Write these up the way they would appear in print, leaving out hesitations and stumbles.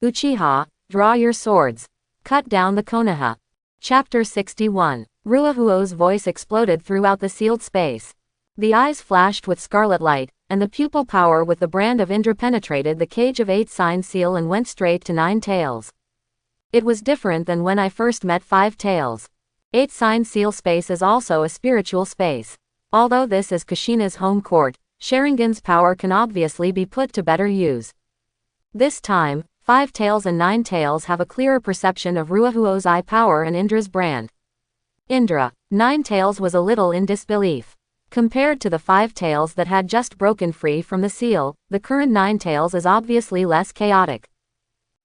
Uchiha, draw your swords. Cut down the konoha. Chapter 61. Ruahuo's voice exploded throughout the sealed space. The eyes flashed with scarlet light, and the pupil power with the brand of Indra penetrated the cage of 8-sign seal and went straight to 9 tails. It was different than when I first met 5 tails. 8-sign seal space is also a spiritual space. Although this is Kushina's home court, Sharingan's power can obviously be put to better use. This time, 5 tails and 9 tails have a clearer perception of Ruahuo's eye power and Indra's brand. Indra, 9 tails was a little in disbelief. Compared to the 5 tails that had just broken free from the seal, the current 9 tails is obviously less chaotic.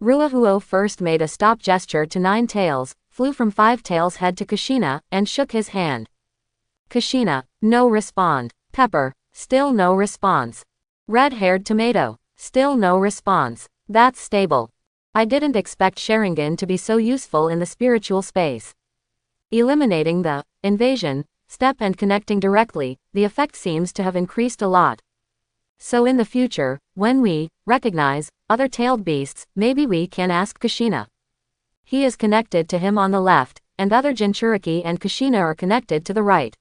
Ruahuo first made a stop gesture to 9 tails, flew from 5 tails head to Kushina, and shook his hand. Kushina, no respond. Pepper, still no response. Red-haired tomato, still no response. That's stable. I didn't expect Sharingan to be so useful in the spiritual space. Eliminating the invasion step and connecting directly, the effect seems to have increased a lot. So in the future, when we recognize other tailed beasts, maybe we can ask Kushina. He is connected to him on the left, and other Jinchuriki and Kushina are connected to the right.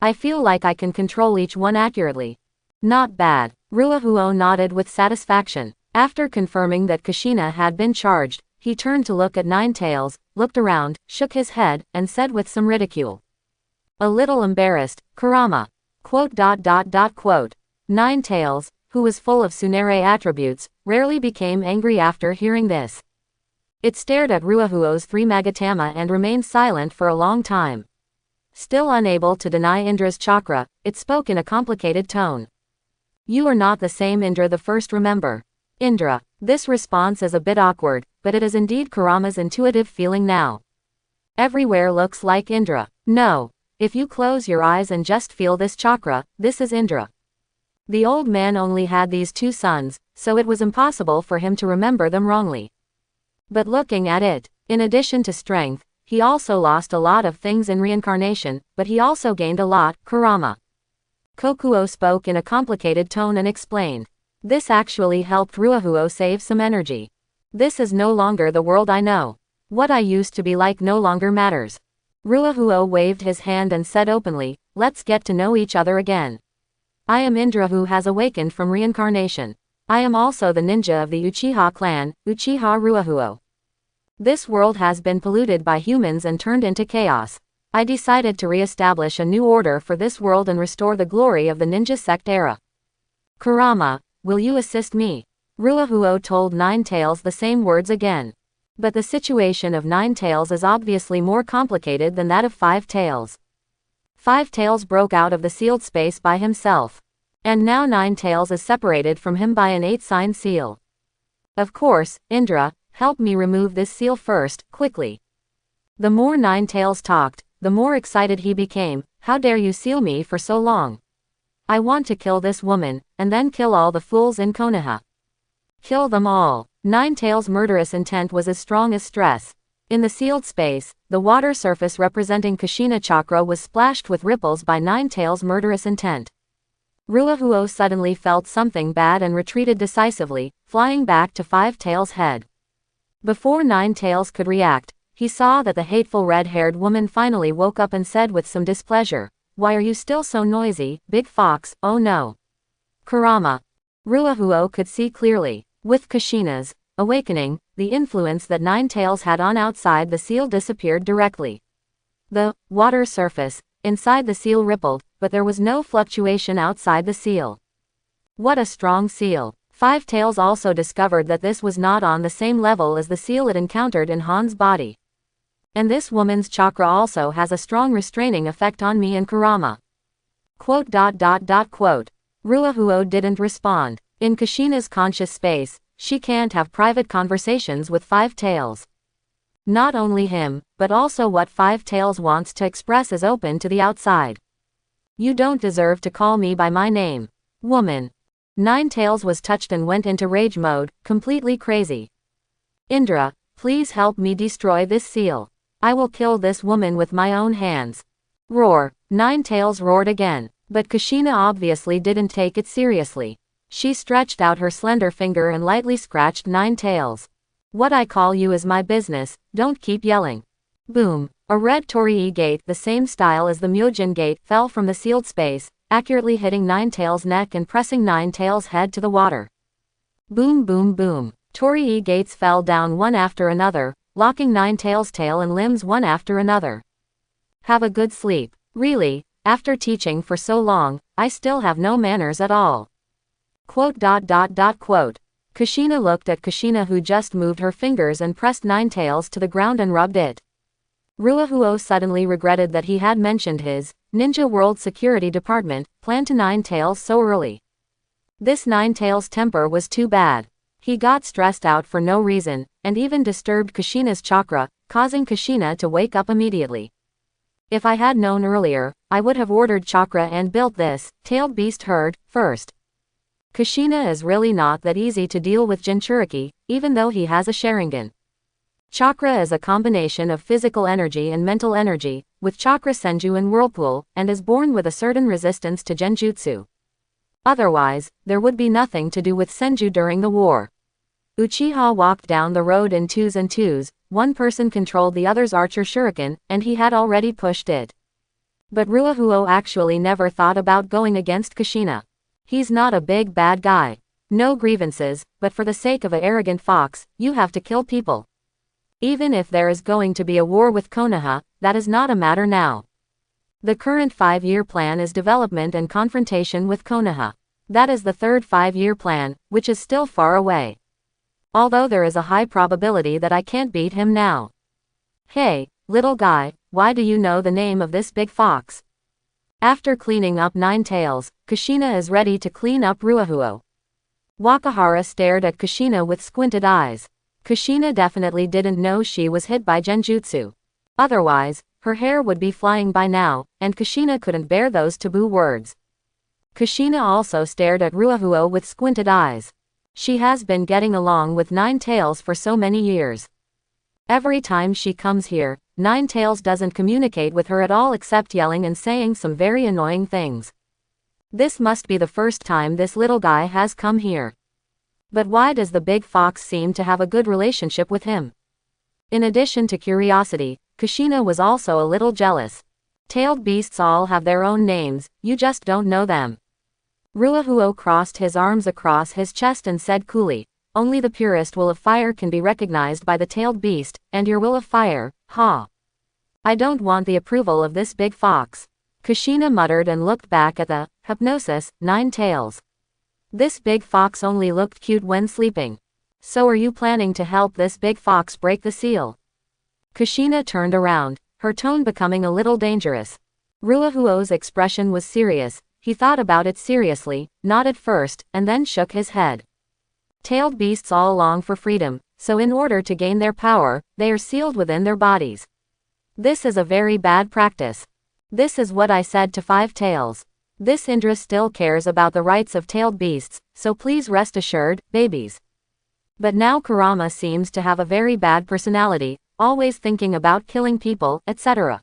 I feel like I can control each one accurately. Not bad. Ruahuo nodded with satisfaction. After confirming that Kushina had been charged, he turned to look at 9 tails, looked around, shook his head, and said with some ridicule. A little embarrassed, Kurama. Quote. 9 tails, who was full of Tsunere attributes, rarely became angry after hearing this. It stared at Ruahuo's 3 Magatama and remained silent for a long time. Still unable to deny Indra's chakra, it spoke in a complicated tone. You are not the same Indra the first, remember. Indra, this response is a bit awkward, but it is indeed Kurama's intuitive feeling now. Everywhere looks like Indra. No. If you close your eyes and just feel this chakra, this is Indra. The old man only had these 2 sons, so it was impossible for him to remember them wrongly. But looking at it, in addition to strength, he also lost a lot of things in reincarnation, but he also gained a lot, Kurama. Kokuo spoke in a complicated tone and explained. This actually helped Ruahuo save some energy. This is no longer the world I know. What I used to be like no longer matters. Ruahuo waved his hand and said openly, let's get to know each other again. I am Indra who has awakened from reincarnation. I am also the ninja of the Uchiha clan, Uchiha Ruahuo. This world has been polluted by humans and turned into chaos. I decided to re-establish a new order for this world and restore the glory of the ninja sect era. Kurama, will you assist me? Ruahuo told 9 tails the same words again. But the situation of 9 tails is obviously more complicated than that of 5 tails. 5 tails broke out of the sealed space by himself. And now 9 tails is separated from him by an 8-sign seal. Of course, Indra, help me remove this seal first, quickly. The more 9 tails talked, the more excited he became. How dare you seal me for so long? I want to kill this woman, and then kill all the fools in Konoha. Kill them all. 9 tails' murderous intent was as strong as stress. In the sealed space, the water surface representing Kushina chakra was splashed with ripples by 9 tails' murderous intent. Ruahuo suddenly felt something bad and retreated decisively, flying back to 5 tails' head. Before 9 tails could react, he saw that the hateful red-haired woman finally woke up and said with some displeasure, why are you still so noisy, big fox? Oh no. Kurama. Ruahuo could see clearly. With Kushina's awakening, the influence that 9 tails had on outside the seal disappeared directly. The water surface inside the seal rippled, but there was no fluctuation outside the seal. What a strong seal. 5 tails also discovered that this was not on the same level as the seal it encountered in Han's body. And this woman's chakra also has a strong restraining effect on me and Kurama. Quote. Ruahuo didn't respond. In Kushina's conscious space, she can't have private conversations with 5 tails. Not only him, but also what 5 tails wants to express is open to the outside. You don't deserve to call me by my name. Woman. 9 tails was touched and went into rage mode, completely crazy. Indra, please help me destroy this seal. I will kill this woman with my own hands. Roar. 9 tails roared again, but Kushina obviously didn't take it seriously. She stretched out her slender finger and lightly scratched 9 tails. What I call you is my business, don't keep yelling. Boom. A red torii gate the same style as the Myojin gate fell from the sealed space, accurately hitting Ninetales' neck and pressing Ninetales' head to the water. Boom boom boom. Torii gates fell down one after another, locking Ninetales' tail and limbs one after another. Have a good sleep. Really, after teaching for so long, I still have no manners at all. Quote. Kushina looked at Kushina, who just moved her fingers and pressed Ninetales to the ground and rubbed it. Ruahuo suddenly regretted that he had mentioned his Ninja World Security Department plan to Ninetales so early. This Ninetales' temper was too bad. He got stressed out for no reason, and even disturbed Kushina's chakra, causing Kushina to wake up immediately. If I had known earlier, I would have ordered chakra and built this tailed beast herd first. Kushina is really not that easy to deal with Jinchuriki, even though he has a Sharingan. Chakra is a combination of physical energy and mental energy, with chakra senju and whirlpool, and is born with a certain resistance to genjutsu. Otherwise, there would be nothing to do with senju during the war. Uchiha walked down the road in twos and twos, one person controlled the other's archer shuriken, and he had already pushed it. But Ruahuo actually never thought about going against Kushina. He's not a big bad guy. No grievances, but for the sake of an arrogant fox, you have to kill people. Even if there is going to be a war with Konoha, that is not a matter now. The current 5-year plan is development and confrontation with Konoha. That is the third 5-year plan, which is still far away. Although there is a high probability that I can't beat him now. Hey, little guy, why do you know the name of this big fox? After cleaning up Ninetales, Kushina is ready to clean up Ruahuo. Wakahara stared at Kushina with squinted eyes. Kushina definitely didn't know she was hit by genjutsu. Otherwise, her hair would be flying by now, and Kushina couldn't bear those taboo words. Kushina also stared at Ruahuo with squinted eyes. She has been getting along with Ninetales for so many years. Every time she comes here, Ninetales doesn't communicate with her at all except yelling and saying some very annoying things. This must be the first time this little guy has come here. But why does the big fox seem to have a good relationship with him? In addition to curiosity, Kushina was also a little jealous. Tailed beasts all have their own names, you just don't know them. Ruahuo crossed his arms across his chest and said coolly, only the purest will of fire can be recognized by the tailed beast, and your will of fire, ha. I don't want the approval of this big fox. Kushina muttered and looked back at the hypnosis, Ninetales. This big fox only looked cute when sleeping. So are you planning to help this big fox break the seal? Kushina turned around, her tone becoming a little dangerous. Ruahuo's expression was serious. He thought about it seriously, nodded first, and then shook his head. Tailed beasts all long for freedom, so in order to gain their power, they are sealed within their bodies. This is a very bad practice. This is what I said to Five Tails. This Indra still cares about the rights of tailed beasts, so please rest assured, babies. But now Kurama seems to have a very bad personality, always thinking about killing people, etc.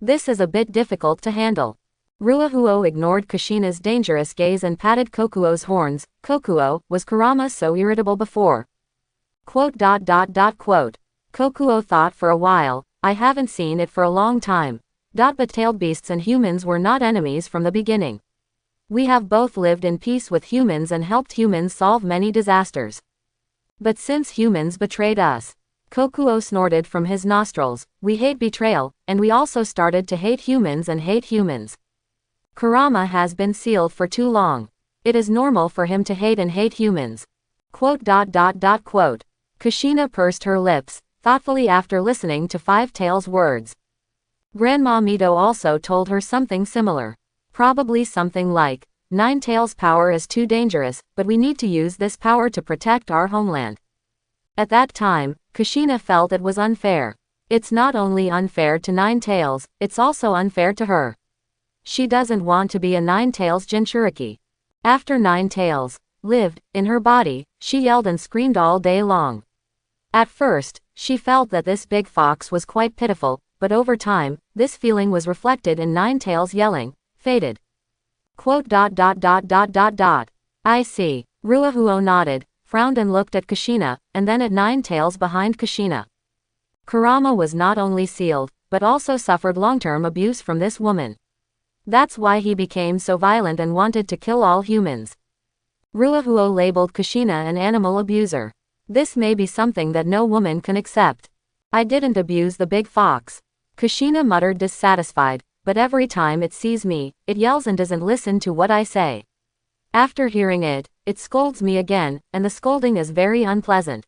This is a bit difficult to handle. Ruahuo ignored Kushina's dangerous gaze and patted Kokuo's horns. Kokuo, was Kurama so irritable before? Kokuo thought for a while, I haven't seen it for a long time. But tailed beasts and humans were not enemies from the beginning. We have both lived in peace with humans and helped humans solve many disasters. But since humans betrayed us, Kokuo snorted from his nostrils, we hate betrayal, and we also started to hate humans and hate humans. Kurama has been sealed for too long. It is normal for him to hate and hate humans. Kushina pursed her lips, thoughtfully after listening to Five Tails' words. Grandma Mito also told her something similar. Probably something like, Ninetales' power is too dangerous, but we need to use this power to protect our homeland. At that time, Kushina felt it was unfair. It's not only unfair to Ninetales, it's also unfair to her. She doesn't want to be a Ninetales Jinchuriki. After Ninetales lived in her body, she yelled and screamed all day long. At first, she felt that this big fox was quite pitiful, but over time, this feeling was reflected in Ninetales' yelling, faded. I see. Ruahuo nodded, frowned and looked at Kushina, and then at Nine Tails behind Kushina. Kurama was not only sealed, but also suffered long-term abuse from this woman. That's why he became so violent and wanted to kill all humans. Ruahuo labeled Kushina an animal abuser. This may be something that no woman can accept. I didn't abuse the big fox. Kushina muttered dissatisfied, but every time it sees me, it yells and doesn't listen to what I say. After hearing it, it scolds me again, and the scolding is very unpleasant.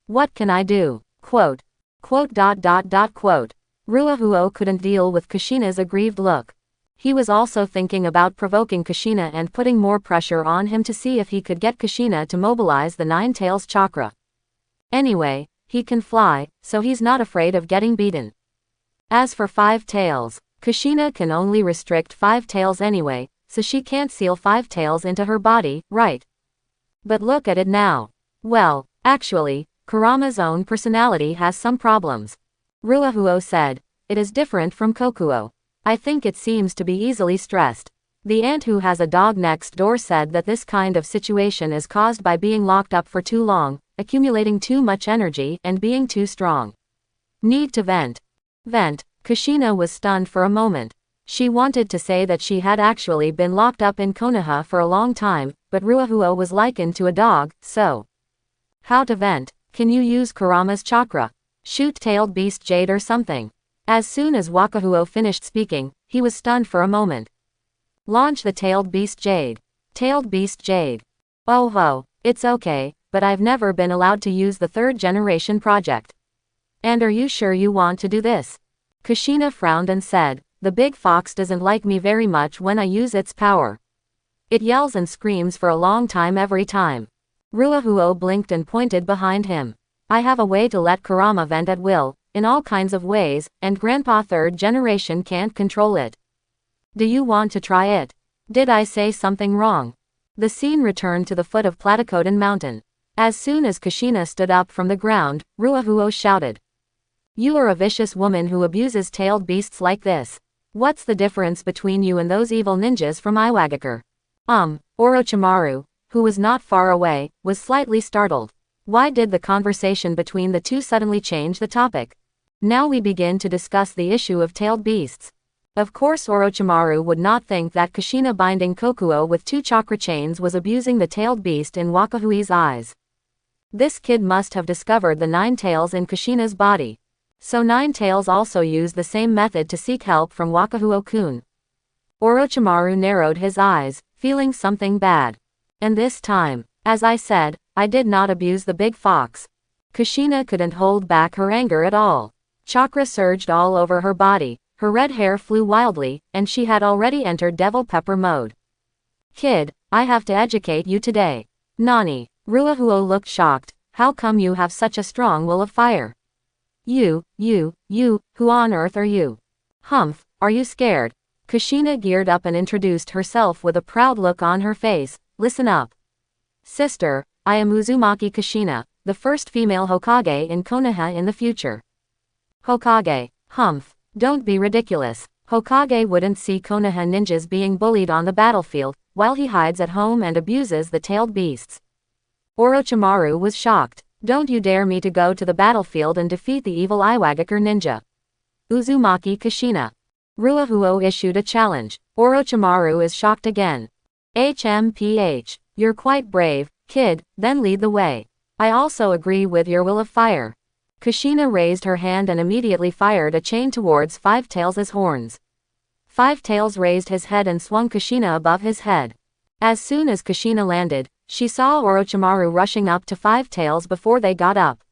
What can I do? Quote. Ruahuo couldn't deal with Kushina's aggrieved look. He was also thinking about provoking Kushina and putting more pressure on him to see if he could get Kushina to mobilize the Nine Tails chakra. Anyway, he can fly, so he's not afraid of getting beaten. As for Five Tails, Kushina can only restrict Five Tails anyway, so she can't seal Five Tails into her body, right? But look at it now. Well, actually, Kurama's own personality has some problems. Ruahuo said. It is different from Kokuo. I think it seems to be easily stressed. The aunt who has a dog next door said that this kind of situation is caused by being locked up for too long, accumulating too much energy, and being too strong. Need to vent. Vent. Kushina was stunned for a moment. She wanted to say that she had actually been locked up in Konoha for a long time, but Ruahuo was likened to a dog, so. How to vent? Can you use Kurama's chakra? Shoot tailed beast jade or something? As soon as Wakahuo finished speaking, he was stunned for a moment. Launch the tailed beast jade. Tailed beast jade. Oh ho, it's okay, but I've never been allowed to use the third generation project. And are you sure you want to do this? Kushina frowned and said, the big fox doesn't like me very much when I use its power. It yells and screams for a long time every time. Ruahuo blinked and pointed behind him. I have a way to let Kurama vent at will, in all kinds of ways, and Grandpa third generation can't control it. Do you want to try it? Did I say something wrong? The scene returned to the foot of Platycodon Mountain. As soon as Kushina stood up from the ground, Ruahuo shouted. You are a vicious woman who abuses tailed beasts like this. What's the difference between you and those evil ninjas from Iwagakure? Orochimaru, who was not far away, was slightly startled. Why did the conversation between the two suddenly change the topic? Now we begin to discuss the issue of tailed beasts. Of course Orochimaru would not think that Kushina binding Kokuo with 2 chakra chains was abusing the tailed beast in Wakahui's eyes. This kid must have discovered the 9 tails in Kushina's body. So 9 tails also used the same method to seek help from Wakahuo-kun. Orochimaru narrowed his eyes, feeling something bad. And this time, as I said, I did not abuse the big fox. Kushina couldn't hold back her anger at all. Chakra surged all over her body, her red hair flew wildly, and she had already entered devil pepper mode. Kid, I have to educate you today. Nani? Ruahuo looked shocked. How come you have such a strong will of fire? You, who on earth are you? Humph, are you scared? Kushina geared up and introduced herself with a proud look on her face. Listen up. Sister, I am Uzumaki Kushina, the first female Hokage in Konoha in the future. Hokage, humph, don't be ridiculous. Hokage wouldn't see Konoha ninjas being bullied on the battlefield, while he hides at home and abuses the tailed beasts. Orochimaru was shocked. Don't you dare me to go to the battlefield and defeat the evil Iwagakure ninja. Uzumaki Kushina. Ruahuo issued a challenge. Orochimaru is shocked again. HMPH. You're quite brave, kid, then lead the way. I also agree with your will of fire. Kushina raised her hand and immediately fired a chain towards Five Tails' horns. Five Tails raised his head and swung Kushina above his head. As soon as Kushina landed, she saw Orochimaru rushing up to Five Tails before they got up.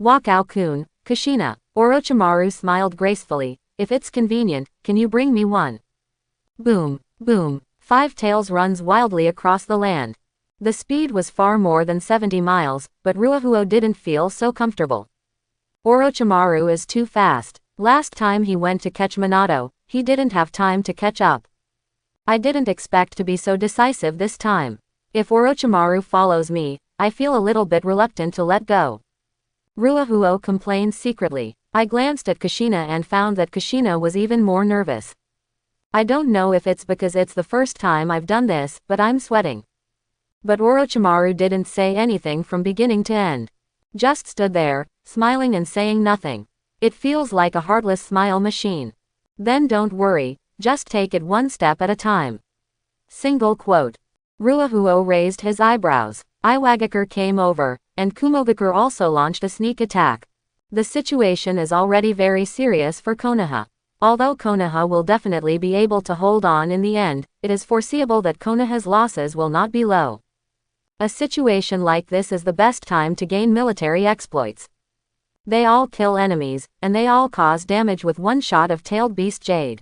Wakao-kun, Kushina. Orochimaru smiled gracefully. If it's convenient, can you bring me one? Boom, boom. Five Tails runs wildly across the land. The speed was far more than 70 miles, but Ruahuo didn't feel so comfortable. Orochimaru is too fast. Last time he went to catch Minato, he didn't have time to catch up. I didn't expect to be so decisive this time. If Orochimaru follows me, I feel a little bit reluctant to let go. Ruahuo complained secretly. I glanced at Kushina and found that Kushina was even more nervous. I don't know if it's because it's the first time I've done this, but I'm sweating. But Orochimaru didn't say anything from beginning to end. Just stood there, smiling and saying nothing. It feels like a heartless smile machine. Then don't worry, just take it one step at a time. Single quote. Ruahuo raised his eyebrows. Iwagakure came over, and Kumogakure also launched a sneak attack. The situation is already very serious for Konoha. Although Konoha will definitely be able to hold on in the end, it is foreseeable that Konoha's losses will not be low. A situation like this is the best time to gain military exploits. They all kill enemies, and they all cause damage with one shot of Tailed Beast Jade.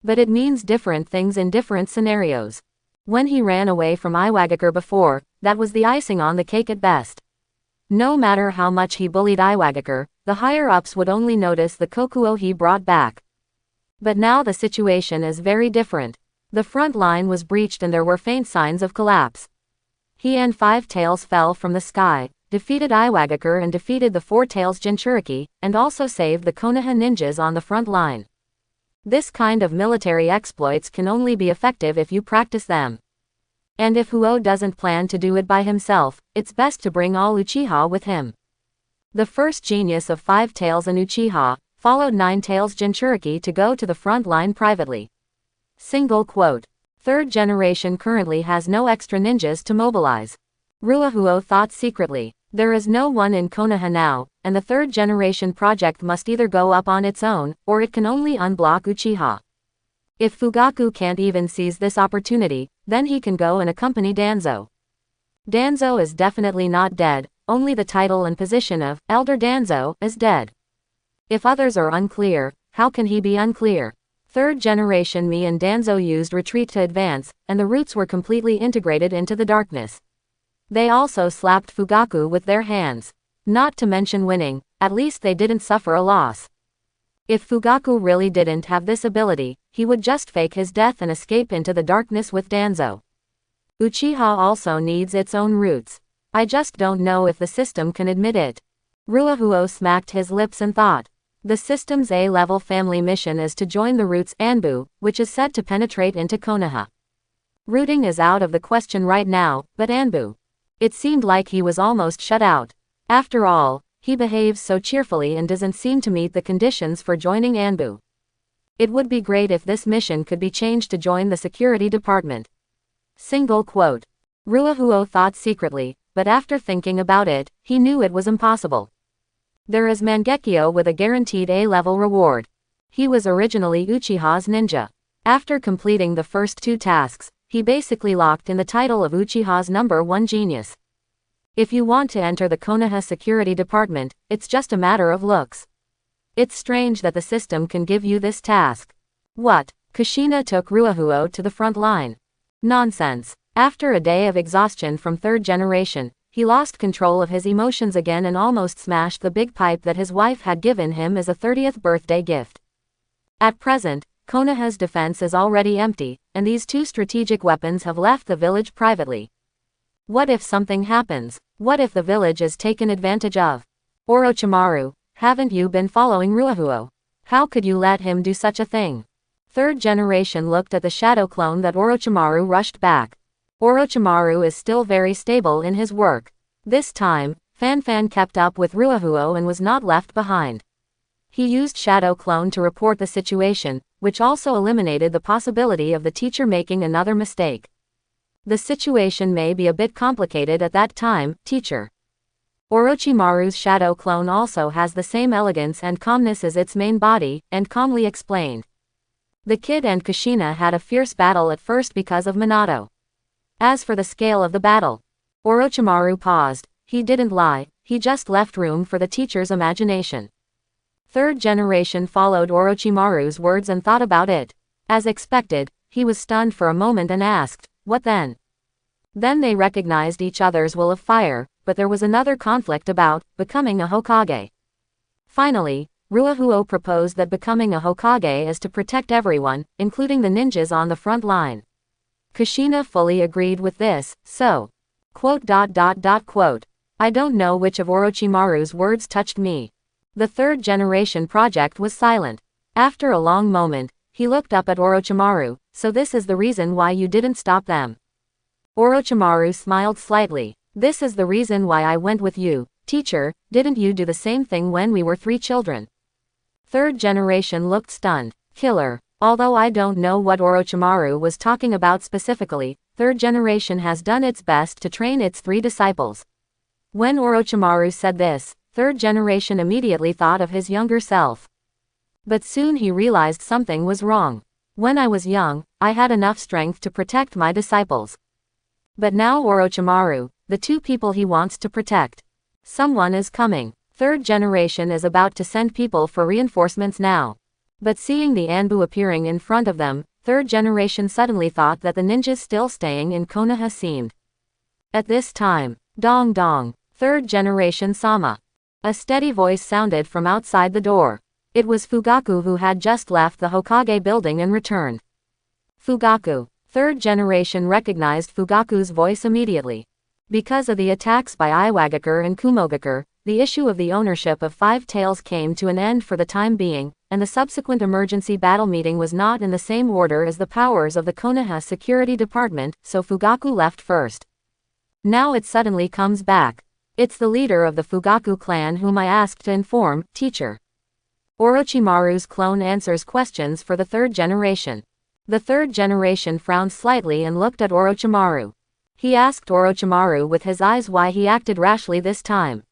But it means different things in different scenarios. When he ran away from Iwagakure before, that was the icing on the cake at best. No matter how much he bullied Iwagakure, the higher-ups would only notice the Kokuo he brought back. But now the situation is very different. The front line was breached and there were faint signs of collapse. He and Five Tails fell from the sky, defeated Iwagakure and defeated the Four Tails Jinchuriki, and also saved the Konoha ninjas on the front line. This kind of military exploits can only be effective if you practice them. And if Huo doesn't plan to do it by himself, it's best to bring all Uchiha with him. The first genius of Five Tails and Uchiha followed Nine Tails Jinchuriki to go to the front line privately. Single quote. Third generation currently has no extra ninjas to mobilize. Ruahuo thought secretly. There is no one in Konoha now, and the third generation project must either go up on its own, or it can only unblock Uchiha. If Fugaku can't even seize this opportunity, then he can go and accompany Danzo. Danzo is definitely not dead, only the title and position of Elder Danzo is dead. If others are unclear, how can he be unclear? Third generation Mi and Danzo used retreat to advance, and the roots were completely integrated into the darkness. They also slapped Fugaku with their hands. Not to mention winning, at least they didn't suffer a loss. If Fugaku really didn't have this ability, he would just fake his death and escape into the darkness with Danzo. Uchiha also needs its own roots. I just don't know if the system can admit it. Ruahuo smacked his lips and thought. The system's A-level family mission is to join the roots Anbu, which is said to penetrate into Konoha. Rooting is out of the question right now, but Anbu. It seemed like he was almost shut out. After all, he behaves so cheerfully and doesn't seem to meet the conditions for joining Anbu. It would be great if this mission could be changed to join the security department. Single quote. Ruahuo thought secretly, but after thinking about it, he knew it was impossible. There is Mangekyo with a guaranteed A-level reward. He was originally Uchiha's ninja. After completing the first two tasks, he basically locked in the title of Uchiha's #1 genius. If you want to enter the Konoha security department, it's just a matter of looks. It's strange that the system can give you this task. What? Kushina took Ruahuo to the front line. Nonsense. After a day of exhaustion from third generation, he lost control of his emotions again and almost smashed the big pipe that his wife had given him as a 30th birthday gift. At present, Konoha's defense is already empty, and these two strategic weapons have left the village privately. What if something happens? What if the village is taken advantage of? Orochimaru, haven't you been following Ruahuo? How could you let him do such a thing? Third generation looked at the shadow clone that Orochimaru rushed back. Orochimaru is still very stable in his work. This time, Fanfan kept up with Ruahuo and was not left behind. He used Shadow Clone to report the situation, which also eliminated the possibility of the teacher making another mistake. The situation may be a bit complicated at that time, teacher. Orochimaru's Shadow Clone also has the same elegance and calmness as its main body, and calmly explained. The kid and Kushina had a fierce battle at first because of Minato. As for the scale of the battle, Orochimaru paused. He didn't lie, he just left room for the teacher's imagination. Third generation followed Orochimaru's words and thought about it. As expected, he was stunned for a moment and asked, "What then?" Then they recognized each other's will of fire, but there was another conflict about becoming a Hokage. Finally, Ruahuo proposed that becoming a Hokage is to protect everyone, including the ninjas on the front line. Kushina fully agreed with this, so, quote. I don't know which of Orochimaru's words touched me. The third generation project was silent. After a long moment, he looked up at Orochimaru, so this is the reason why you didn't stop them. Orochimaru smiled slightly. This is the reason why I went with you, teacher. Didn't you do the same thing when we were 3 children? Third generation looked stunned. Killer. Although I don't know what Orochimaru was talking about specifically, third generation has done its best to train its 3 disciples. When Orochimaru said this, third generation immediately thought of his younger self. But soon he realized something was wrong. When I was young, I had enough strength to protect my disciples. But now Orochimaru, the 2 people he wants to protect. Someone is coming. Third generation is about to send people for reinforcements now. But seeing the Anbu appearing in front of them, third generation suddenly thought that the ninjas still staying in Konoha seemed. At this time, dong dong, third generation Sama. A steady voice sounded from outside the door. It was Fugaku who had just left the Hokage building and returned. Fugaku. Third generation recognized Fugaku's voice immediately. Because of the attacks by Iwagakure and Kumogakure, the issue of the ownership of Five Tails came to an end for the time being, and the subsequent emergency battle meeting was not in the same order as the powers of the Konoha Security Department, so Fugaku left first. Now it suddenly comes back. It's the leader of the Fugaku clan whom I asked to inform, teacher. Orochimaru's clone answers questions for the third generation. The third generation frowned slightly and looked at Orochimaru. He asked Orochimaru with his eyes why he acted rashly this time.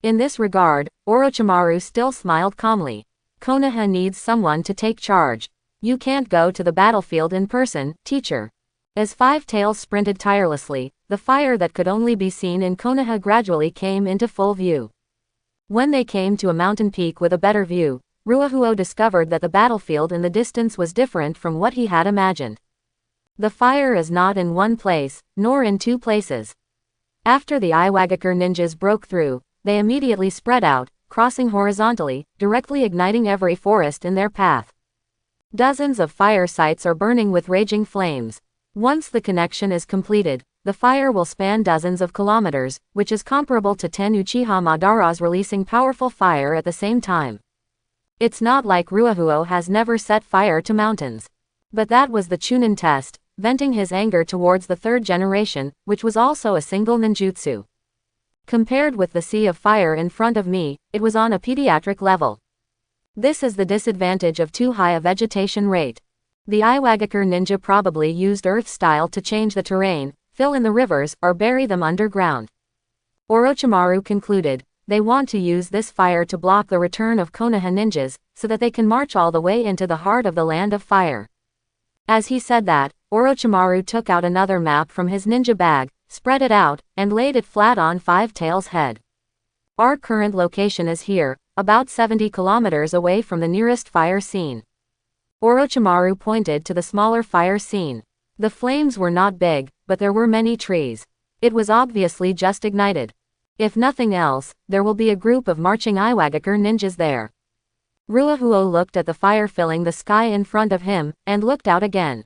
In this regard, Orochimaru still smiled calmly. Konoha needs someone to take charge. You can't go to the battlefield in person, teacher. As Five Tails sprinted tirelessly, the fire that could only be seen in Konoha gradually came into full view. When they came to a mountain peak with a better view, Ruahuo discovered that the battlefield in the distance was different from what he had imagined. The fire is not in one place, nor in 2 places. After the Iwagakure ninjas broke through, they immediately spread out, crossing horizontally, directly igniting every forest in their path. Dozens of fire sites are burning with raging flames. Once the connection is completed, the fire will span dozens of kilometers, which is comparable to 10 Uchiha Madaras releasing powerful fire at the same time. It's not like Ruahuo has never set fire to mountains. But that was the Chunin test, venting his anger towards the third generation, which was also a single ninjutsu. Compared with the sea of fire in front of me, it was on a pediatric level. This is the disadvantage of too high a vegetation rate. The Iwagakure ninja probably used earth style to change the terrain, fill in the rivers, or bury them underground. Orochimaru concluded, they want to use this fire to block the return of Konoha ninjas, so that they can march all the way into the heart of the land of fire. As he said that, Orochimaru took out another map from his ninja bag, spread it out, and laid it flat on Five Tails' head. Our current location is here, about 70 kilometers away from the nearest fire scene. Orochimaru pointed to the smaller fire scene. The flames were not big, but there were many trees. It was obviously just ignited. If nothing else, there will be a group of marching Iwagakure ninjas there. Ruahuo looked at the fire filling the sky in front of him, and looked out again.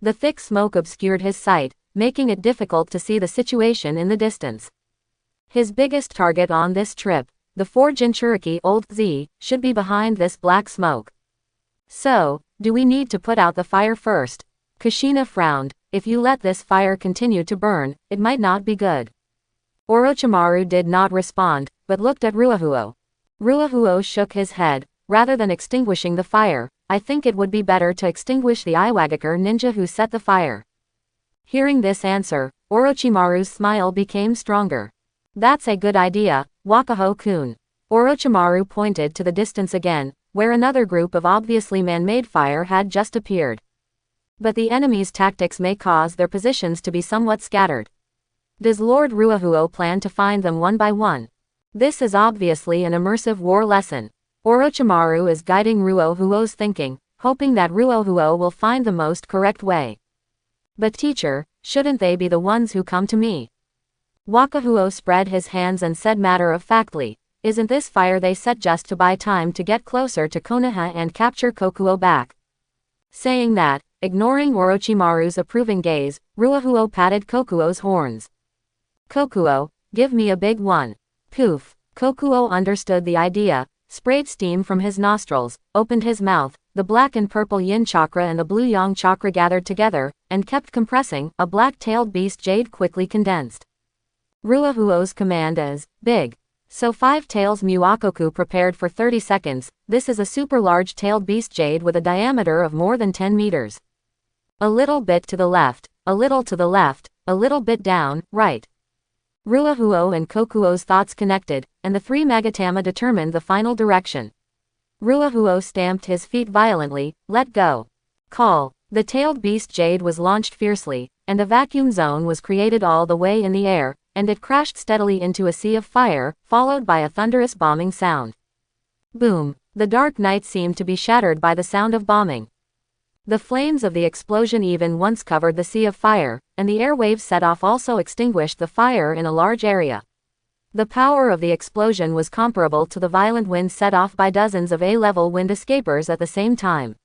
The thick smoke obscured his sight, making it difficult to see the situation in the distance. His biggest target on this trip, the 4 Jinchuriki Old Z, should be behind this black smoke. So, do we need to put out the fire first? Kushina frowned. If you let this fire continue to burn, it might not be good. Orochimaru did not respond, but looked at Ruahuo. Ruahuo shook his head. Rather than extinguishing the fire, I think it would be better to extinguish the Iwagakure ninja who set the fire. Hearing this answer, Orochimaru's smile became stronger. That's a good idea, Wakaho-kun. Orochimaru pointed to the distance again, where another group of obviously man-made fire had just appeared. But the enemy's tactics may cause their positions to be somewhat scattered. Does Lord Ruahuo plan to find them one by one? This is obviously an immersive war lesson. Orochimaru is guiding Ruahuo's thinking, hoping that Ruahuo will find the most correct way. But teacher, shouldn't they be the ones who come to me? Wakahuo spread his hands and said matter-of-factly, isn't this fire they set just to buy time to get closer to Konoha and capture Kokuo back? Saying that, ignoring Orochimaru's approving gaze, Ruahuo patted Kokuo's horns. Kokuo, give me a big one. Poof. Kokuo understood the idea, sprayed steam from his nostrils, opened his mouth, the black and purple yin chakra and the blue yang chakra gathered together, and kept compressing. A black-tailed beast jade quickly condensed. Ruahuo's command is, big. So 5 tails Muakoku prepared for 30 seconds. This is a super large-tailed beast jade with a diameter of more than 10 meters. A little bit to the left, a little to the left, a little bit down, right. Ruahuo and Kokuo's thoughts connected, and the 3 Magatama determined the final direction. Ruahuo stamped his feet violently. Let go. Call. The tailed beast jade was launched fiercely, and a vacuum zone was created all the way in the air, and it crashed steadily into a sea of fire, followed by a thunderous bombing sound. Boom! The dark night seemed to be shattered by the sound of bombing. The flames of the explosion even once covered the sea of fire, and the airwaves set off also extinguished the fire in a large area. The power of the explosion was comparable to the violent wind set off by dozens of A-level wind escapers at the same time.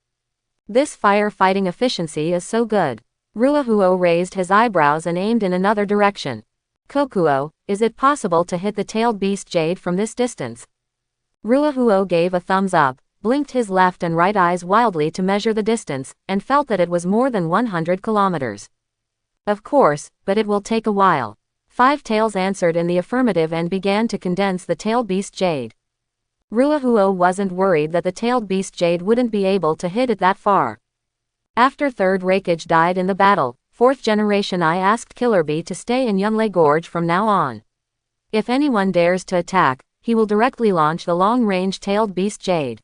This fire-fighting efficiency is so good. Ruahuo raised his eyebrows and aimed in another direction. Kokuo, is it possible to hit the tailed beast jade from this distance? Ruahuo gave a thumbs up, blinked his left and right eyes wildly to measure the distance, and felt that it was more than 100 kilometers. Of course, but it will take a while. 5 tails answered in the affirmative and began to condense the tailed beast jade. Ruahuo wasn't worried that the tailed beast jade wouldn't be able to hit it that far. After 3rd Raikage died in the battle, 4th generation I asked Killer Bee to stay in Yunlei Gorge from now on. If anyone dares to attack, he will directly launch the long-range tailed beast jade.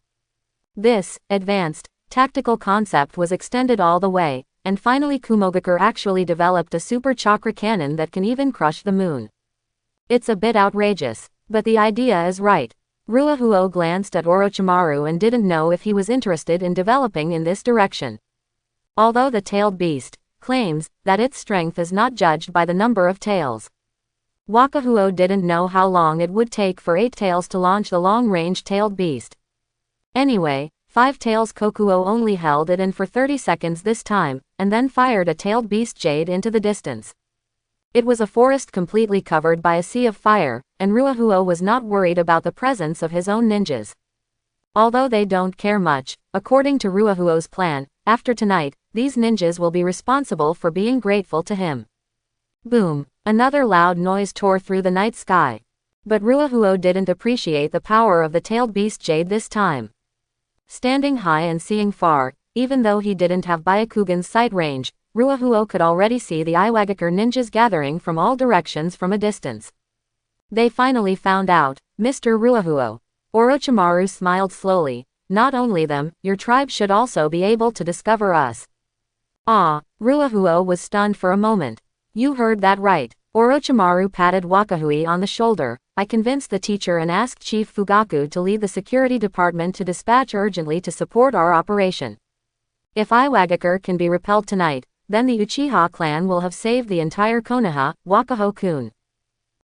This advanced, tactical concept was extended all the way, and finally Kumogakure actually developed a super chakra cannon that can even crush the moon. It's a bit outrageous, but the idea is right. Ruahuo glanced at Orochimaru and didn't know if he was interested in developing in this direction. Although the tailed beast claims that its strength is not judged by the number of tails. Wakahuo didn't know how long it would take for 8 tails to launch the long-range tailed beast. Anyway, 5 tails Kokuo only held it in for 30 seconds this time, and then fired a tailed beast jade into the distance. It was a forest completely covered by a sea of fire, and Ruahuo was not worried about the presence of his own ninjas. Although they don't care much, according to Ruahuo's plan, after tonight, these ninjas will be responsible for being grateful to him. Boom! Another loud noise tore through the night sky. But Ruahuo didn't appreciate the power of the tailed beast jade this time. Standing high and seeing far, even though he didn't have Byakugan's sight range, Ruahuo could already see the Iwagakure ninjas gathering from all directions from a distance. They finally found out, Mr. Ruahuo. Orochimaru smiled slowly. Not only them, your tribe should also be able to discover us. Ah, Ruahuo was stunned for a moment. You heard that right. Orochimaru patted Wakahui on the shoulder. I convinced the teacher and asked Chief Fugaku to lead the security department to dispatch urgently to support our operation. If Iwagakure can be repelled tonight, then the Uchiha clan will have saved the entire Konoha, Wakaho-kun.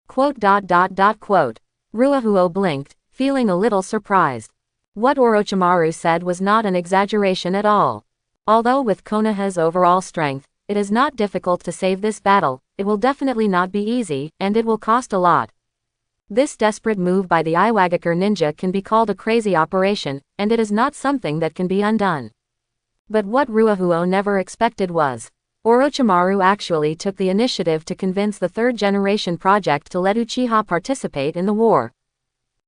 Quote. Ruahuo blinked, feeling a little surprised. What Orochimaru said was not an exaggeration at all. Although with Konoha's overall strength, it is not difficult to save this battle, it will definitely not be easy, and it will cost a lot. This desperate move by the Iwagakure ninja can be called a crazy operation, and it is not something that can be undone. But what Ruahuo never expected was, Orochimaru actually took the initiative to convince the 3rd generation project to let Uchiha participate in the war.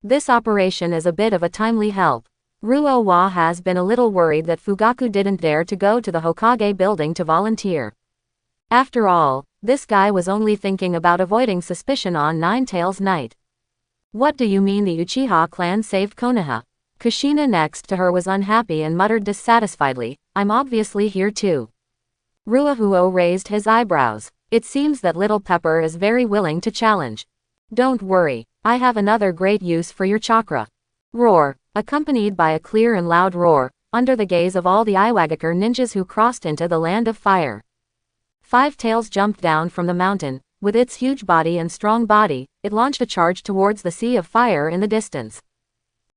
This operation is a bit of a timely help. Ruowa has been a little worried that Fugaku didn't dare to go to the Hokage building to volunteer. After all, this guy was only thinking about avoiding suspicion on Nine Tails night. What do you mean the Uchiha clan saved Konoha? Kushina next to her was unhappy and muttered dissatisfiedly, I'm obviously here too. Ruahuo raised his eyebrows. It seems that Little Pepper is very willing to challenge. Don't worry, I have another great use for your chakra. Roar, accompanied by a clear and loud roar, under the gaze of all the Iwagakure ninjas who crossed into the land of fire. 5 Tails jumped down from the mountain. With its huge body and strong body, it launched a charge towards the sea of fire in the distance.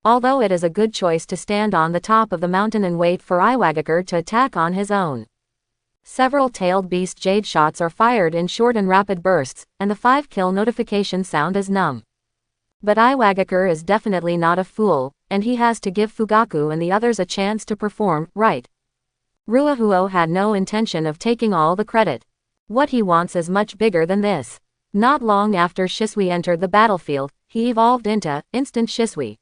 Although it is a good choice to stand on the top of the mountain and wait for Iwagakure to attack on his own. Several tailed beast jade shots are fired in short and rapid bursts, and the 5-kill notification sound is numb. But Iwagakure is definitely not a fool, and he has to give Fugaku and the others a chance to perform, right? Ruahuo had no intention of taking all the credit. What he wants is much bigger than this. Not long after Shisui entered the battlefield, he evolved into Instant Shisui.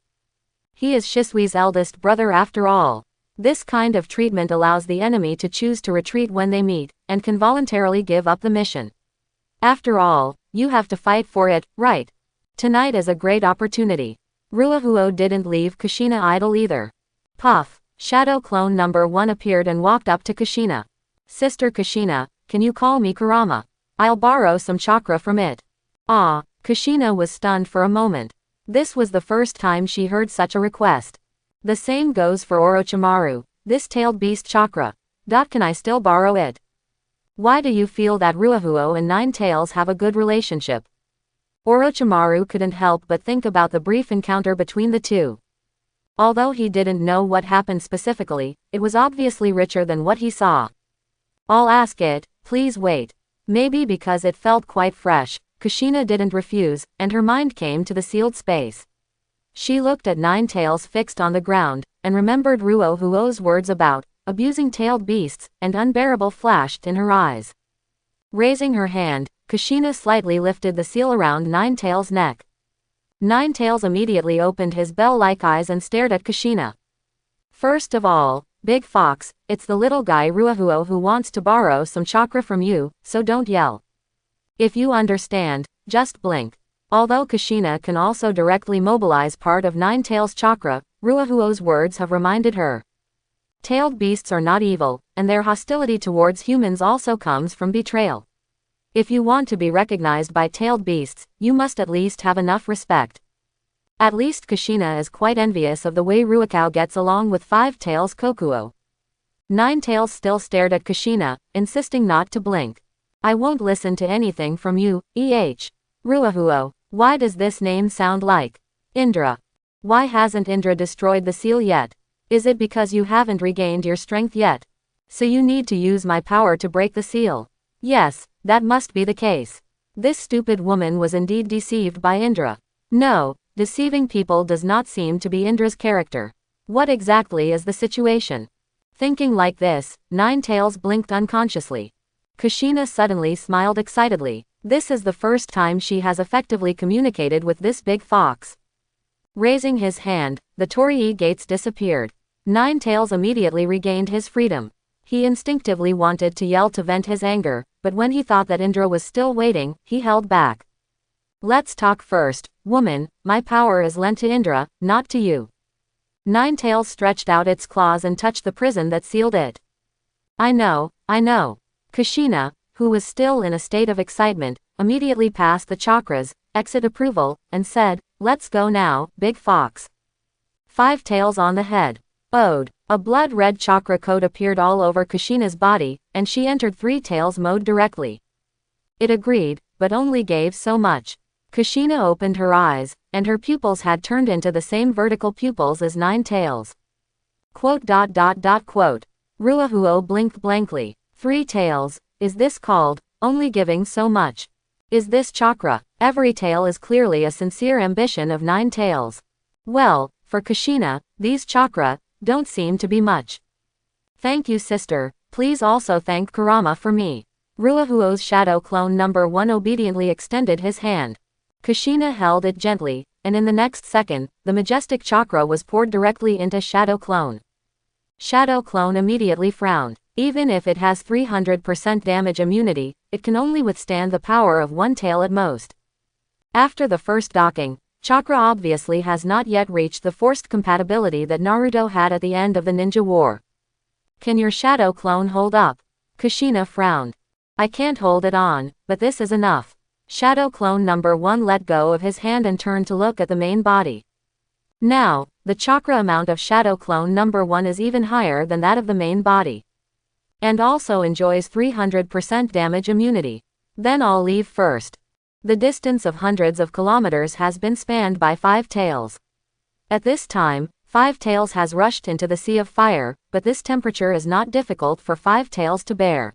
He is Shisui's eldest brother after all. This kind of treatment allows the enemy to choose to retreat when they meet, and can voluntarily give up the mission. After all, you have to fight for it, right? Tonight is a great opportunity. Ruahuo didn't leave Kushina idle either. Puff. Shadow clone number 1 appeared and walked up to Kushina. Sister Kushina, can you call me Kurama? I'll borrow some chakra from it. Ah, Kushina was stunned for a moment. This was the first time she heard such a request. The same goes for Orochimaru, this tailed beast chakra. Can I still borrow it? Why do you feel that Ruahuo and Nine Tails have a good relationship? Orochimaru couldn't help but think about the brief encounter between the two. Although he didn't know what happened specifically, it was obviously richer than what he saw. I'll ask it, please wait. Maybe because it felt quite fresh, Kushina didn't refuse, and her mind came to the sealed space. She looked at Nine Tails fixed on the ground, and remembered Ruahuo's words about abusing tailed beasts, and unbearable flashed in her eyes. Raising her hand, Kushina slightly lifted the seal around Nine Tails' neck. Nine Tails immediately opened his bell-like eyes and stared at Kushina. First of all, Big Fox, it's the little guy Ruahuo who wants to borrow some chakra from you, so don't yell. If you understand, just blink. Although Kushina can also directly mobilize part of Nine Tails' chakra, Ruahuo's words have reminded her. Tailed beasts are not evil, and their hostility towards humans also comes from betrayal. If you want to be recognized by tailed beasts, you must at least have enough respect. At least Kushina is quite envious of the way Ruakao gets along with Five Tails Kokuo. Nine Tails still stared at Kushina, insisting not to blink. I won't listen to anything from you, Ruahuo, why does this name sound like Indra? Why hasn't Indra destroyed the seal yet? Is it because you haven't regained your strength yet? So you need to use my power to break the seal? Yes, that must be the case. This stupid woman was indeed deceived by Indra. No, deceiving people does not seem to be Indra's character. What exactly is the situation? Thinking like this, Nine Tails blinked unconsciously. Kushina suddenly smiled excitedly. This is the first time she has effectively communicated with this big fox. Raising his hand, the torii gates disappeared. Nine Tails immediately regained his freedom. He instinctively wanted to yell to vent his anger, but when he thought that Indra was still waiting, he held back. Let's talk first, woman, my power is lent to Indra, not to you. Nine Tails stretched out its claws and touched the prison that sealed it. I know. Kushina, who was still in a state of excitement, immediately passed the chakras, exit approval, and said, let's go now, big fox. Five Tails on the head. Ode. A blood-red chakra coat appeared all over Kushina's body, and she entered Three Tails mode directly. It agreed, but only gave so much. Kushina opened her eyes, and her pupils had turned into the same vertical pupils as Nine Tails. Ruahuo blinked blankly. Three Tails, is this called only giving so much? Is this chakra? Every tail is clearly a sincere ambition of Nine Tails. Well, for Kushina, these chakra don't seem to be much. Thank you, sister. Please also thank Kurama for me. Ruahuo's shadow clone number 1 obediently extended his hand. Kushina held it gently, and in the next second, the majestic chakra was poured directly into Shadow Clone. Shadow Clone immediately frowned. Even if it has 300% damage immunity, it can only withstand the power of one tail at most. After the first docking, chakra obviously has not yet reached the forced compatibility that Naruto had at the end of the Ninja War. Can your Shadow Clone hold up? Kushina frowned. I can't hold it on, but this is enough. Shadow Clone number 1 let go of his hand and turned to look at the main body. Now, the chakra amount of Shadow Clone number 1 is even higher than that of the main body. And also enjoys 300% damage immunity. Then I'll leave first. The distance of hundreds of kilometers has been spanned by Five Tails. At this time, Five Tails has rushed into the Sea of Fire, but this temperature is not difficult for Five Tails to bear.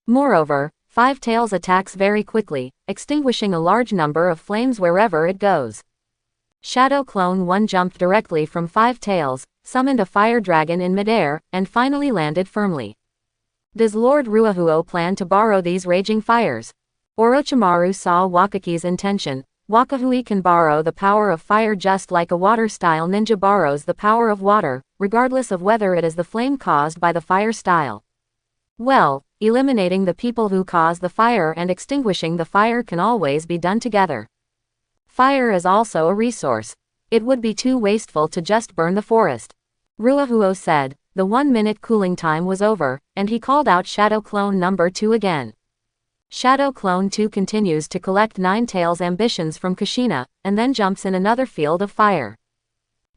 Moreover, Five Tails attacks very quickly, extinguishing a large number of flames wherever it goes. Shadow Clone 1 jumped directly from 5 tails, summoned a fire dragon in midair, and finally landed firmly. Does Lord Ruahuo plan to borrow these raging fires? Orochimaru saw Wakaki's intention. Wakahui can borrow the power of fire just like a water-style ninja borrows the power of water, regardless of whether it is the flame caused by the fire style. Well, eliminating the people who cause the fire and extinguishing the fire can always be done together. Fire is also a resource. It would be too wasteful to just burn the forest. Ruahuo said. The 1-minute cooling time was over, and he called out Shadow Clone number 2 again. Shadow Clone 2 continues to collect 9 tails ambitions from Kushina, and then jumps in another field of fire.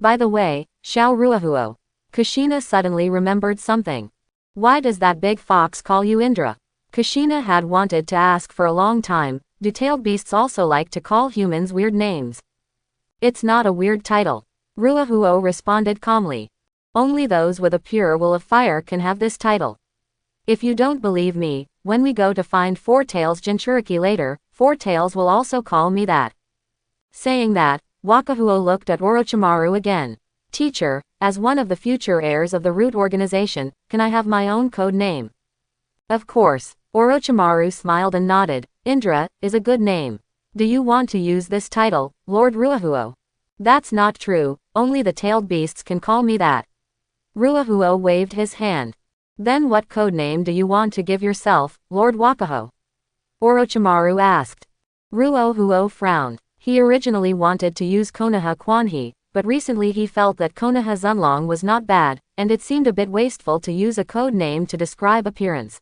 By the way, Xiao Ruahuo. Kushina suddenly remembered something. Why does that big fox call you Indra? Kushina had wanted to ask for a long time. Do tailed beasts also like to call humans weird names? It's not a weird title. Ruahuo responded calmly. Only those with a pure will of fire can have this title. If you don't believe me, when we go to find Four Tails Jinchuriki later, Four Tails will also call me that. Saying that, Wakahuo looked at Orochimaru again. Teacher, as one of the future heirs of the Root organization, can I have my own code name? Of course. Orochimaru smiled and nodded. Indra is a good name. Do you want to use this title, Lord Ruahuo? That's not true, only the tailed beasts can call me that. Ruahuo waved his hand. Then what codename do you want to give yourself, Lord Wakaho? Orochimaru asked. Ruahuo frowned. He originally wanted to use Konoha Kwanhi, but recently he felt that Konoha Zunlong was not bad, and it seemed a bit wasteful to use a code name to describe appearance.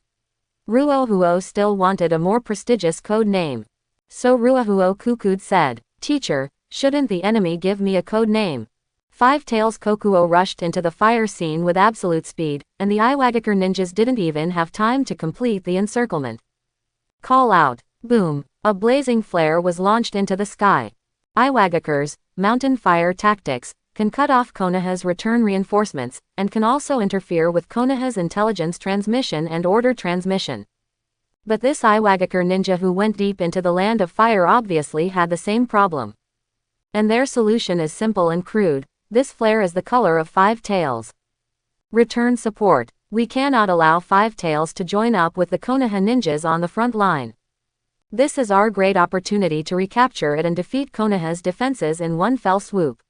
Ruahuo still wanted a more prestigious code name. So Ruahuo Kukud said, Teacher, shouldn't the enemy give me a code name? Five Tails Kokuo rushed into the fire scene with absolute speed, and the Iwagakure ninjas didn't even have time to complete the encirclement. Call out. Boom. A blazing flare was launched into the sky. Iwagakure's mountain fire tactics can cut off Konoha's return reinforcements, and can also interfere with Konoha's intelligence transmission and order transmission. But this Iwagakure ninja who went deep into the land of fire obviously had the same problem. And their solution is simple and crude. This flare is the color of Five Tails. Return support. We cannot allow Five Tails to join up with the Konoha ninjas on the front line. This is our great opportunity to recapture it and defeat Konoha's defenses in one fell swoop.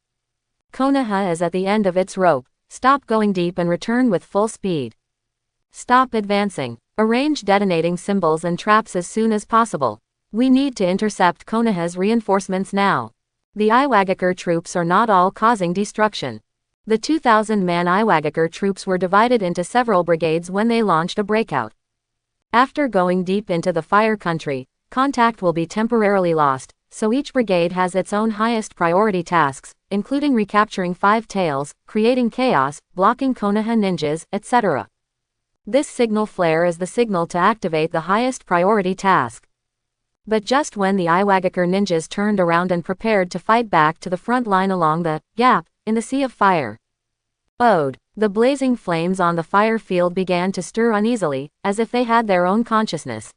Konoha is at the end of its rope. Stop going deep and return with full speed. Stop advancing. Arrange detonating symbols and traps as soon as possible. We need to intercept Konoha's reinforcements now. The Iwagakure troops are not all causing destruction. The 2,000-man Iwagakure troops were divided into several brigades when they launched a breakout. After going deep into the fire country, contact will be temporarily lost, so each brigade has its own highest priority tasks, including recapturing Five Tails, creating chaos, blocking Konoha ninjas, etc. This signal flare is the signal to activate the highest priority task. But just when the Iwagakure ninjas turned around and prepared to fight back to the front line along the gap in the sea of fire. The blazing flames on the fire field began to stir uneasily, as if they had their own consciousness.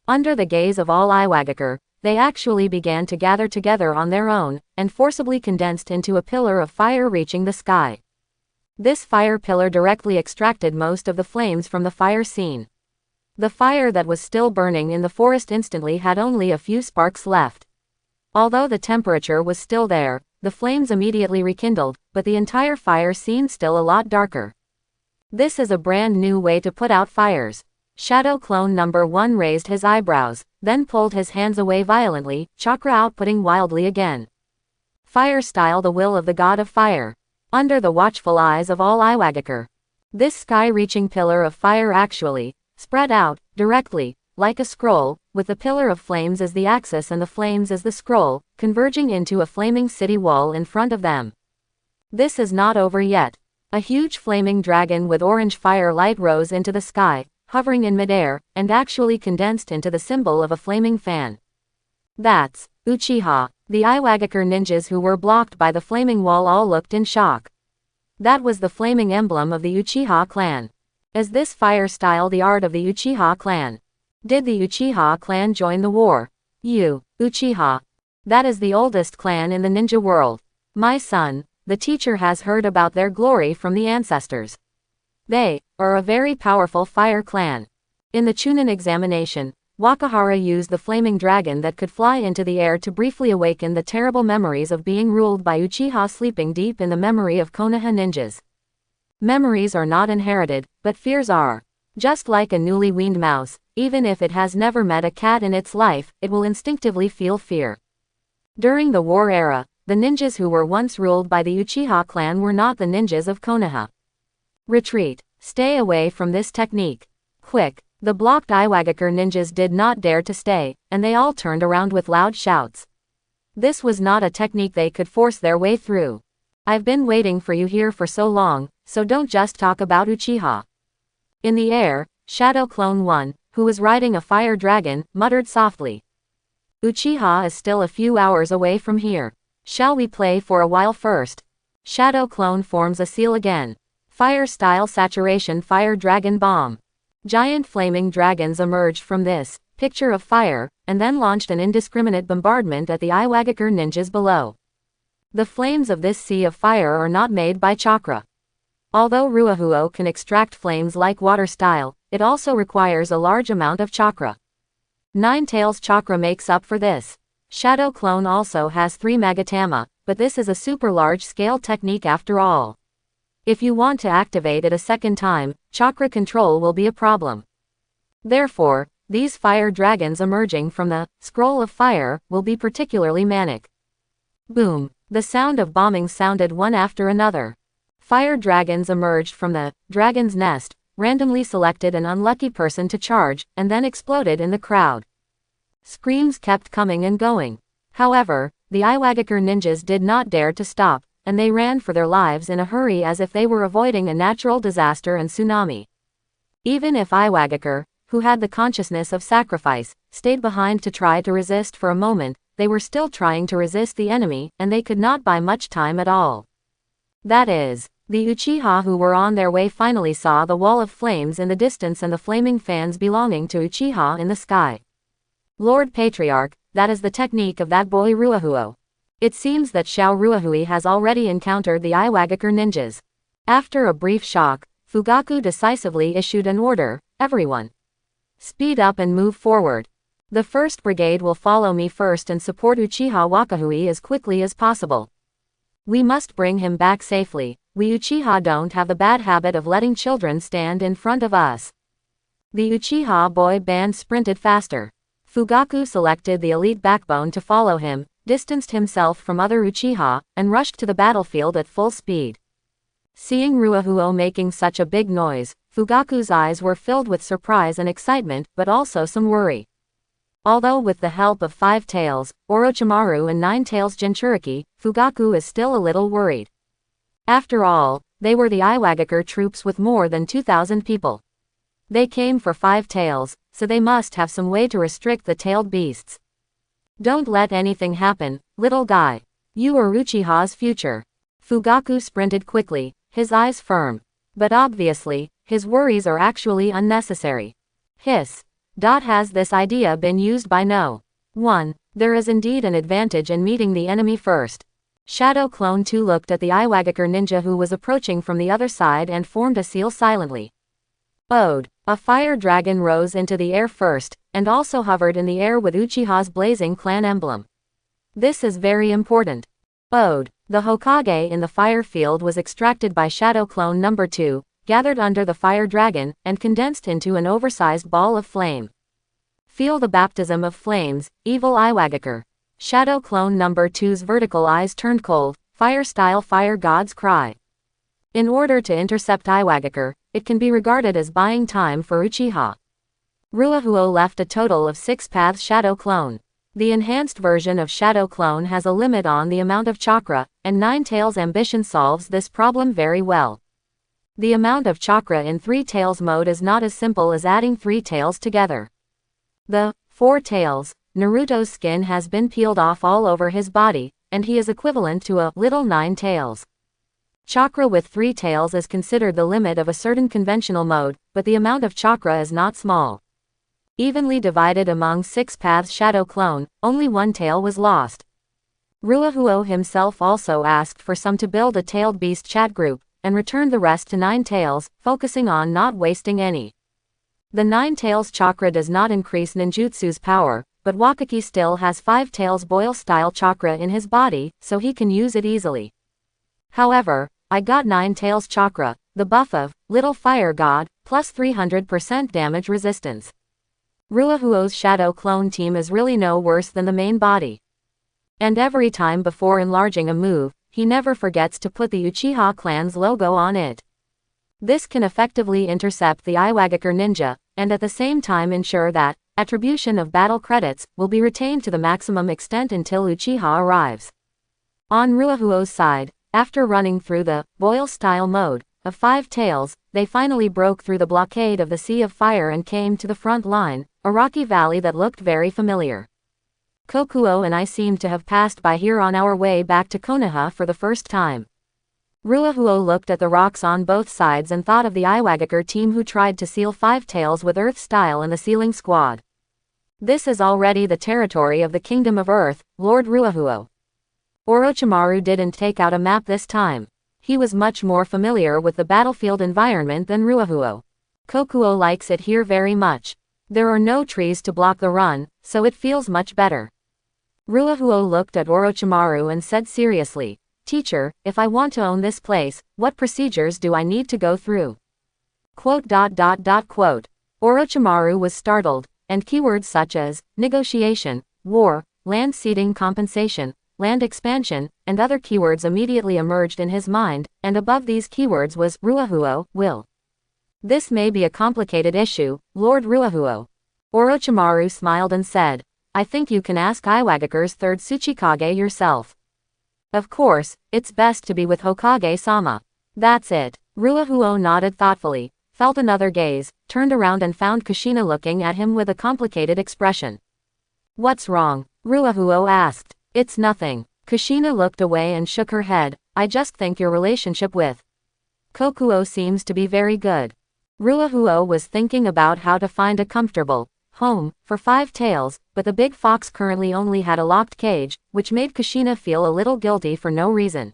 Under the gaze of all Iwagakure, they actually began to gather together on their own, and forcibly condensed into a pillar of fire reaching the sky. This fire pillar directly extracted most of the flames from the fire scene. The fire that was still burning in the forest instantly had only a few sparks left. Although the temperature was still there, the flames immediately rekindled, but the entire fire seemed still a lot darker. This is a brand new way to put out fires. Shadow Clone number 1 raised his eyebrows, then pulled his hands away violently, chakra outputting wildly again. Fire style the will of the god of fire. Under the watchful eyes of all Iwagakure. This sky-reaching pillar of fire actually spread out, directly, like a scroll, with the pillar of flames as the axis and the flames as the scroll, converging into a flaming city wall in front of them. This is not over yet. A huge flaming dragon with orange fire light rose into the sky, hovering in midair, and actually condensed into the symbol of a flaming fan. That's Uchiha. The Iwagakure ninjas who were blocked by the flaming wall all looked in shock. That was the flaming emblem of the Uchiha clan. Is this fire style the art of the Uchiha clan? Did the Uchiha clan join the war? Uchiha. That is the oldest clan in the ninja world. My son, the teacher has heard about their glory from the ancestors. They are a very powerful fire clan. In the Chunin examination, Wakahara used the flaming dragon that could fly into the air to briefly awaken the terrible memories of being ruled by Uchiha sleeping deep in the memory of Konoha ninjas. Memories are not inherited, but fears are. Just like a newly weaned mouse, even if it has never met a cat in its life, it will instinctively feel fear. During the war era, the ninjas who were once ruled by the Uchiha clan were not the ninjas of Konoha. Retreat. Stay away from this technique. Quick. The blocked Iwagakure ninjas did not dare to stay, and they all turned around with loud shouts. This was not a technique they could force their way through. I've been waiting for you here for so long, so don't just talk about Uchiha. In the air, Shadow Clone 1, who was riding a fire dragon, muttered softly. Uchiha is still a few hours away from here. Shall we play for a while first? Shadow Clone forms a seal again. Fire-style saturation fire dragon bomb. Giant flaming dragons emerged from this picture of fire, and then launched an indiscriminate bombardment at the Iwagakure ninjas below. The flames of this sea of fire are not made by chakra. Although Ruahuo can extract flames like water style, it also requires a large amount of chakra. Nine Tails chakra makes up for this. Shadow Clone also has 3 Magatama, but this is a super large scale technique after all. If you want to activate it a second time, chakra control will be a problem. Therefore, these fire dragons emerging from the scroll of fire will be particularly manic. Boom! The sound of bombing sounded one after another. Fire dragons emerged from the dragon's nest, randomly selected an unlucky person to charge, and then exploded in the crowd. Screams kept coming and going. However, the Iwagakure ninjas did not dare to stop, and they ran for their lives in a hurry as if they were avoiding a natural disaster and tsunami. Even if Iwagakure, who had the consciousness of sacrifice, stayed behind to try to resist for a moment, they were still trying to resist the enemy, and they could not buy much time at all. That is, the Uchiha who were on their way finally saw the wall of flames in the distance and the flaming fans belonging to Uchiha in the sky. Lord Patriarch, that is the technique of that boy Ruahuo. It seems that Xiao Ruahui has already encountered the Iwagakure ninjas. After a brief shock, Fugaku decisively issued an order, everyone. Speed up and move forward. The 1st Brigade will follow me first and support Uchiha Wakahui as quickly as possible. We must bring him back safely. We Uchiha don't have the bad habit of letting children stand in front of us. The Uchiha boy band sprinted faster. Fugaku selected the elite backbone to follow him, distanced himself from other Uchiha, and rushed to the battlefield at full speed. Seeing Ruahuo making such a big noise, Fugaku's eyes were filled with surprise and excitement, but also some worry. Although with the help of 5 Tails, Orochimaru and 9 Tails Jinchuriki, Fugaku is still a little worried. After all, they were the Iwagakure troops with more than 2,000 people. They came for 5 Tails, so they must have some way to restrict the tailed beasts. Don't let anything happen, little guy. You are Uchiha's future. Fugaku sprinted quickly, his eyes firm. But obviously, his worries are actually unnecessary. Hiss. Has this idea been used by no one? There is indeed an advantage in meeting the enemy first. Shadow Clone 2 looked at the Iwagakure ninja who was approaching from the other side and formed a seal silently. Ode. A fire dragon rose into the air first, and also hovered in the air with Uchiha's blazing clan emblem. This is very important. Ode. The Hokage in the fire field was extracted by Shadow Clone number 2, gathered under the fire dragon, and condensed into an oversized ball of flame. Feel the baptism of flames, evil Iwagakure. Shadow Clone number 2's vertical eyes turned cold, fire-style fire god's cry. In order to intercept Iwagakure, it can be regarded as buying time for Uchiha. Ruahuo left a total of 6 paths Shadow Clone. The enhanced version of Shadow Clone has a limit on the amount of chakra, and 9 Tails ambition solves this problem very well. The amount of chakra in 3 Tails mode is not as simple as adding 3 tails together. The 4 tails, Naruto's skin has been peeled off all over his body, and he is equivalent to a little 9 tails. Chakra with 3 tails is considered the limit of a certain conventional mode, but the amount of chakra is not small. Evenly divided among 6 paths Shadow Clone, only 1 tail was lost. Ruahuo himself also asked for some to build a tailed beast chat group, and returned the rest to Nine Tails, focusing on not wasting any. The Nine Tails chakra does not increase ninjutsu's power, but Wakaki still has 5 Tails boil-style chakra in his body, so he can use it easily. However, I got 9 Tails chakra, the buff of Little Fire God, plus 300% damage resistance. Ruahuo's shadow clone team is really no worse than the main body. And every time before enlarging a move, he never forgets to put the Uchiha clan's logo on it. This can effectively intercept the Iwagakure ninja, and at the same time ensure that attribution of battle credits will be retained to the maximum extent until Uchiha arrives. On Ruahuo's side, after running through the boil-style mode of 5 Tails, they finally broke through the blockade of the Sea of Fire and came to the front line, a rocky valley that looked very familiar. Kokuo and I seemed to have passed by here on our way back to Konoha for the first time. Ruahuo looked at the rocks on both sides and thought of the Iwagakure team who tried to seal 5 Tails with Earth style and the Sealing Squad. This is already the territory of the Kingdom of Earth, Lord Ruahuo. Orochimaru didn't take out a map this time. He was much more familiar with the battlefield environment than Ruahuo. Kokuo likes it here very much. There are no trees to block the run, so it feels much better. Ruahuo looked at Orochimaru and said seriously, "Teacher, if I want to own this place, what procedures do I need to go through?" Orochimaru was startled, and keywords such as negotiation, war, land ceding compensation, land expansion, and other keywords immediately emerged in his mind, and above these keywords was Ruahuo, will. This may be a complicated issue, Lord Ruahuo. Orochimaru smiled and said, "I think you can ask Iwagakure's 3rd Tsuchikage yourself. Of course, it's best to be with Hokage-sama. That's it." Ruahuo nodded thoughtfully, felt another gaze, turned around and found Kushina looking at him with a complicated expression. "What's wrong?" Ruahuo asked. "It's nothing." Kushina looked away and shook her head. "I just think your relationship with Kokuo seems to be very good." Ruahuo was thinking about how to find a comfortable home for 5 Tails, but the big fox currently only had a locked cage, which made Kushina feel a little guilty for no reason.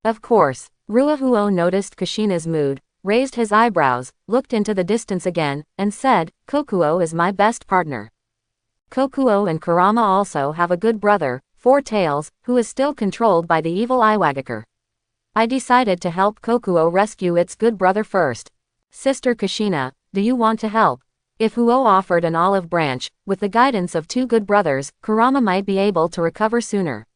Of course, Ruahuo noticed Kushina's mood, raised his eyebrows, looked into the distance again, and said, "Kokuo is my best partner. Kokuo and Kurama also have a good brother, 4 Tails, who is still controlled by the evil Iwagakure. I decided to help Kokuo rescue its good brother first. Sister Kushina, do you want to help?" If Huo offered an olive branch, with the guidance of 2 good brothers, Kurama might be able to recover sooner.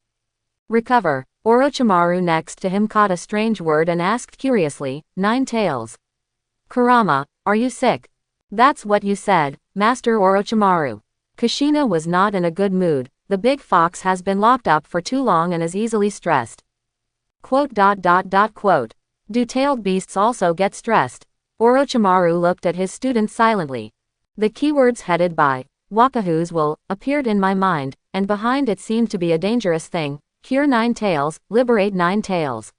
Recover. Orochimaru next to him caught a strange word and asked curiously, 9 Tails. "Kurama, are you sick?" "That's what you said, Master Orochimaru." Kushina was not in a good mood. The big fox has been locked up for too long and is easily stressed. Do tailed beasts also get stressed? Orochimaru looked at his students silently. The keywords headed by Wakahu's will appeared in my mind, and behind it seemed to be a dangerous thing. Cure 9 Tails, liberate 9 Tails.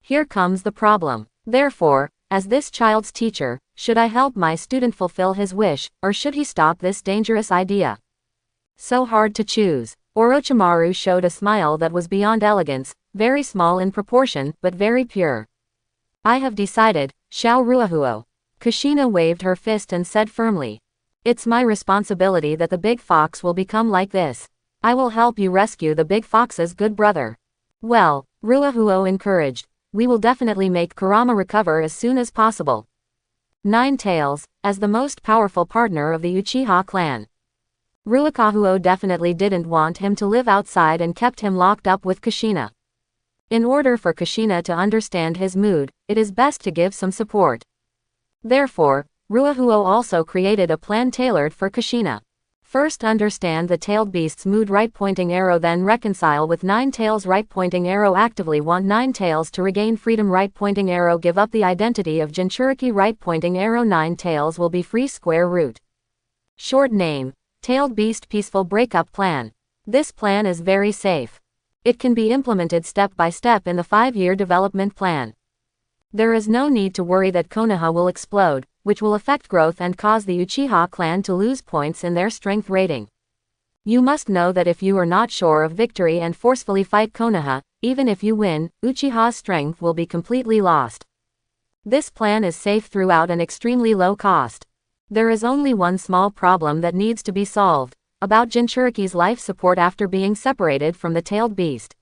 Here comes the problem. Therefore, as this child's teacher, should I help my student fulfill his wish, or should he stop this dangerous idea? So hard to choose. Orochimaru showed a smile that was beyond elegance, very small in proportion, but very pure. "I have decided, Xiao Ruahuo." Kushina waved her fist and said firmly, "It's my responsibility that the big fox will become like this. I will help you rescue the big fox's good brother." "Well," Ruahuo encouraged, "we will definitely make Kurama recover as soon as possible." 9 Tails, as the most powerful partner of the Uchiha clan. Ruakahuo definitely didn't want him to live outside and kept him locked up with Kushina. In order for Kushina to understand his mood, it is best to give some support. Therefore, Ruahuo also created a plan tailored for Kushina. First understand the tailed beast's mood right pointing arrow, then reconcile with 9 Tails right pointing arrow, actively want 9 Tails to regain freedom right pointing arrow, give up the identity of Jinchuriki right pointing arrow, 9 Tails will be free square root. Short name, Tailed Beast Peaceful Breakup Plan. This plan is very safe. It can be implemented step by step in the 5-year development plan. There is no need to worry that Konoha will explode, which will affect growth and cause the Uchiha clan to lose points in their strength rating. You must know that if you are not sure of victory and forcefully fight Konoha, even if you win, Uchiha's strength will be completely lost. This plan is safe throughout and extremely low cost. There is only one small problem that needs to be solved, about Jinchuriki's life support after being separated from the tailed beast.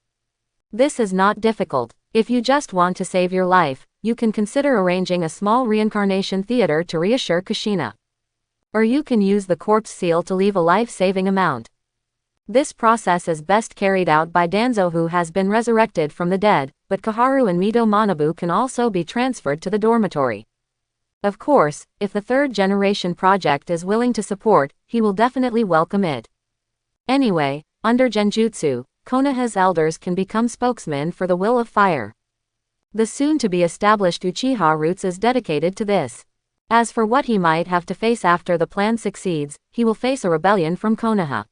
This is not difficult. If you just want to save your life, you can consider arranging a small reincarnation theater to reassure Kushina. Or you can use the corpse seal to leave a life-saving amount. This process is best carried out by Danzo, who has been resurrected from the dead, but Kaharu and Mito Manabu can also be transferred to the dormitory. Of course, if the third generation project is willing to support, he will definitely welcome it. Anyway, under Genjutsu, Konoha's elders can become spokesmen for the will of fire. The soon-to-be-established Uchiha roots is dedicated to this. As for what he might have to face after the plan succeeds, he will face a rebellion from Konoha.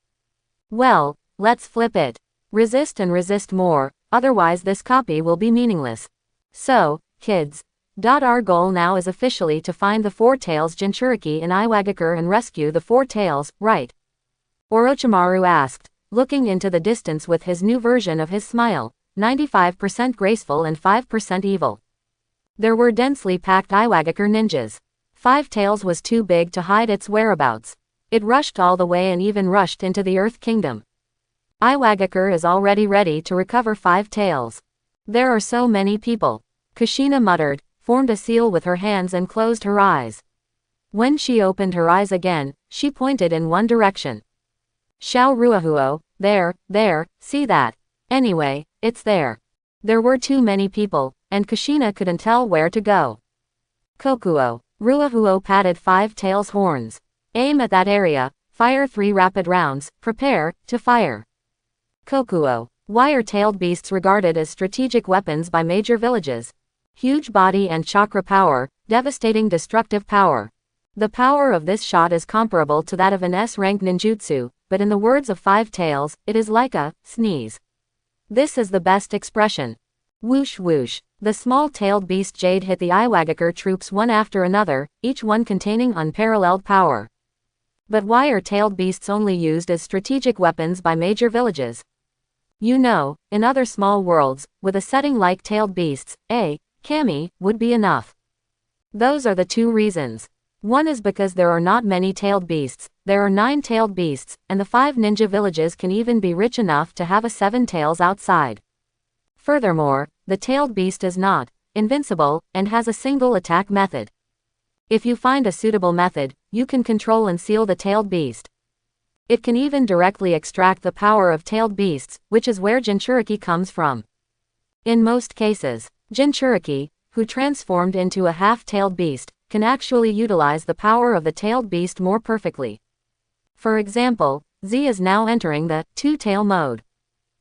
Well, let's flip it. Resist and resist more, otherwise this copy will be meaningless. So, kids. Our goal now is officially to find the Four Tails Jinchuriki in Iwagakure and rescue the Four Tails, right? Orochimaru asked, looking into the distance with his new version of his smile, 95% graceful and 5% evil. There were densely packed Iwagakure ninjas. Five Tails was too big to hide its whereabouts. It rushed all the way and even rushed into the Earth Kingdom. Iwagakure is already ready to recover Five Tails. There are so many people. Kushina muttered, formed a seal with her hands and closed her eyes. When she opened her eyes again, she pointed in one direction. Shao Ruahuo, there, see that? Anyway, it's there. There were too many people, and Kushina couldn't tell where to go. Kokuo. Ruahuo patted Five Tails' horns. Aim at that area, fire 3 rapid rounds, prepare to fire. Kokuo. Why are tailed beasts regarded as strategic weapons by major villages? Huge body and chakra power, devastating destructive power. The power of this shot is comparable to that of an S-rank ninjutsu, but in the words of Five Tails, it is like a sneeze. This is the best expression. Whoosh whoosh. The small-tailed beast Jade hit the Iwagakure troops one after another, each one containing unparalleled power. But why are tailed beasts only used as strategic weapons by major villages? You know, in other small worlds, with a setting like tailed beasts, a kami would be enough. Those are the two reasons. One is because there are not many tailed beasts, there are 9 tailed beasts, and the 5 ninja villages can even be rich enough to have a 7 tails outside. Furthermore, the tailed beast is not invincible and has a single attack method. If you find a suitable method, you can control and seal the tailed beast. It can even directly extract the power of tailed beasts, which is where Jinchuriki comes from. In most cases, Jinchuriki, who transformed into a half-tailed beast, can actually utilize the power of the tailed beast more perfectly. For example, Z is now entering the two-tail mode.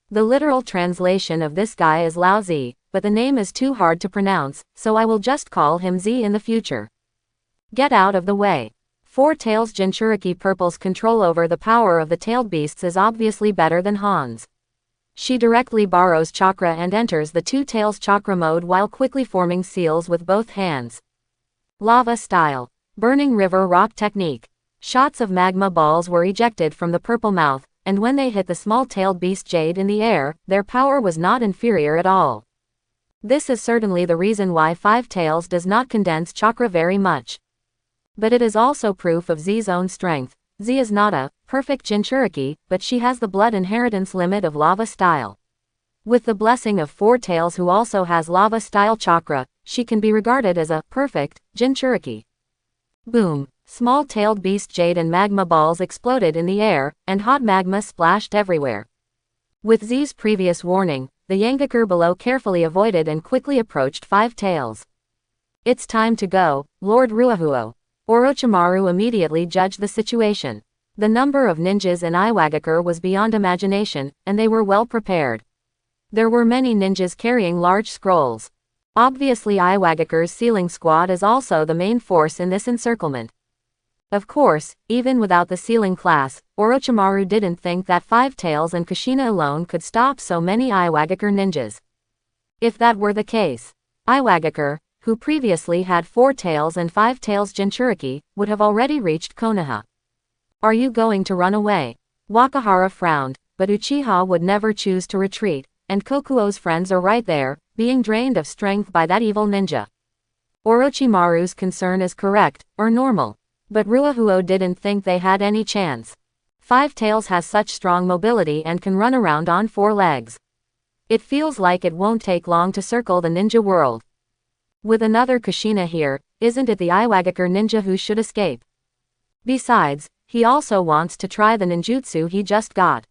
The literal translation of this guy is Lao Z, but the name is too hard to pronounce, so I will just call him Z in the future. Get out of the way. Four Tails Jinchuriki Purple's control over the power of the tailed beasts is obviously better than Han's. She directly borrows chakra and enters the Two Tails chakra mode while quickly forming seals with both hands. Lava style. Burning river rock technique. Shots of magma balls were ejected from the purple mouth, and when they hit the small-tailed beast Jade in the air, their power was not inferior at all. This is certainly the reason why Five Tails does not condense chakra very much. But it is also proof of Z's own strength. Z is not a perfect Jinchuriki, but she has the blood inheritance limit of lava style. With the blessing of Four Tails, who also has lava style chakra, she can be regarded as a perfect Jinchuriki. Boom. Small-tailed beast Jade and magma balls exploded in the air, and hot magma splashed everywhere. With Z's previous warning, the Yangakure below carefully avoided and quickly approached Five Tails. It's time to go, Lord Ruahuo. Orochimaru immediately judged the situation. The number of ninjas in Iwagakure was beyond imagination, and they were well prepared. There were many ninjas carrying large scrolls. Obviously Iwagakure's sealing squad is also the main force in this encirclement. Of course, even without the sealing class, Orochimaru didn't think that Five Tails and Kushina alone could stop so many Iwagakure ninjas. If that were the case, Iwagakure, who previously had Four Tails and Five Tails Jinchuriki, would have already reached Konoha. Are you going to run away? Wakahara frowned, but Uchiha would never choose to retreat, and Kokuo's friends are right there, being drained of strength by that evil ninja. Orochimaru's concern is correct, or normal. But Ruahuo didn't think they had any chance. Five Tails has such strong mobility and can run around on four legs. It feels like it won't take long to circle the ninja world. With another Kushina here, isn't it the Iwagakure ninja who should escape? Besides, he also wants to try the ninjutsu he just got.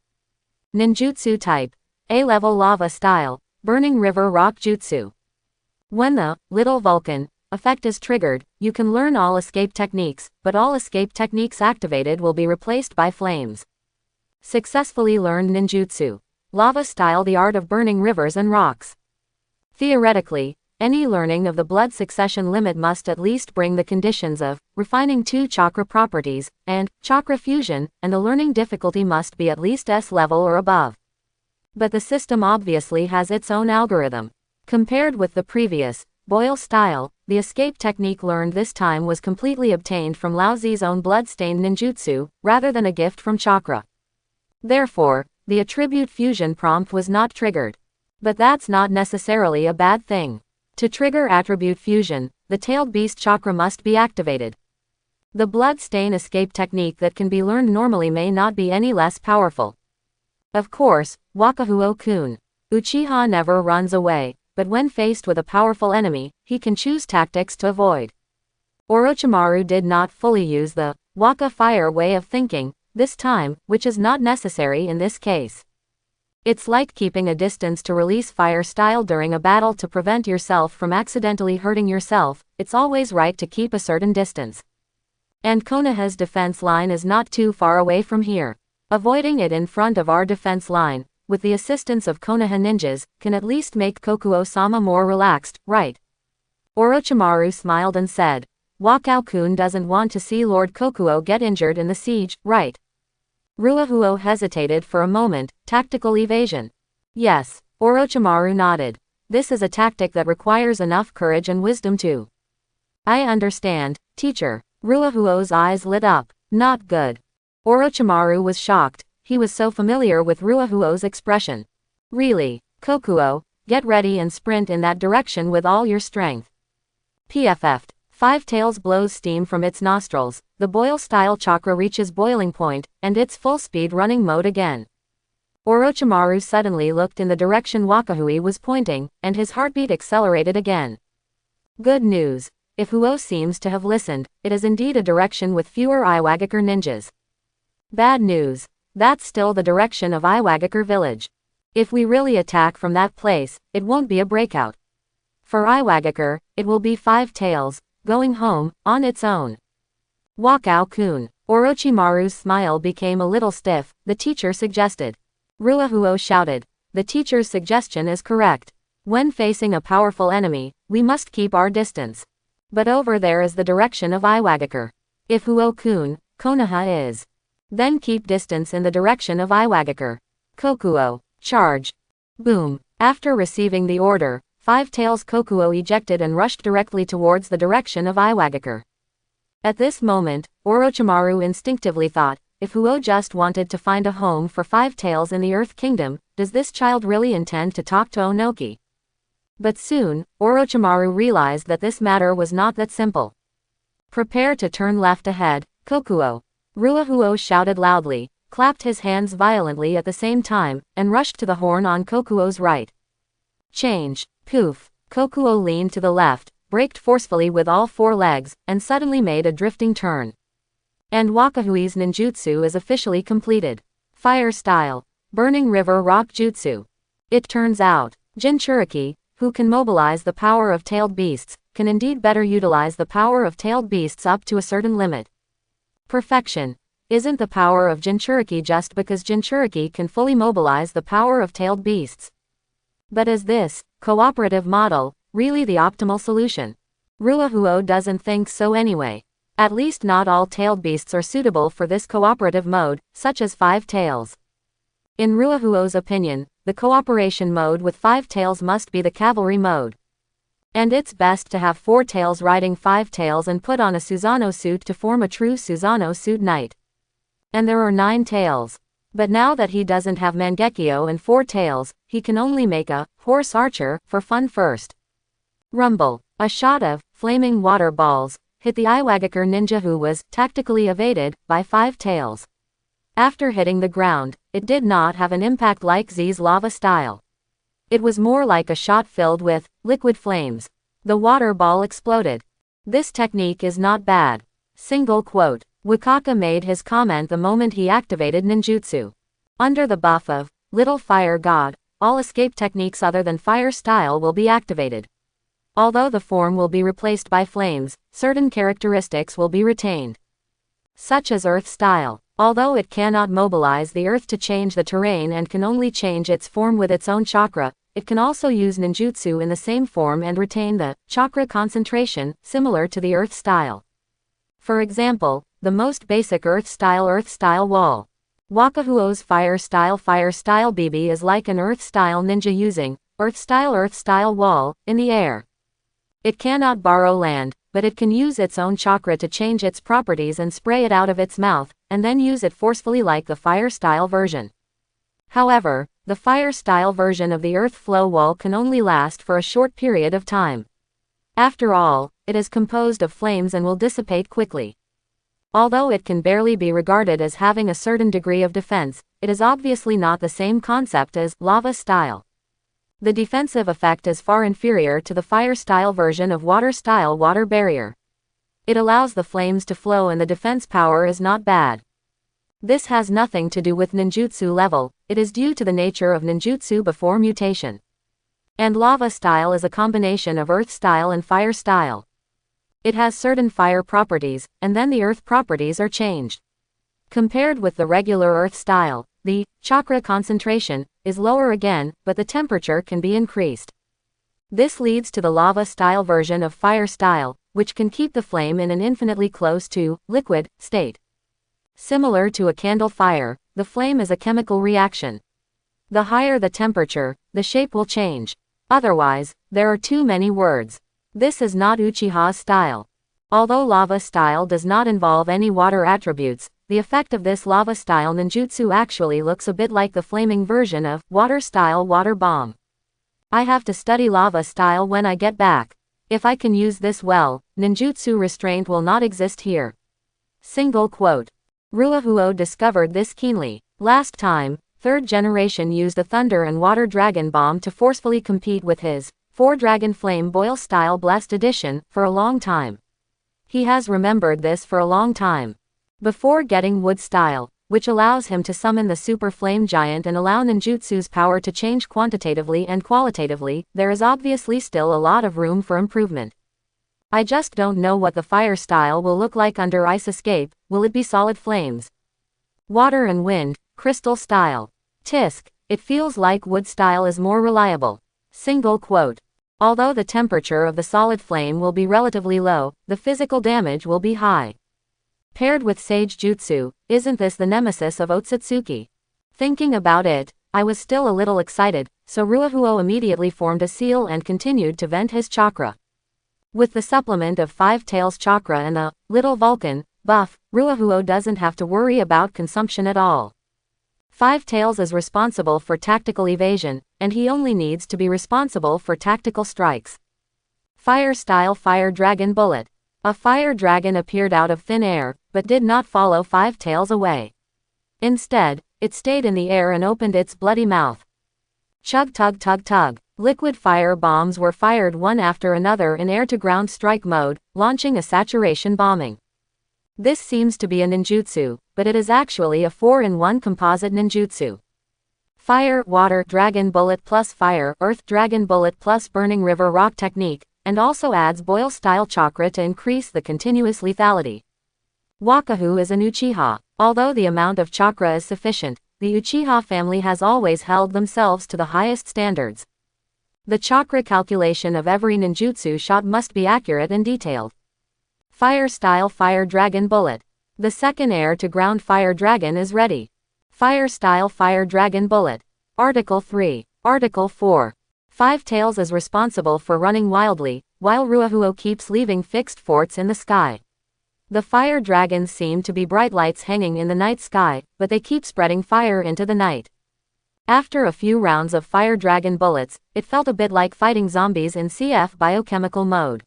Ninjutsu type. A-level lava style, burning river rock jutsu. When the little Vulcan effect is triggered, you can learn all escape techniques, but all escape techniques activated will be replaced by flames. Successfully learned ninjutsu. Lava style, the art of burning rivers and rocks. Theoretically, any learning of the blood succession limit must at least bring the conditions of refining 2 chakra properties, and chakra fusion, and the learning difficulty must be at least S level or above. But the system obviously has its own algorithm. Compared with the previous, Boil style, the escape technique learned this time was completely obtained from Laozi's own blood-stained ninjutsu, rather than a gift from chakra. Therefore, the attribute fusion prompt was not triggered. But that's not necessarily a bad thing. To trigger attribute fusion, the tailed beast chakra must be activated. The blood-stain escape technique that can be learned normally may not be any less powerful. Of course, Wakahuo-kun. Uchiha never runs away, but when faced with a powerful enemy, he can choose tactics to avoid. Orochimaru did not fully use the Waka fire way of thinking this time, which is not necessary in this case. It's like keeping a distance to release fire style during a battle to prevent yourself from accidentally hurting yourself. It's always right to keep a certain distance. And Konoha's defense line is not too far away from here. Avoiding it in front of our defense line, with the assistance of Konoha ninjas, can at least make Kokuo-sama more relaxed, right? Orochimaru smiled and said, Wakao-kun doesn't want to see Lord Kokuo get injured in the siege, right? Ruahuo hesitated for a moment. Tactical evasion. Yes, Orochimaru nodded. This is a tactic that requires enough courage and wisdom too. I understand, teacher. Ruahuo's eyes lit up. Not good. Orochimaru was shocked. He was so familiar with Ruahuo's expression. Really, Kokuo, get ready and sprint in that direction with all your strength. PFF. Five Tails blows steam from its nostrils, the boil-style chakra reaches boiling point, and it's full-speed running mode again. Orochimaru suddenly looked in the direction Wakahui was pointing, and his heartbeat accelerated again. Good news. If Huo seems to have listened, it is indeed a direction with fewer Iwagakure ninjas. Bad news. That's still the direction of Iwagakure village. If we really attack from that place, it won't be a breakout. For Iwagakure, it will be Five Tails, going home, on its own. Wakao-kun. Orochimaru's smile became a little stiff. The teacher suggested. Ruahuo shouted. The teacher's suggestion is correct. When facing a powerful enemy, we must keep our distance. But over there is the direction of Iwagakure. If Huo-kun, Konoha is. Then keep distance in the direction of Iwagakure. Kokuo, charge. Boom. After receiving the order, Five Tails Kokuo ejected and rushed directly towards the direction of Iwagakure. At this moment, Orochimaru instinctively thought, if Huo just wanted to find a home for Five Tails in the Earth Kingdom, does this child really intend to talk to Onoki? But soon, Orochimaru realized that this matter was not that simple. Prepare to turn left ahead, Kokuo. Ruahuo shouted loudly, clapped his hands violently at the same time, and rushed to the horn on Kokuo's right. Change. Poof. Kokuo leaned to the left, braked forcefully with all four legs, and suddenly made a drifting turn. And Wakahui's ninjutsu is officially completed. Fire style. Burning river rock jutsu. It turns out, Jinchuriki, who can mobilize the power of tailed beasts, can indeed better utilize the power of tailed beasts up to a certain limit. Perfection. Isn't the power of Jinchuriki just because Jinchuriki can fully mobilize the power of tailed beasts? But is this cooperative model really the optimal solution? Ruahuo doesn't think so anyway. At least not all tailed beasts are suitable for this cooperative mode, such as Five Tails. In Ruahuo's opinion, the cooperation mode with Five Tails must be the cavalry mode. And it's best to have Four Tails riding Five Tails and put on a Susanoo suit to form a true Susanoo suit knight. And there are 9 tails. But now that he doesn't have Mangekyo and 4 tails, he can only make a horse archer for fun first. Rumble. A shot of flaming water balls hit the Iwagakure ninja, who was tactically evaded by 5 tails. After hitting the ground, it did not have an impact like Z's lava style. It was more like a shot filled with liquid flames. The water ball exploded. This technique is not bad. Single quote. Wakaka made his comment the moment he activated ninjutsu. Under the buff of Little Fire God, all escape techniques other than fire style will be activated. Although the form will be replaced by flames, certain characteristics will be retained. Such as earth style. Although it cannot mobilize the earth to change the terrain and can only change its form with its own chakra, it can also use ninjutsu in the same form and retain the chakra concentration, similar to the earth style. For example, the most basic earth style wall. Wakahuo's fire style BB is like an earth style ninja using earth style wall in the air. It cannot borrow land, but it can use its own chakra to change its properties and spray it out of its mouth, and then use it forcefully like the fire style version. However, the fire style version of the earth flow wall can only last for a short period of time. After all, it is composed of flames and will dissipate quickly. Although it can barely be regarded as having a certain degree of defense, it is obviously not the same concept as lava style. The defensive effect is far inferior to the fire style version of water style water barrier. It allows the flames to flow and the defense power is not bad. This has nothing to do with ninjutsu level, it is due to the nature of ninjutsu before mutation. And lava style is a combination of earth style and fire style. It has certain fire properties, and then the earth properties are changed. Compared with the regular earth style, the chakra concentration is lower again, but the temperature can be increased. This leads to the lava style version of fire style, which can keep the flame in an infinitely close to liquid state. Similar to a candle fire, the flame is a chemical reaction. The higher the temperature, the shape will change. Otherwise, there are too many words. This is not Uchiha's style. Although lava style does not involve any water attributes, the effect of this lava style ninjutsu actually looks a bit like the flaming version of water style water bomb. I have to study lava style when I get back. If I can use this well, ninjutsu restraint will not exist here. Single quote. Ruahuo discovered this keenly. Last time, 3rd generation used a thunder and water dragon bomb to forcefully compete with his 4 dragon flame boil style blast edition for a long time. He has remembered this for a long time. Before getting wood style, which allows him to summon the super flame giant and allow ninjutsu's power to change quantitatively and qualitatively, there is obviously still a lot of room for improvement. I just don't know what the fire style will look like under ice escape. Will it be solid flames? Water and wind, crystal style. Tisk, it feels like wood style is more reliable. Single quote. Although the temperature of the solid flame will be relatively low, the physical damage will be high. Paired with Sage Jutsu, isn't this the nemesis of Otsutsuki? Thinking about it, I was still a little excited, so Ruahuo immediately formed a seal and continued to vent his chakra. With the supplement of 5 tails chakra and the Little Vulcan buff, Ruahuo doesn't have to worry about consumption at all. 5 tails is responsible for tactical evasion, and he only needs to be responsible for tactical strikes. Fire style fire dragon bullet. A fire dragon appeared out of thin air, but did not follow 5 tails away. Instead, it stayed in the air and opened its bloody mouth. Chug tug tug tug. Liquid fire bombs were fired one after another in air-to-ground strike mode, launching a saturation bombing. This seems to be a ninjutsu, but it is actually a 4-in-1 composite ninjutsu. Fire, water, dragon bullet plus fire, earth dragon bullet plus burning river rock technique, and also adds boil style chakra to increase the continuous lethality. Wakahu is an Uchiha. Although the amount of chakra is sufficient, the Uchiha family has always held themselves to the highest standards. The chakra calculation of every ninjutsu shot must be accurate and detailed. Fire style fire dragon bullet. The second air to ground fire dragon is ready. Fire style fire dragon bullet. Article 3. Article 4. 5 tails is responsible for running wildly, while Ruahuo keeps leaving fixed forts in the sky. The fire dragons seem to be bright lights hanging in the night sky, but they keep spreading fire into the night. After a few rounds of fire dragon bullets, it felt a bit like fighting zombies in CF biochemical mode.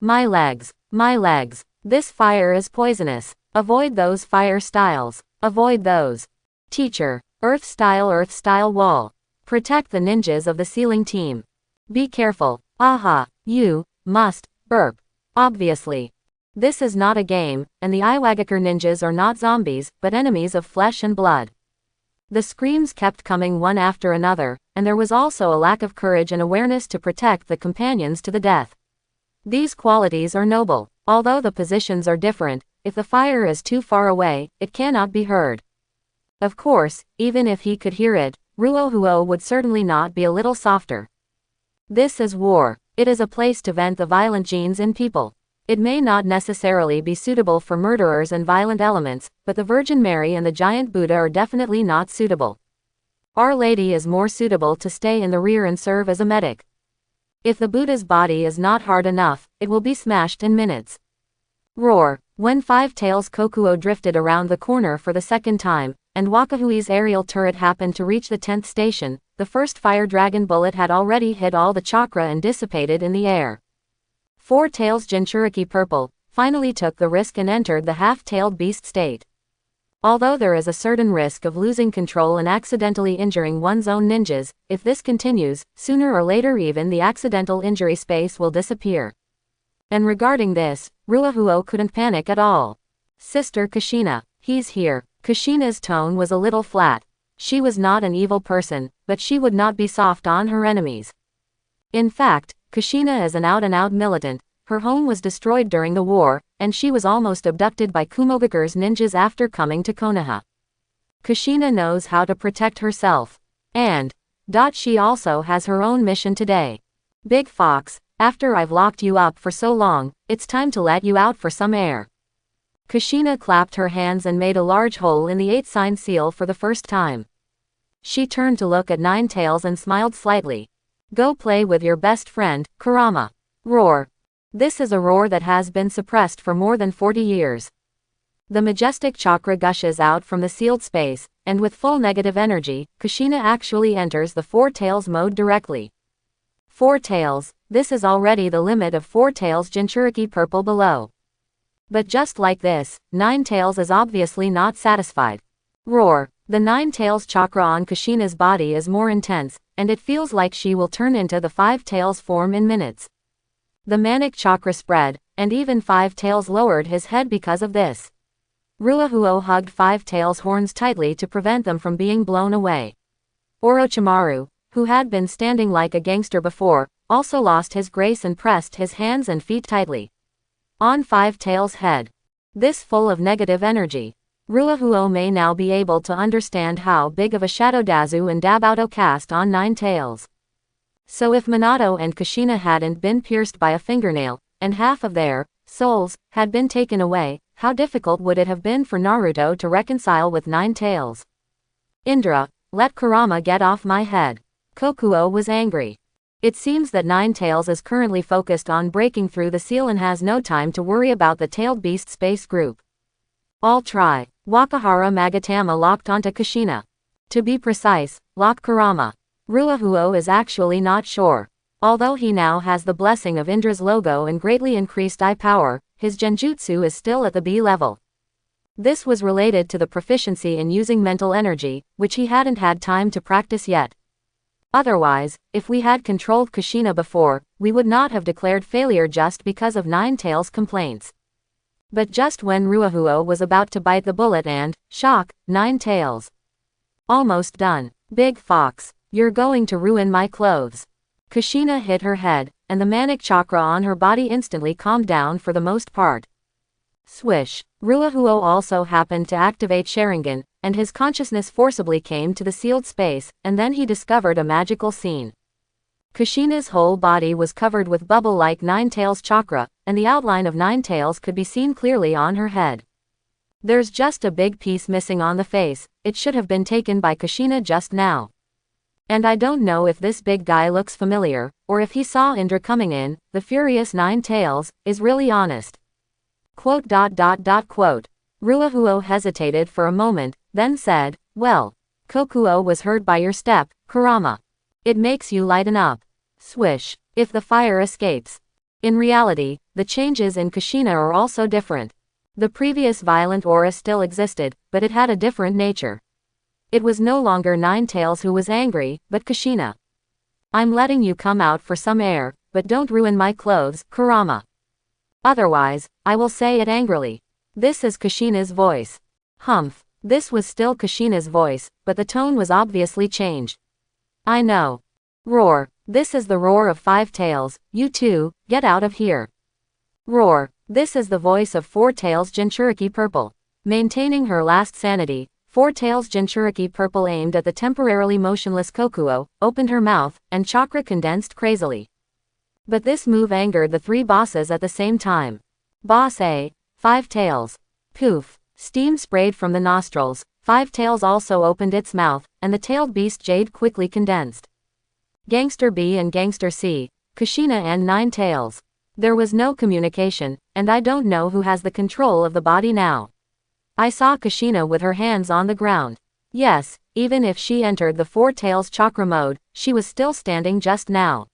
My legs. My legs. This fire is poisonous. Avoid those fire styles. Avoid those. Teacher. Earth style wall. Protect the ninjas of the ceiling team. Be careful. Aha. You must burp. Obviously. This is not a game, and the Iwagakure ninjas are not zombies, but enemies of flesh and blood. The screams kept coming one after another, and there was also a lack of courage and awareness to protect the companions to the death. These qualities are noble. Although the positions are different, if the fire is too far away, it cannot be heard. Of course, even if he could hear it, Ruohuo would certainly not be a little softer. This is war. It is a place to vent the violent genes in people. It may not necessarily be suitable for murderers and violent elements, but the Virgin Mary and the giant Buddha are definitely not suitable. Our Lady is more suitable to stay in the rear and serve as a medic. If the Buddha's body is not hard enough, it will be smashed in minutes. Roar. When Five Tails Kokuo drifted around the corner for the second time, and Wakahui's aerial turret happened to reach the 10th station, the first fire dragon bullet had already hit all the chakra and dissipated in the air. Four Tails Jinchuriki Purple finally took the risk and entered the half-tailed beast state. Although there is a certain risk of losing control and accidentally injuring one's own ninjas, if this continues, sooner or later even the accidental injury space will disappear. And regarding this, Ruohuo couldn't panic at all. Sister Kushina, he's here. Kushina's tone was a little flat. She was not an evil person, but she would not be soft on her enemies. In fact, Kushina is an out-and-out militant. Her home was destroyed during the war, and she was almost abducted by Kumogakure's ninjas after coming to Konoha. Kushina knows how to protect herself. And she also has her own mission today. Big Fox, after I've locked you up for so long, it's time to let you out for some air. Kushina clapped her hands and made a large hole in the 8-sign seal for the first time. She turned to look at Nine Tails and smiled slightly. Go play with your best friend, Kurama. Roar. This is a roar that has been suppressed for more than 40 years. The majestic chakra gushes out from the sealed space, and with full negative energy, Kushina actually enters the Four Tails mode directly. Four Tails, this is already the limit of Four Tails Jinchuriki Purple below. But just like this, Nine Tails is obviously not satisfied. Roar. The Nine Tails chakra on Kushina's body is more intense, and it feels like she will turn into the Five Tails form in minutes. The manic chakra spread, and even Five Tails lowered his head because of this. Ruohuo hugged Five Tails' horns tightly to prevent them from being blown away. Orochimaru, who had been standing like a gangster before, also lost his grace and pressed his hands and feet tightly on Five Tails' head. This full of negative energy. Ruohuo may now be able to understand how big of a shadow Dazu and Dabauto cast on Nine Tails. So if Minato and Kushina hadn't been pierced by a fingernail, and half of their souls had been taken away, how difficult would it have been for Naruto to reconcile with Nine Tails? Indra, let Kurama get off my head. Kokuo was angry. It seems that Nine Tails is currently focused on breaking through the seal and has no time to worry about the tailed beast space group. I'll try. Wakahara Magatama locked onto Kushina. To be precise, lock Kurama. Ruohuo is actually not sure. Although he now has the blessing of Indra's logo and greatly increased eye power, his genjutsu is still at the B level. This was related to the proficiency in using mental energy, which he hadn't had time to practice yet. Otherwise, if we had controlled Kushina before, we would not have declared failure just because of Nine Tails' complaints. But just when Ruohuo was about to bite the bullet and, shock, Nine Tails. Almost done. Big Fox, you're going to ruin my clothes. Kushina hit her head, and the manic chakra on her body instantly calmed down for the most part. Swish. Ruohuo also happened to activate Sharingan, and his consciousness forcibly came to the sealed space, and then he discovered a magical scene. Kushina's whole body was covered with bubble-like Nine Tails chakra, and the outline of Nine Tails could be seen clearly on her head. There's just a big piece missing on the face, it should have been taken by Kushina just now. And I don't know if this big guy looks familiar, or if he saw Indra coming in, the furious Nine Tails, is really honest. Quote. Ruahuo hesitated for a moment, then said, well, Kokuo was heard by your step, Kurama. It makes you lighten up. Swish. If the fire escapes. In reality, the changes in Kushina are also different. The previous violent aura still existed, but it had a different nature. It was no longer Ninetales who was angry, but Kushina. I'm letting you come out for some air, but don't ruin my clothes, Kurama. Otherwise, I will say it angrily. This is Kushina's voice. Humph. This was still Kushina's voice, but the tone was obviously changed. I know. Roar. This is the roar of Five Tails, you two, get out of here. Roar. This is the voice of Four Tails Jinchuriki Purple. Maintaining her last sanity, Four Tails Jinchuriki Purple aimed at the temporarily motionless Kokuo, opened her mouth, and chakra condensed crazily. But this move angered the three bosses at the same time. Boss A. Five Tails. Poof. Steam sprayed from the nostrils. Five Tails also opened its mouth, and the tailed beast Jade quickly condensed. Gangster B and Gangster C, Kushina and Ninetales. There was no communication, and I don't know who has the control of the body now. I saw Kushina with her hands on the ground. Yes, even if she entered the Four Tails chakra mode, she was still standing just now.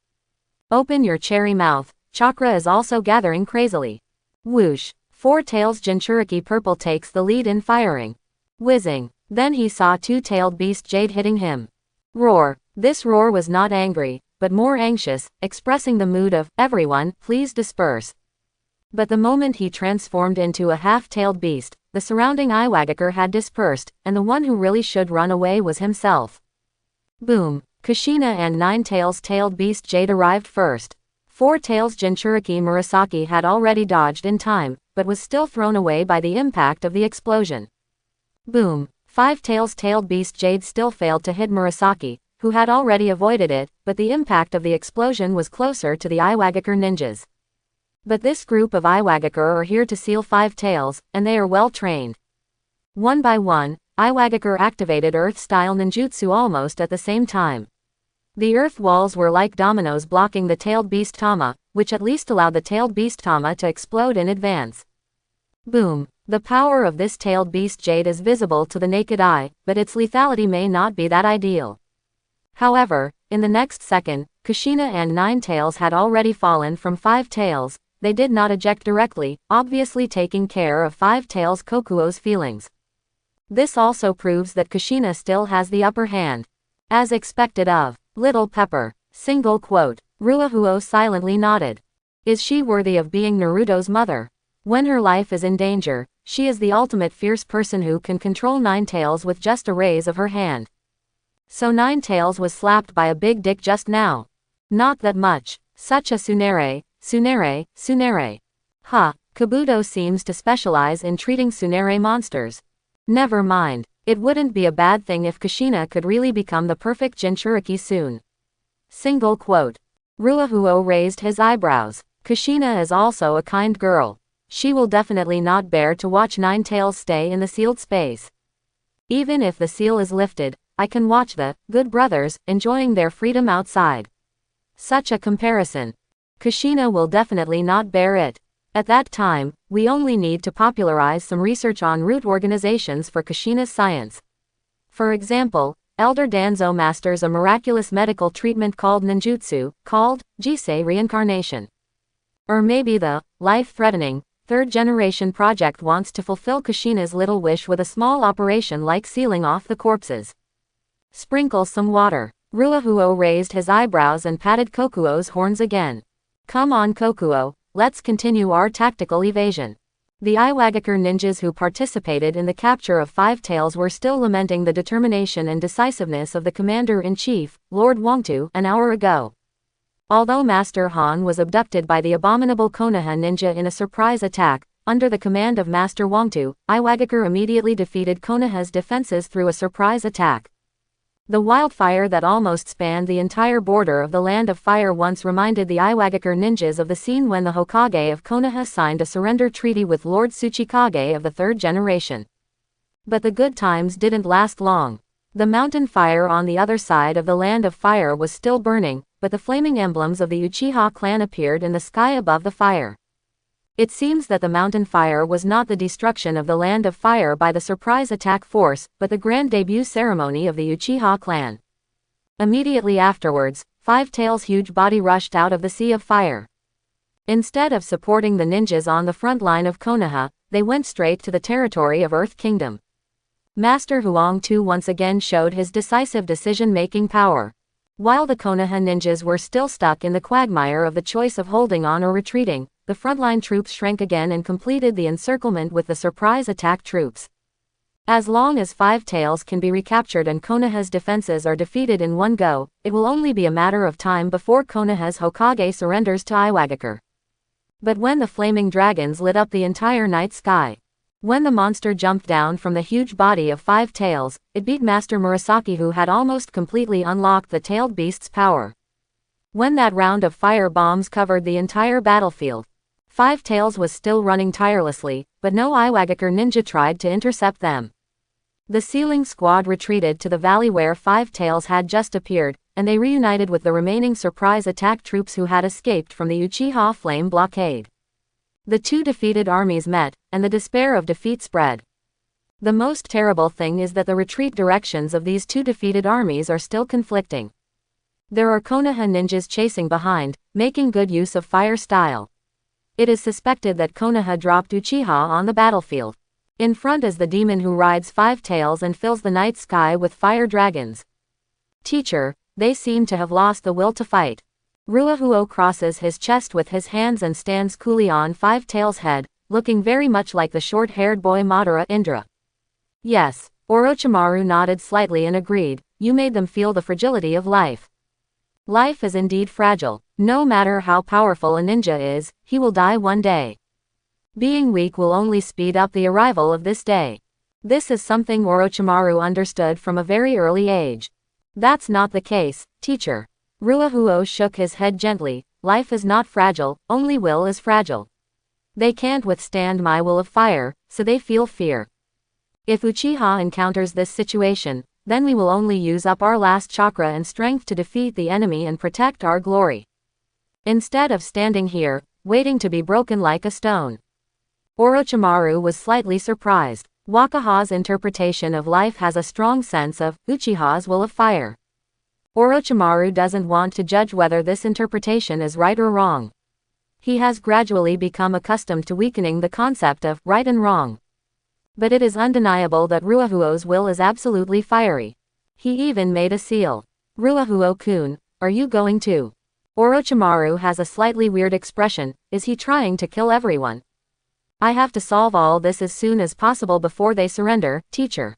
Open your cherry mouth, chakra is also gathering crazily. Whoosh. Four Tails Jinchuriki Purple takes the lead in firing. Whizzing. Then he saw two-tailed beast Jade hitting him. Roar. This roar was not angry, but more anxious, expressing the mood of, everyone, please disperse. But the moment he transformed into a half-tailed beast, the surrounding Iwagakure had dispersed, and the one who really should run away was himself. Boom. Kushina and Ninetales tailed beast Jade arrived first. Four Tails Jinchuriki Murasaki had already dodged in time, but was still thrown away by the impact of the explosion. Boom. Five Tails tailed beast Jade still failed to hit Murasaki, who had already avoided it, but the impact of the explosion was closer to the Iwagakure ninjas. But this group of Iwagakure are here to seal Five Tails, and they are well trained. One by one, Iwagakure activated Earth-style ninjutsu almost at the same time. The earth walls were like dominoes blocking the tailed beast Tama, which at least allowed the tailed beast Tama to explode in advance. Boom. The power of this tailed beast Jade is visible to the naked eye, but its lethality may not be that ideal. However, in the next second, Kushina and Ninetales had already fallen from Five Tails. They did not eject directly, obviously taking care of Five Tails Kokuo's feelings. This also proves that Kushina still has the upper hand. As expected of Little Pepper. Single quote. Ruahuo silently nodded. Is she worthy of being Naruto's mother? When her life is in danger, she is the ultimate fierce person who can control Ninetales with just a raise of her hand. So Ninetales was slapped by a big dick just now. Not that much. Such a tsunere. Ha, Kabuto seems to specialize in treating tsunere monsters. Never mind. It wouldn't be a bad thing if Kushina could really become the perfect Jinchuriki soon. Single quote. Ruahuo raised his eyebrows. Kushina is also a kind girl. She will definitely not bear to watch Ninetales stay in the sealed space. Even if the seal is lifted, I can watch the good brothers enjoying their freedom outside. Such a comparison. Kushina will definitely not bear it. At that time, we only need to popularize some research on root organizations for Kushina's science. For example, Elder Danzo masters a miraculous medical treatment called ninjutsu, called Jisei reincarnation. Or maybe the life-threatening third-generation project wants to fulfill Kushina's little wish with a small operation like sealing off the corpses. Sprinkle some water. Ruahuo raised his eyebrows and patted Kokuo's horns again. Come on Kokuo, let's continue our tactical evasion. The Iwagakure ninjas who participated in the capture of Five Tails were still lamenting the determination and decisiveness of the commander-in-chief, Lord Wangtu, an hour ago. Although Master Han was abducted by the abominable Konoha ninja in a surprise attack, under the command of Master Wangtu, Iwagakure immediately defeated Konoha's defenses through a surprise attack. The wildfire that almost spanned the entire border of the Land of Fire once reminded the Iwagakure ninjas of the scene when the Hokage of Konoha signed a surrender treaty with Lord Tsuchikage of the third generation. But the good times didn't last long. The mountain fire on the other side of the Land of Fire was still burning, but the flaming emblems of the Uchiha clan appeared in the sky above the fire. It seems that the mountain fire was not the destruction of the land of fire by the surprise attack force, but the grand debut ceremony of the Uchiha clan. Immediately afterwards, Five Tails' huge body rushed out of the sea of fire. Instead of supporting the ninjas on the front line of Konoha, they went straight to the territory of Earth Kingdom. Master Huang Tu once again showed his decisive decision-making power. While the Konoha ninjas were still stuck in the quagmire of the choice of holding on or retreating, the frontline troops shrank again and completed the encirclement with the surprise attack troops. As long as Five Tails can be recaptured and Konoha's defenses are defeated in one go, it will only be a matter of time before Konoha's Hokage surrenders to Iwagakure. But when the flaming dragons lit up the entire night sky, when the monster jumped down from the huge body of Five Tails, it beat Master Murasaki, who had almost completely unlocked the tailed beast's power. When that round of fire bombs covered the entire battlefield, Five Tails was still running tirelessly, but no Iwagakure ninja tried to intercept them. The Sealing Squad retreated to the valley where Five Tails had just appeared, and they reunited with the remaining surprise attack troops who had escaped from the Uchiha flame blockade. The two defeated armies met, and the despair of defeat spread. The most terrible thing is that the retreat directions of these two defeated armies are still conflicting. There are Konoha ninjas chasing behind, making good use of fire style. It is suspected that Konoha dropped Uchiha on the battlefield. In front is the demon who rides Five Tails and fills the night sky with fire dragons. Teacher, they seem to have lost the will to fight. Ruahuo crosses his chest with his hands and stands coolly on Five Tails' head, looking very much like the short-haired boy Madara Indra. Yes, Orochimaru nodded slightly and agreed, you made them feel the fragility of life. Life is indeed fragile. No matter how powerful a ninja is, he will die one day. Being weak will only speed up the arrival of this day. This is something Orochimaru understood from a very early age. That's not the case, teacher. Ruahuo shook his head gently. Life is not fragile, only will is fragile. They can't withstand my will of fire, so they feel fear. If Uchiha encounters this situation, then we will only use up our last chakra and strength to defeat the enemy and protect our glory. Instead of standing here, waiting to be broken like a stone. Orochimaru was slightly surprised. Wakaha's interpretation of life has a strong sense of Uchiha's will of fire. Orochimaru doesn't want to judge whether this interpretation is right or wrong. He has gradually become accustomed to weakening the concept of right and wrong. But it is undeniable that Ruahuo's will is absolutely fiery. He even made a seal. Ruahuo-kun, are you going to? Orochimaru has a slightly weird expression. Is he trying to kill everyone? I have to solve all this as soon as possible before they surrender, teacher.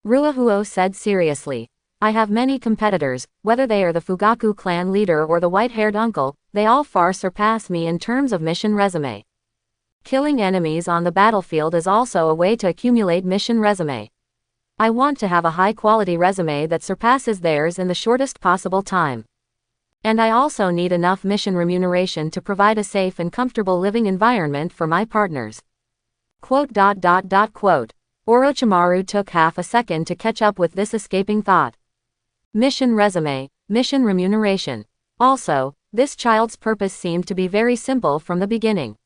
Ruahuo said seriously. I have many competitors, whether they are the Fugaku clan leader or the white-haired uncle, they all far surpass me in terms of mission resume. Killing enemies on the battlefield is also a way to accumulate mission resume. I want to have a high-quality resume that surpasses theirs in the shortest possible time. And I also need enough mission remuneration to provide a safe and comfortable living environment for my partners. Quote. Orochimaru took half a second to catch up with this escaping thought. Mission resume, mission remuneration. Also, this child's purpose seemed to be very simple from the beginning.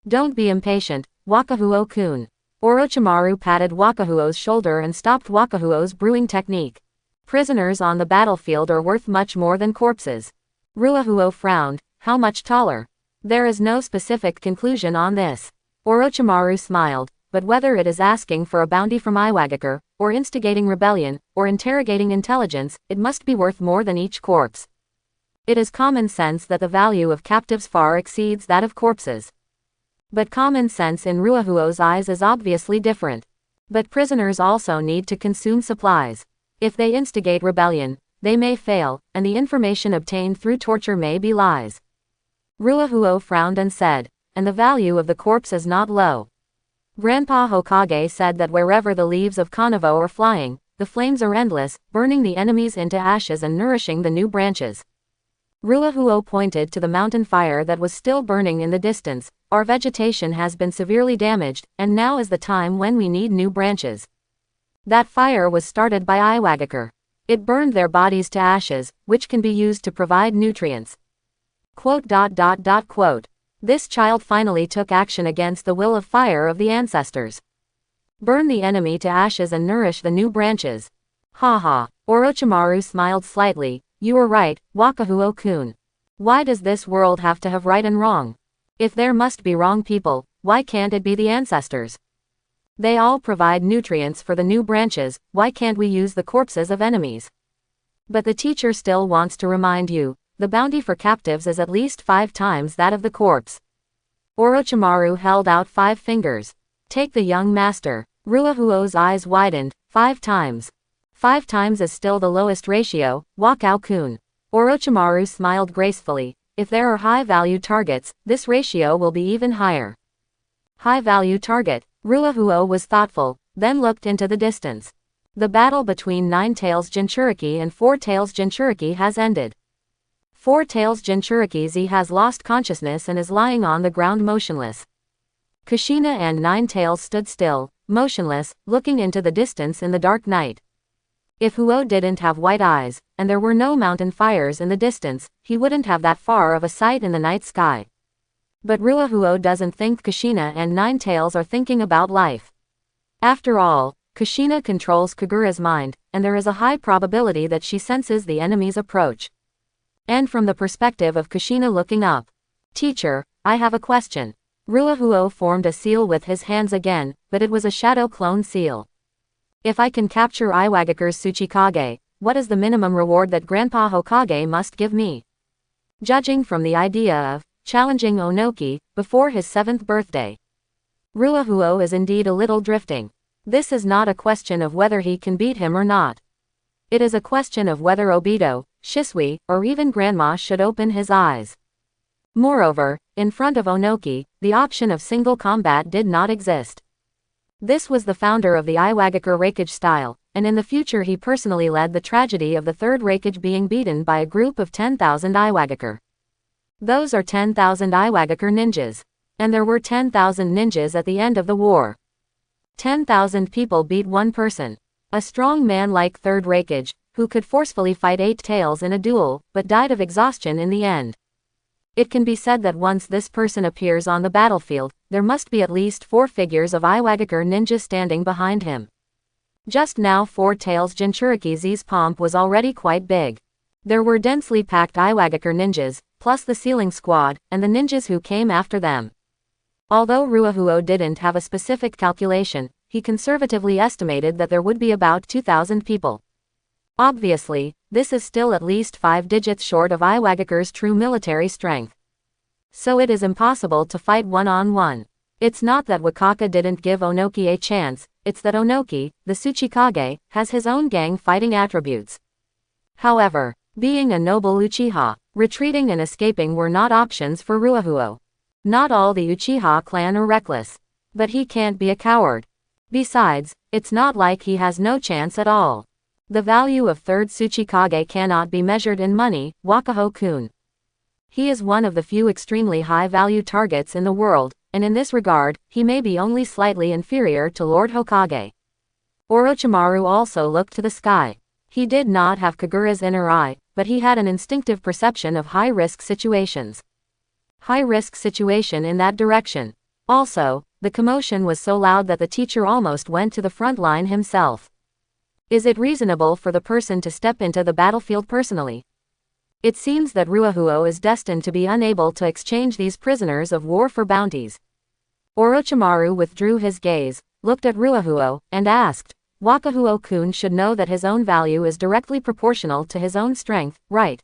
Don't be impatient, Wakahuo-kun. Orochimaru patted Wakahuo's shoulder and stopped Wakahuo's brewing technique. Prisoners on the battlefield are worth much more than corpses. Ruahuo frowned. How much taller? There is no specific conclusion on this. Orochimaru smiled, but whether it is asking for a bounty from Iwagakure, or instigating rebellion, or interrogating intelligence, it must be worth more than each corpse. It is common sense that the value of captives far exceeds that of corpses. But common sense in Ruahuo's eyes is obviously different. But prisoners also need to consume supplies. If they instigate rebellion, they may fail, and the information obtained through torture may be lies. Ruahuo frowned and said, and the value of the corpse is not low. Grandpa Hokage said that wherever the leaves of Konoha are flying, the flames are endless, burning the enemies into ashes and nourishing the new branches. Ruahuo pointed to the mountain fire that was still burning in the distance. Our vegetation has been severely damaged, and now is the time when we need new branches. That fire was started by Iwagakure. It burned their bodies to ashes, which can be used to provide nutrients. Quote. This child finally took action against the will of fire of the ancestors. Burn the enemy to ashes and nourish the new branches. Haha. Orochimaru smiled slightly. You were right, Wakahuo-kun. Why does this world have to have right and wrong? If there must be wrong people, why can't it be the ancestors? They all provide nutrients for the new branches, why can't we use the corpses of enemies? But the teacher still wants to remind you, the bounty for captives is at least 5 times that of the corpse. Orochimaru held out 5 fingers. Take the young master. Ruahuo's eyes widened. 5 times. 5 times is still the lowest ratio, Wakao-kun. Orochimaru smiled gracefully. If there are high-value targets, this ratio will be even higher. High-value target. Ruahuo was thoughtful, then looked into the distance. The battle between Nine-Tails Jinchuriki and Four-Tails Jinchuriki has ended. Four-Tails Jinchuriki Z has lost consciousness and is lying on the ground motionless. Kushina and Nine-Tails stood still, motionless, looking into the distance in the dark night. If Huo didn't have white eyes, and there were no mountain fires in the distance, he wouldn't have that far of a sight in the night sky. But Ruahuo doesn't think Kushina and Nine-Tails are thinking about life. After all, Kushina controls Kagura's mind, and there is a high probability that she senses the enemy's approach. And from the perspective of Kushina looking up. Teacher, I have a question. Ruahuo formed a seal with his hands again, but it was a shadow clone seal. If I can capture Iwagakure's Tsuchikage, what is the minimum reward that Grandpa Hokage must give me? Judging from the idea of challenging Onoki before his 7th birthday. Ruahuo is indeed a little drifting. This is not a question of whether he can beat him or not. It is a question of whether Obito, Shisui, or even Grandma should open his eyes. Moreover, in front of Onoki, the option of single combat did not exist. This was the founder of the Iwagakure Raikage style, and in the future he personally led the tragedy of the 3rd Raikage being beaten by a group of 10,000 Iwagakure. Those are 10,000 Iwagakure ninjas. And there were 10,000 ninjas at the end of the war. 10,000 people beat one person. A strong man like 3rd Raikage, who could forcefully fight 8 tails in a duel, but died of exhaustion in the end. It can be said that once this person appears on the battlefield, there must be at least 4 figures of Iwagakure ninjas standing behind him. Just now Four-Tails Jinchuriki Z's pomp was already quite big. There were densely packed Iwagakure ninjas, plus the sealing squad, and the ninjas who came after them. Although Ruahuo didn't have a specific calculation, he conservatively estimated that there would be about 2,000 people. Obviously, this is still at least 5 digits short of Iwagakure's true military strength. So it is impossible to fight one-on-one. It's not that Wakaka didn't give Onoki a chance, it's that Onoki, the Tsuchikage, has his own gang fighting attributes. However, being a noble Uchiha, retreating and escaping were not options for Ruahuo. Not all the Uchiha clan are reckless. But he can't be a coward. Besides, it's not like he has no chance at all. The value of 3rd Tsuchikage cannot be measured in money, Wakaho-kun. He is one of the few extremely high-value targets in the world, and in this regard, he may be only slightly inferior to Lord Hokage. Orochimaru also looked to the sky. He did not have Kagura's inner eye, but he had an instinctive perception of high-risk situations. High-risk situation in that direction. Also, the commotion was so loud that the teacher almost went to the front line himself. Is it reasonable for the person to step into the battlefield personally? It seems that Ruahuo is destined to be unable to exchange these prisoners of war for bounties. Orochimaru withdrew his gaze, looked at Ruahuo, and asked, Wakahuo-kun should know that his own value is directly proportional to his own strength, right?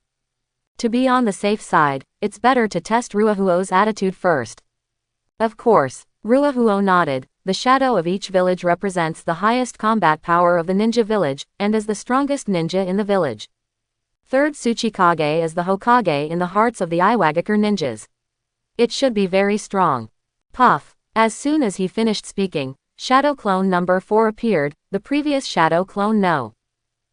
To be on the safe side, it's better to test Ruahuo's attitude first. Of course, Ruahuo nodded. The shadow of each village represents the highest combat power of the ninja village, and is the strongest ninja in the village. 3rd Tsuchikage is the Hokage in the hearts of the Iwagakure ninjas. It should be very strong. Puff. As soon as he finished speaking, Shadow Clone number 4 appeared, the previous Shadow Clone No.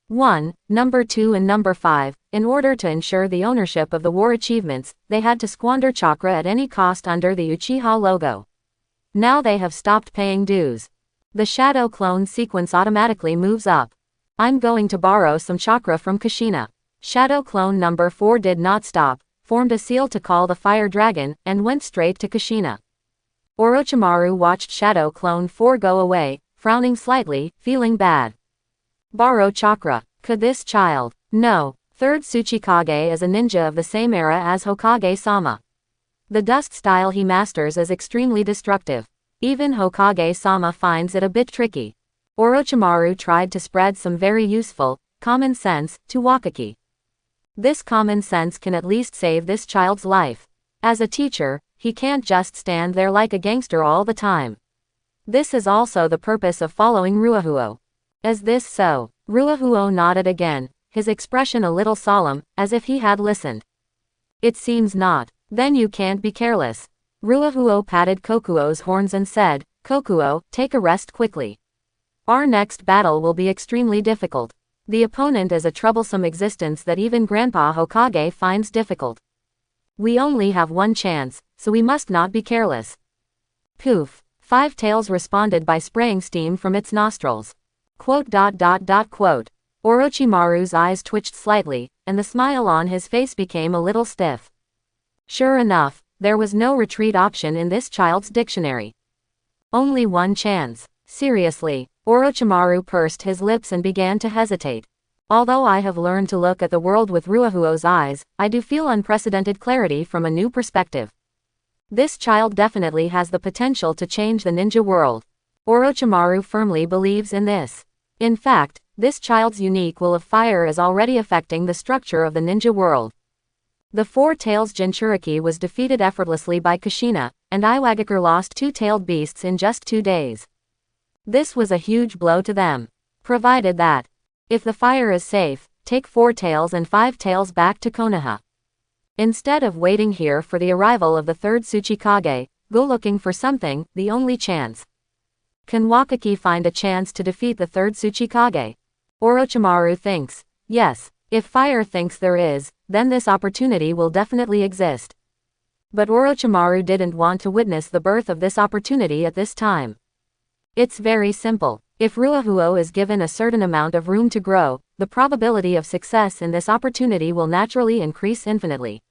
1, number 2 and number 5, in order to ensure the ownership of the war achievements, they had to squander chakra at any cost under the Uchiha logo. Now they have stopped paying dues. The Shadow Clone sequence automatically moves up. I'm going to borrow some chakra from Kushina. Shadow Clone number 4 did not stop, formed a seal to call the fire dragon, and went straight to Kushina. Orochimaru watched Shadow Clone 4 go away, frowning slightly, feeling bad. Borrow chakra. Could this child? No. Third Tsuchikage is a ninja of the same era as Hokage-sama. The dust style he masters is extremely destructive. Even Hokage-sama finds it a bit tricky. Orochimaru tried to spread some very useful, common sense, to Wakaki. This common sense can at least save this child's life. As a teacher, he can't just stand there like a gangster all the time. This is also the purpose of following Ruahuo. Is this so? Ruahuo nodded again, his expression a little solemn, as if he had listened. It seems not. Then you can't be careless. Ruahuo patted Kokuo's horns and said, Kokuo, take a rest quickly. Our next battle will be extremely difficult. The opponent is a troublesome existence that even Grandpa Hokage finds difficult. We only have one chance, so we must not be careless. Poof. Five Tails responded by spraying steam from its nostrils. Orochimaru's eyes twitched slightly, and the smile on his face became a little stiff. Sure enough, there was no retreat option in this child's dictionary. Only one chance. Seriously, Orochimaru pursed his lips and began to hesitate. Although I have learned to look at the world with Ruahuo's eyes, I do feel unprecedented clarity from a new perspective. This child definitely has the potential to change the ninja world. Orochimaru firmly believes in this. In fact, this child's unique will of fire is already affecting the structure of the ninja world. The Four Tails Jinchuriki was defeated effortlessly by Kushina, and Iwagakure lost two-tailed beasts in just 2 days. This was a huge blow to them. Provided that, if the fire is safe, take 4 Tails and 5 Tails back to Konoha. Instead of waiting here for the arrival of the third Tsuchikage, go looking for something, the only chance. Can Wakaki find a chance to defeat the third Tsuchikage? Orochimaru thinks, yes, if fire thinks there is, then this opportunity will definitely exist. But Orochimaru didn't want to witness the birth of this opportunity at this time. It's very simple. If Ruahuo is given a certain amount of room to grow, the probability of success in this opportunity will naturally increase infinitely.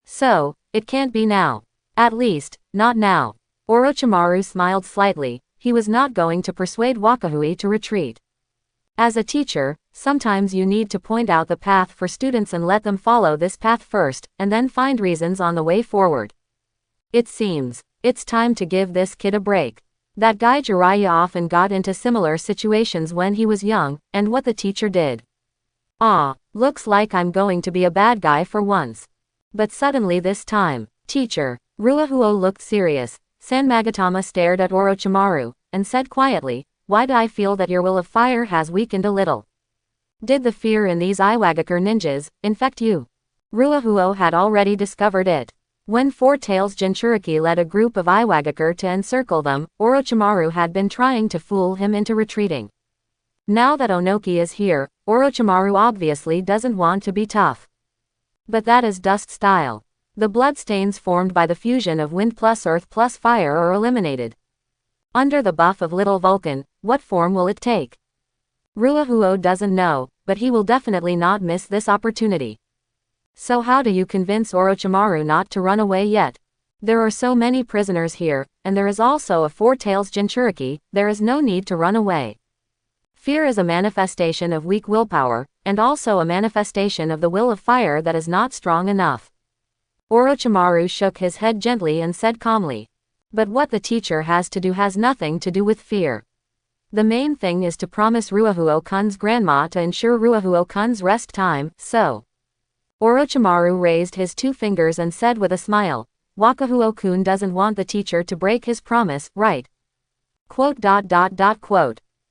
So, it can't be now. At least, not now. Orochimaru smiled slightly. He was not going to persuade Wakahui to retreat. As a teacher, sometimes you need to point out the path for students and let them follow this path first, and then find reasons on the way forward. It seems, it's time to give this kid a break. That guy Jiraiya often got into similar situations when he was young, and what the teacher did. Looks like I'm going to be a bad guy for once. But suddenly this time, teacher, Ruahuo looked serious. San Magatama stared at Orochimaru, and said quietly, why do I feel that your will of fire has weakened a little? Did the fear in these Iwagakure ninjas infect you? Ruahuo had already discovered it. When Four Tails Jinchuriki led a group of Iwagakure to encircle them, Orochimaru had been trying to fool him into retreating. Now that Onoki is here, Orochimaru obviously doesn't want to be tough. But that is dust style. The bloodstains formed by the fusion of wind plus earth plus fire are eliminated. Under the buff of Little Vulcan, what form will it take? Ruahuo doesn't know, but he will definitely not miss this opportunity. So how do you convince Orochimaru not to run away yet? There are so many prisoners here, and there is also a Four Tails Jinchuriki, there is no need to run away. Fear is a manifestation of weak willpower, and also a manifestation of the will of fire that is not strong enough. Orochimaru shook his head gently and said calmly. But what the teacher has to do has nothing to do with fear. The main thing is to promise Ruahuo-kun's grandma to ensure Ruahuo-kun's rest time, so. Orochimaru raised his 2 fingers and said with a smile, Wakahuo-kun doesn't want the teacher to break his promise, right?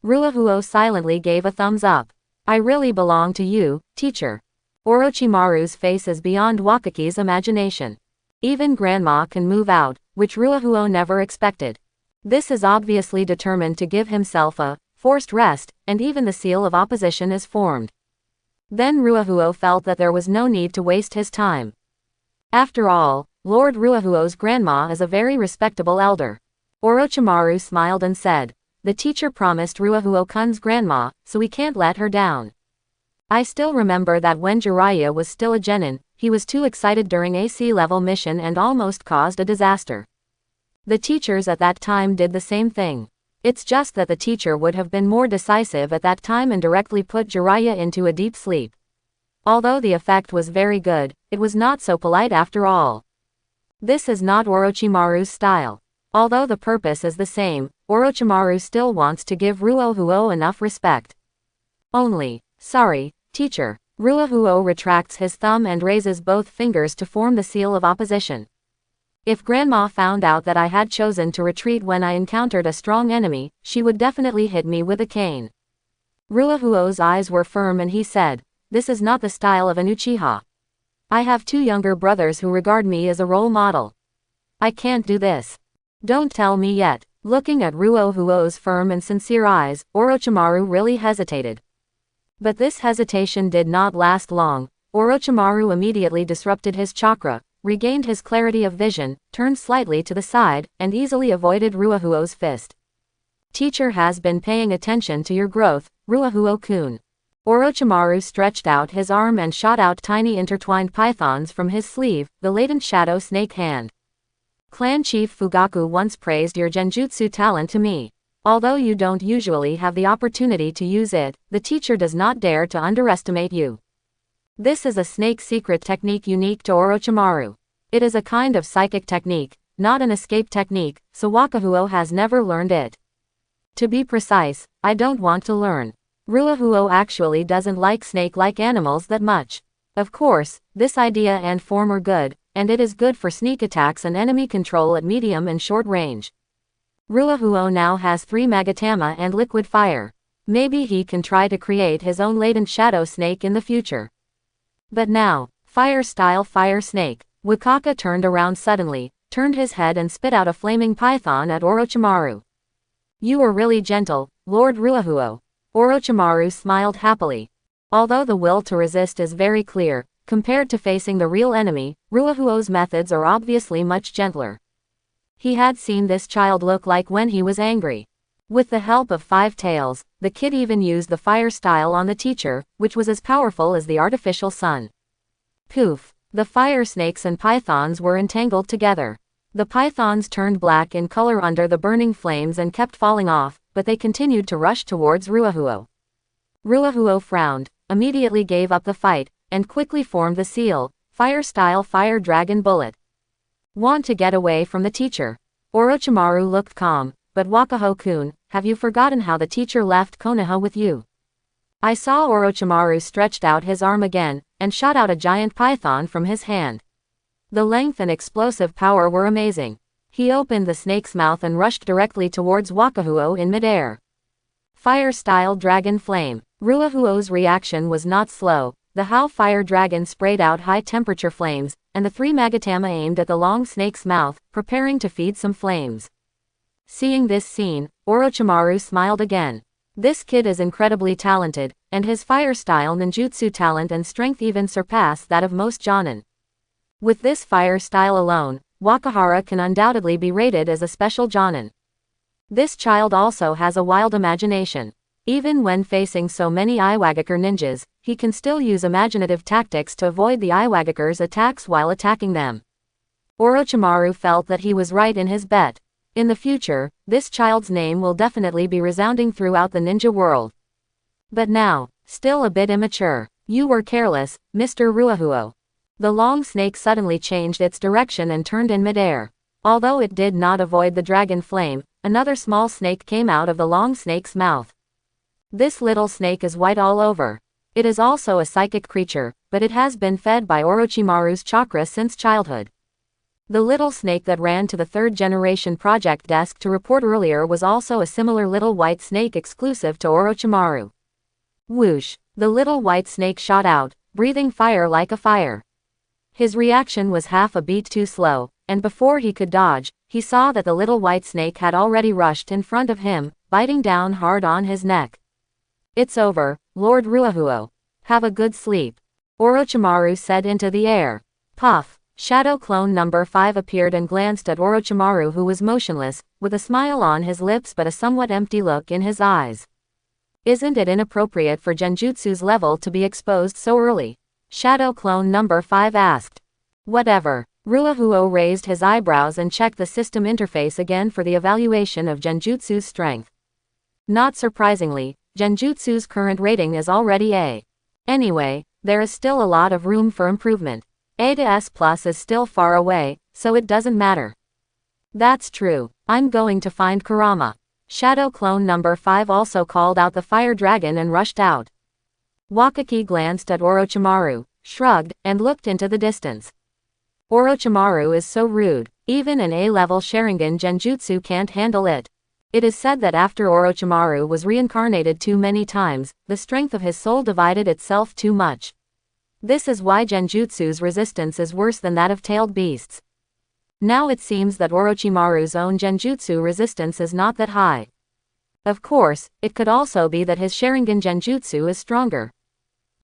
Ruahuo silently gave a thumbs up. I really belong to you, teacher. Orochimaru's face is beyond Wakaki's imagination. Even grandma can move out, which Ruahuo never expected. This is obviously determined to give himself a forced rest, and even the seal of opposition is formed. Then Ruahuo felt that there was no need to waste his time. After all, Lord Ruahuo's grandma is a very respectable elder. Orochimaru smiled and said, the teacher promised Ruahuo-kun's grandma, so we can't let her down. I still remember that when Jiraiya was still a genin, he was too excited during a sea-level mission and almost caused a disaster. The teachers at that time did the same thing. It's just that the teacher would have been more decisive at that time and directly put Jiraiya into a deep sleep. Although the effect was very good, it was not so polite after all. This is not Orochimaru's style. Although the purpose is the same, Orochimaru still wants to give Ruohuo enough respect. Only, sorry, teacher. Ruohuo retracts his thumb and raises both fingers to form the seal of opposition. If Grandma found out that I had chosen to retreat when I encountered a strong enemy, she would definitely hit me with a cane. Ruohuo's eyes were firm and he said, "This is not the style of an Uchiha. I have 2 younger brothers who regard me as a role model. I can't do this. Don't tell me yet." Looking at Ruohuo's firm and sincere eyes, Orochimaru really hesitated. But this hesitation did not last long. Orochimaru immediately disrupted his chakra, regained his clarity of vision, turned slightly to the side, and easily avoided Ruohuo's fist. Teacher has been paying attention to your growth, Ruohuo-kun. Orochimaru stretched out his arm and shot out tiny intertwined pythons from his sleeve, the latent shadow snake hand. Clan Chief Fugaku once praised your genjutsu talent to me. Although you don't usually have the opportunity to use it, the teacher does not dare to underestimate you. This is a snake secret technique unique to Orochimaru. It is a kind of psychic technique, not an escape technique, so Wakahuo has never learned it. To be precise, I don't want to learn. Ruohuo actually doesn't like snake-like animals that much. Of course, this idea and form are good, and it is good for sneak attacks and enemy control at medium and short range. Ruohuo now has 3 Magatama and liquid fire. Maybe he can try to create his own latent shadow snake in the future. But now, fire-style fire snake. Wakaka turned around suddenly, turned his head and spit out a flaming python at Orochimaru. You are really gentle, Lord Ruohuo. Orochimaru smiled happily. Although the will to resist is very clear, compared to facing the real enemy, Ruohuo's methods are obviously much gentler. He had seen this child look like when he was angry. With the help of 5 tails, the kid even used the fire style on the teacher, which was as powerful as the artificial sun. Poof! The fire snakes and pythons were entangled together. The pythons turned black in color under the burning flames and kept falling off, but they continued to rush towards Ruohuo. Ruohuo frowned, immediately gave up the fight, and quickly formed the seal, fire-style fire dragon bullet. Want to get away from the teacher? Orochimaru looked calm, but Wakaho-kun, have you forgotten how the teacher left Konoha with you? I saw Orochimaru stretched out his arm again, and shot out a giant python from his hand. The length and explosive power were amazing. He opened the snake's mouth and rushed directly towards Wakahuo in midair. Fire-style dragon flame. Ruohuo's reaction was not slow. The Hao fire dragon sprayed out high-temperature flames, and the 3 Magatama aimed at the long snake's mouth, preparing to feed some flames. Seeing this scene, Orochimaru smiled again. This kid is incredibly talented, and his fire-style ninjutsu talent and strength even surpass that of most jonin. With this fire style alone, Wakahara can undoubtedly be rated as a special jonin. This child also has a wild imagination. Even when facing so many Iwagakure ninjas, he can still use imaginative tactics to avoid the Iwagakure's attacks while attacking them. Orochimaru felt that he was right in his bet. In the future, this child's name will definitely be resounding throughout the ninja world. But now, still a bit immature. You were careless, Mr. Ruohuo. The long snake suddenly changed its direction and turned in midair. Although it did not avoid the dragon flame, another small snake came out of the long snake's mouth. This little snake is white all over. It is also a psychic creature, but it has been fed by Orochimaru's chakra since childhood. The little snake that ran to the 3rd generation project desk to report earlier was also a similar little white snake exclusive to Orochimaru. Whoosh! The little white snake shot out, breathing fire like a fire. His reaction was half a beat too slow, and before he could dodge, he saw that the little white snake had already rushed in front of him, biting down hard on his neck. It's over, Lord Ruohuo. Have a good sleep. Orochimaru said into the air. Puff! Shadow clone number 5 appeared and glanced at Orochimaru, who was motionless, with a smile on his lips but a somewhat empty look in his eyes. Isn't it inappropriate for Genjutsu's level to be exposed so early? Shadow Clone number 5 asked. Whatever. Ruahuo raised his eyebrows and checked the system interface again for the evaluation of Genjutsu's strength. Not surprisingly, Genjutsu's current rating is already A. Anyway, there is still a lot of room for improvement. A to S plus is still far away, so it doesn't matter. That's true. I'm going to find Kurama. Shadow Clone number 5 also called out the fire dragon and rushed out. Wakaki glanced at Orochimaru, shrugged, and looked into the distance. Orochimaru is so rude, even an A-level Sharingan Genjutsu can't handle it. It is said that after Orochimaru was reincarnated too many times, the strength of his soul divided itself too much. This is why Genjutsu's resistance is worse than that of tailed beasts. Now it seems that Orochimaru's own Genjutsu resistance is not that high. Of course, it could also be that his Sharingan Genjutsu is stronger.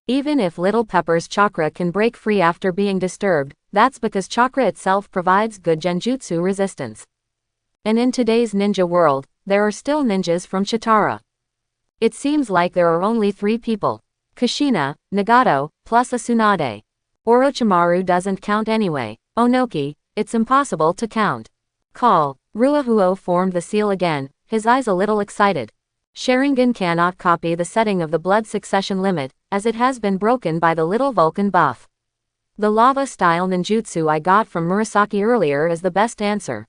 Even if Little Pepper's chakra can break free after being disturbed, that's because chakra itself provides good Genjutsu resistance. And in today's ninja world, there are still ninjas from Chitara. It seems like there are only 3 people. Kushina, Nagato, plus a Tsunade. Orochimaru doesn't count anyway. Onoki, it's impossible to count. Call. Ruahuo formed the seal again, his eyes a little excited. Sharingan cannot copy the setting of the blood succession limit, as it has been broken by the little Vulcan buff. The lava-style ninjutsu I got from Murasaki earlier is the best answer.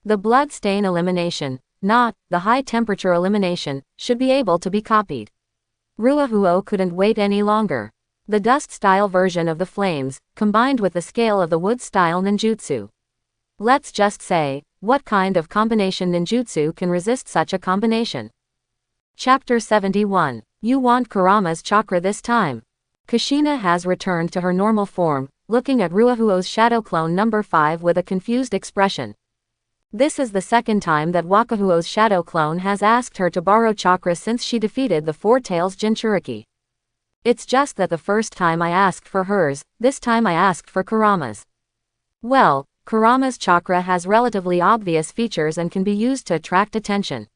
The blood stain elimination, not the high-temperature elimination, should be able to be copied. Ruahuo couldn't wait any longer. The dust-style version of the flames, combined with the scale of the wood-style ninjutsu. Let's just say, what kind of combination ninjutsu can resist such a combination? Chapter 71. You want Kurama's chakra this time. Kushina has returned to her normal form, looking at Ruahuo's shadow clone number 5 with a confused expression. This is the second time that Wakahuo's shadow clone has asked her to borrow chakra since she defeated the Four Tails Jinchuriki. It's just that the first time I asked for hers, this time I asked for Kurama's. Well, Kurama's chakra has relatively obvious features and can be used to attract attention.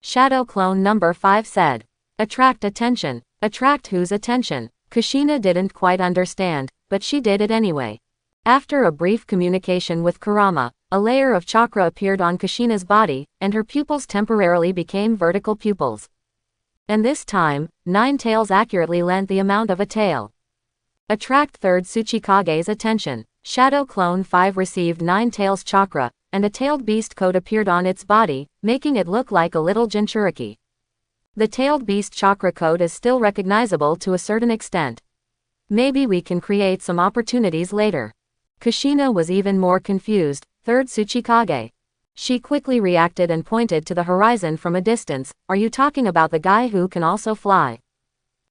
Shadow Clone number 5 said. Attract attention. Attract whose attention? Kushina didn't quite understand, but she did it anyway. After a brief communication with Kurama, a layer of chakra appeared on Kushina's body, and her pupils temporarily became vertical pupils. And this time, 9 tails accurately lent the amount of a tail. Attract 3rd Tsuchikage's attention. Shadow Clone 5 received 9 tails chakra, and a tailed beast coat appeared on its body, making it look like a little Jinchuriki. The tailed beast chakra coat is still recognizable to a certain extent. Maybe we can create some opportunities later. Kushina was even more confused. 3rd Tsuchikage. She quickly reacted and pointed to the horizon from a distance. Are you talking about the guy who can also fly?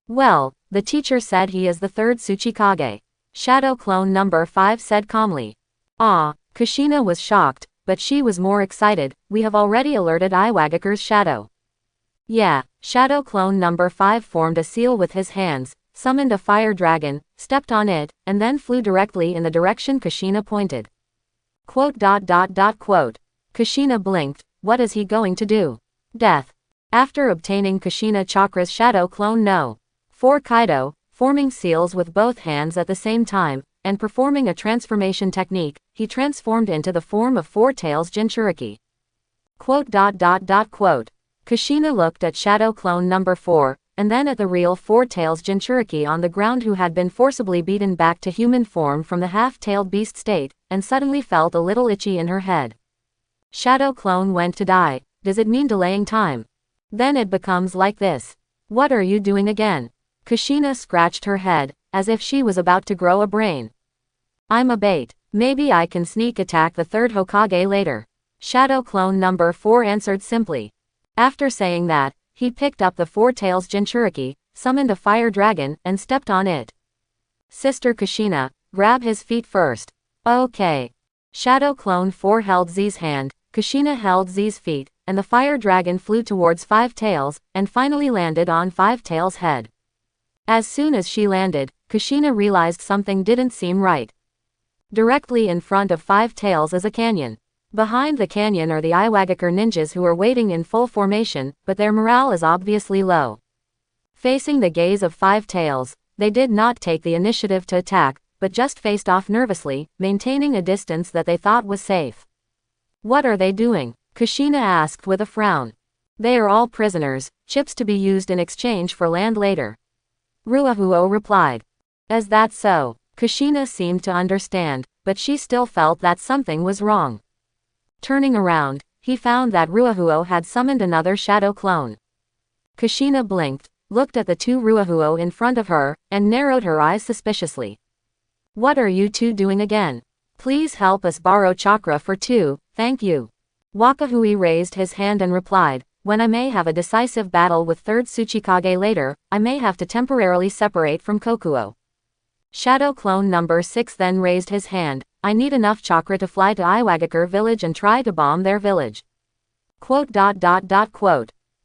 Well, the teacher said he is the 3rd Tsuchikage. Shadow Clone number 5 said calmly. Ah, Kushina was shocked, but she was more excited. We have already alerted Iwagakure's shadow. Yeah, Shadow Clone number 5 formed a seal with his hands, summoned a fire dragon, stepped on it, and then flew directly in the direction Kushina pointed. Quote. Kushina blinked. What is he going to do? Death. After obtaining Kushina Chakra's Shadow Clone No. 4 Kaido, forming seals with both hands at the same time, and performing a transformation technique, he transformed into the form of Four Tails Jinchuriki. Quote. Kushina looked at Shadow Clone number 4, and then at the real Four Tails Jinchuriki on the ground who had been forcibly beaten back to human form from the half-tailed beast state, and suddenly felt a little itchy in her head. Shadow Clone went to die. Does it mean delaying time? Then it becomes like this. What are you doing again? Kushina scratched her head, as if she was about to grow a brain. I'm a bait. Maybe I can sneak attack the 3rd Hokage later. Shadow Clone number 4 answered simply. After saying that, he picked up the Four Tails Jinchuriki, summoned a fire dragon, and stepped on it. Sister Kushina, grab his feet first. Okay. Shadow Clone 4 held Z's hand, Kushina held Z's feet, and the fire dragon flew towards Five Tails, and finally landed on Five Tails' head. As soon as she landed, Kushina realized something didn't seem right. Directly in front of Five Tails is a canyon. Behind the canyon are the Iwagakure ninjas who are waiting in full formation, but their morale is obviously low. Facing the gaze of Five Tails, they did not take the initiative to attack, but just faced off nervously, maintaining a distance that they thought was safe. What are they doing? Kushina asked with a frown. They are all prisoners, chips to be used in exchange for land later. Ruahuo replied. Is that so? Kushina seemed to understand, but she still felt that something was wrong. Turning around, he found that Ruahuo had summoned another shadow clone. Kushina blinked, looked at the two Ruahuo in front of her, and narrowed her eyes suspiciously. What are you two doing again? Please help us borrow chakra for 2, thank you. Wakahui raised his hand and replied, when I may have a decisive battle with 3rd Tsuchikage later, I may have to temporarily separate from Kokuo. Shadow clone number 6 then raised his hand, I need enough chakra to fly to Iwagakure village and try to bomb their village. Quote.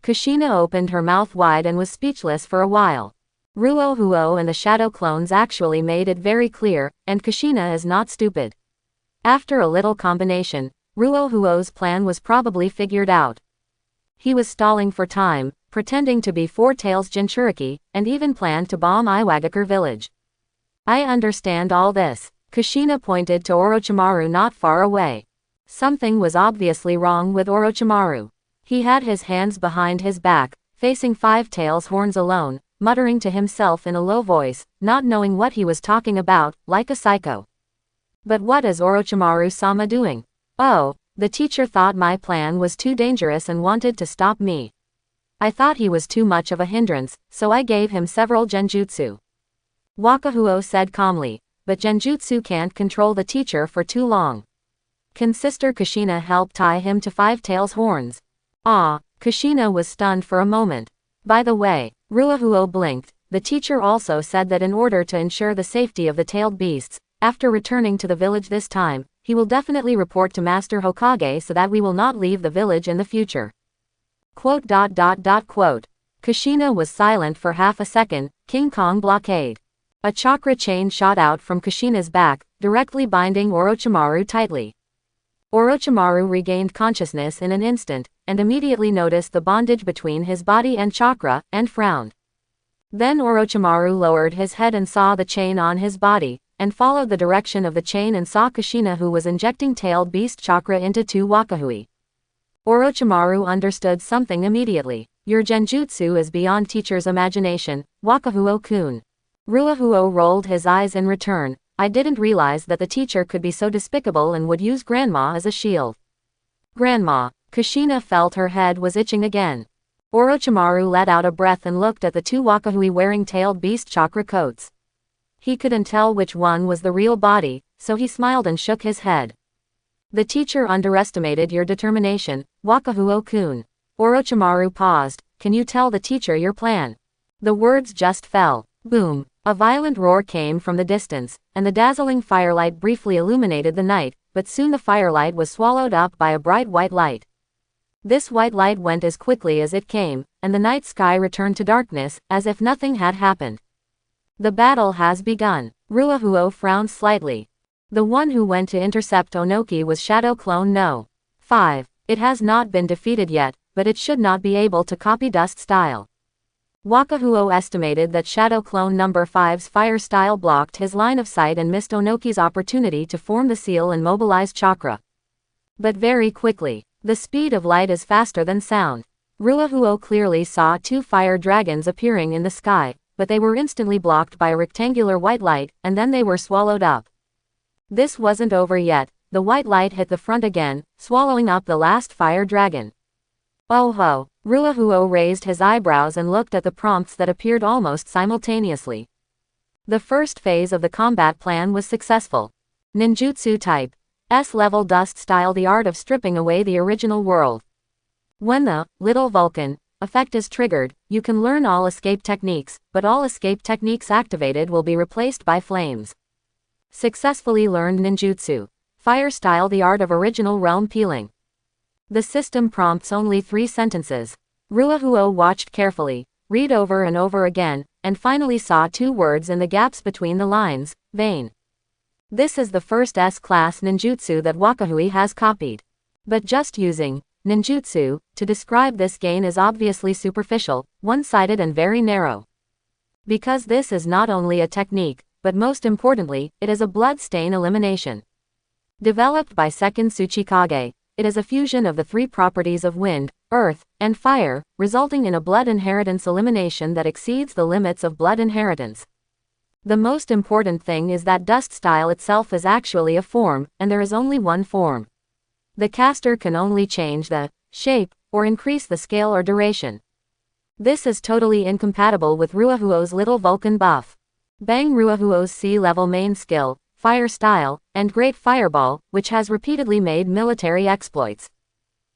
Kushina opened her mouth wide and was speechless for a while. Ruohuo and the shadow clones actually made it very clear, and Kushina is not stupid. After a little combination, Ruohuo's plan was probably figured out. He was stalling for time, pretending to be Four Tails Jinchuriki, and even planned to bomb Iwagakure village. I understand all this. Kushina pointed to Orochimaru not far away. Something was obviously wrong with Orochimaru. He had his hands behind his back, facing Five Tails' horns alone, muttering to himself in a low voice, not knowing what he was talking about, like a psycho. But what is Orochimaru-sama doing? Oh, the teacher thought my plan was too dangerous and wanted to stop me. I thought he was too much of a hindrance, so I gave him several genjutsu. Wakahuo said calmly, but genjutsu can't control the teacher for too long. Can Sister Kushina help tie him to Five Tails' horns? Ah, Kushina was stunned for a moment. By the way, Ruahuo blinked. The teacher also said that in order to ensure the safety of the tailed beasts, after returning to the village this time, he will definitely report to Master Hokage so that we will not leave the village in the future. Quote. Kushina was silent for half a second. King Kong blockade. A chakra chain shot out from Kushina's back, directly binding Orochimaru tightly. Orochimaru regained consciousness in an instant, and immediately noticed the bondage between his body and chakra, and frowned. Then Orochimaru lowered his head and saw the chain on his body, and followed the direction of the chain and saw Kushina, who was injecting tailed beast chakra into two Wakahui. Orochimaru understood something immediately. Your genjutsu is beyond teacher's imagination, Wakahuo-kun. Ruahuo rolled his eyes in return. I didn't realize that the teacher could be so despicable and would use Grandma as a shield. Grandma. Kushina felt her head was itching again. Orochimaru let out a breath and looked at the two Wakahui wearing tailed beast chakra coats. He couldn't tell which one was the real body, so he smiled and shook his head. The teacher underestimated your determination, Wakahuo-kun. Orochimaru paused. Can you tell the teacher your plan? The words just fell. Boom. A violent roar came from the distance, and the dazzling firelight briefly illuminated the night, but soon the firelight was swallowed up by a bright white light. This white light went as quickly as it came, and the night sky returned to darkness, as if nothing had happened. The battle has begun. Ruahuo frowned slightly. The one who went to intercept Onoki was Shadow Clone No. 5. It has not been defeated yet, but it should not be able to copy Dust style. Wakahuo estimated that Shadow Clone number 5's fire style blocked his line of sight and missed Onoki's opportunity to form the seal and mobilize chakra. But very quickly, the speed of light is faster than sound. Ruahuo clearly saw two fire dragons appearing in the sky, but they were instantly blocked by a rectangular white light, and then they were swallowed up. This wasn't over yet. The white light hit the front again, swallowing up the last fire dragon. Oh ho! Ruahuo raised his eyebrows and looked at the prompts that appeared almost simultaneously. The first phase of the combat plan was successful. Ninjutsu type. S-level Dust style, the art of stripping away the original world. When the Little Vulcan effect is triggered, you can learn all escape techniques, but all escape techniques activated will be replaced by flames. Successfully learned ninjutsu. Fire style, the art of original realm peeling. The system prompts only 3 sentences. Ruahuo watched carefully, read over and over again, and finally saw 2 words in the gaps between the lines: vein. This is the first S-class ninjutsu that Wakahui has copied. But just using ninjutsu, to describe this gain is obviously superficial, one-sided and very narrow. Because this is not only a technique, but most importantly, it is a blood stain elimination. Developed by second Tsuchikage, it is a fusion of the three properties of wind, earth, and fire, resulting in a blood inheritance elimination that exceeds the limits of blood inheritance. The most important thing is that dust style itself is actually a form, and there is only one form. The caster can only change the shape, or increase the scale or duration. This is totally incompatible with Ruahuo's Little Vulcan buff. Bang Ruahuo's sea-level main skill, Fire Style, and Great Fireball, which has repeatedly made military exploits.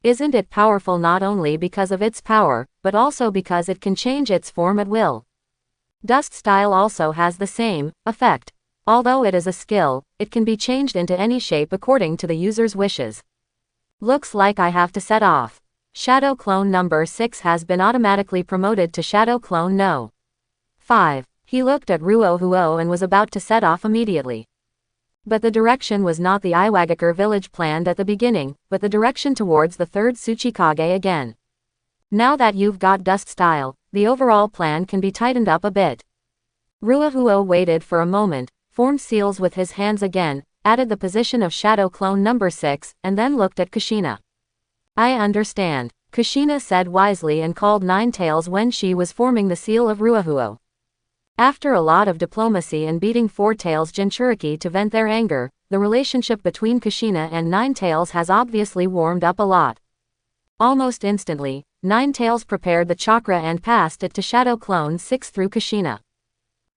Isn't it powerful not only because of its power, but also because it can change its form at will? Dust Style also has the same effect. Although it is a skill, it can be changed into any shape according to the user's wishes. Looks like I have to set off. Shadow Clone number 6 has been automatically promoted to Shadow Clone No. 5. He looked at Ruohuo and was about to set off immediately. But the direction was not the Iwagakure village planned at the beginning, but the direction towards the third Tsuchikage again. Now that you've got Dust Style, the overall plan can be tightened up a bit. Ruohuo waited for a moment, formed seals with his hands again, added the position of Shadow Clone number 6, and then looked at Kushina. I understand, Kushina said wisely and called Nine Tails when she was forming the seal of Ruohuo. After a lot of diplomacy and beating Four Tails Jinchuriki to vent their anger, the relationship between Kushina and Nine Tails has obviously warmed up a lot. Almost instantly, Nine Tails prepared the chakra and passed it to Shadow Clone 6 through Kushina.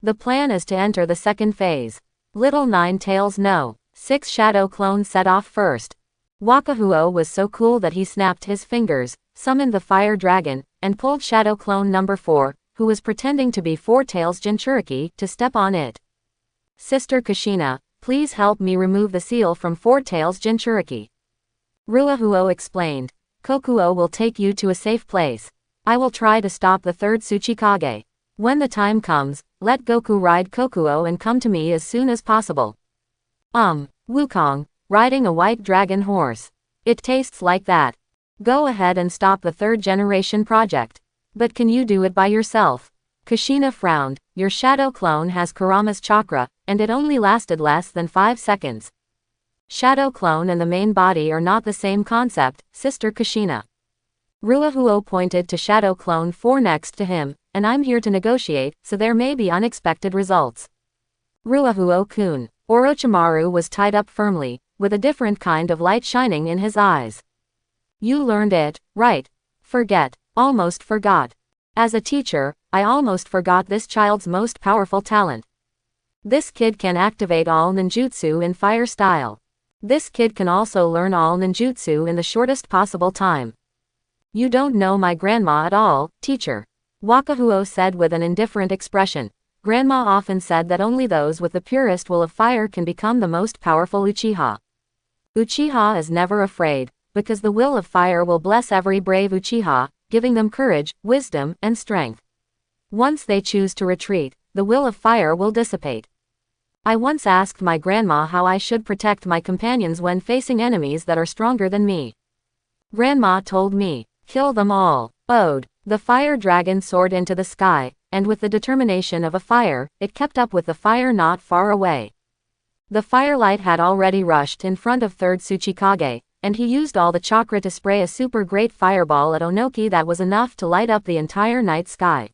The plan is to enter the second phase. Little Nine Tails No. 6 Shadow Clone set off first. Wakahuo was so cool that he snapped his fingers, summoned the fire dragon, and pulled Shadow Clone number 4, who was pretending to be Four Tails Jinchuriki, to step on it. Sister Kushina, please help me remove the seal from Four Tails Jinchuriki. Ruohuo explained. Kokuo will take you to a safe place. I will try to stop the third Tsuchikage. When the time comes, let Goku ride Kokuo and come to me as soon as possible. Wukong, riding a white dragon horse. It tastes like that. Go ahead and stop the third generation project. But can you do it by yourself? Kushina frowned. Your Shadow Clone has Kurama's chakra, and it only lasted less than 5 seconds. Shadow Clone and the main body are not the same concept, Sister Kushina. Ruohuo pointed to Shadow Clone 4 next to him, and I'm here to negotiate, so there may be unexpected results. Ruohuo-kun. Orochimaru was tied up firmly, with a different kind of light shining in his eyes. You learned it, right? Forget. Almost forgot. As a teacher, I almost forgot this child's most powerful talent. This kid can activate all ninjutsu in fire style. This kid can also learn all ninjutsu in the shortest possible time. You don't know my grandma at all, teacher. Wakahuo said with an indifferent expression. Grandma often said that only those with the purest will of fire can become the most powerful Uchiha. Uchiha is never afraid, because the will of fire will bless every brave Uchiha, giving them courage, wisdom, and strength. Once they choose to retreat, the will of fire will dissipate. I once asked my grandma how I should protect my companions when facing enemies that are stronger than me. Grandma told me, kill them all. Ode. The fire dragon soared into the sky, and with the determination of a fire, it kept up with the fire not far away. The firelight had already rushed in front of third Tsuchikage, and he used all the chakra to spray a super great fireball at Onoki that was enough to light up the entire night sky.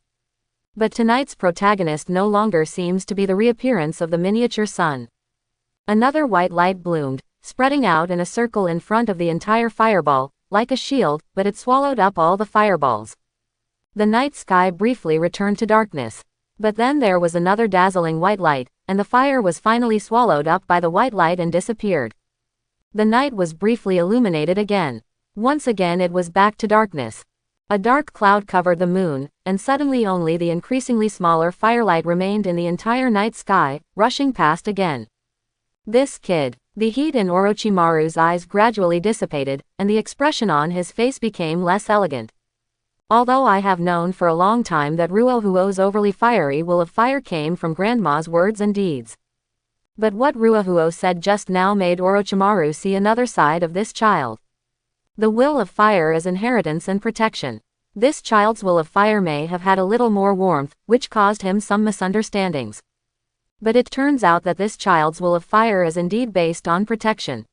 But tonight's protagonist no longer seems to be the reappearance of the miniature sun. Another white light bloomed, spreading out in a circle in front of the entire fireball, like a shield, but it swallowed up all the fireballs. The night sky briefly returned to darkness. But then there was another dazzling white light, and the fire was finally swallowed up by the white light and disappeared. The night was briefly illuminated again. Once again it was back to darkness. A dark cloud covered the moon, and suddenly only the increasingly smaller firelight remained in the entire night sky, rushing past again. This kid. The heat in Orochimaru's eyes gradually dissipated, and the expression on his face became less elegant. Although I have known for a long time that Ruohuo's overly fiery will of fire came from Grandma's words and deeds. But what Ruohuo said just now made Orochimaru see another side of this child. The will of fire is inheritance and protection. This child's will of fire may have had a little more warmth, which caused him some misunderstandings. But it turns out that this child's will of fire is indeed based on protection.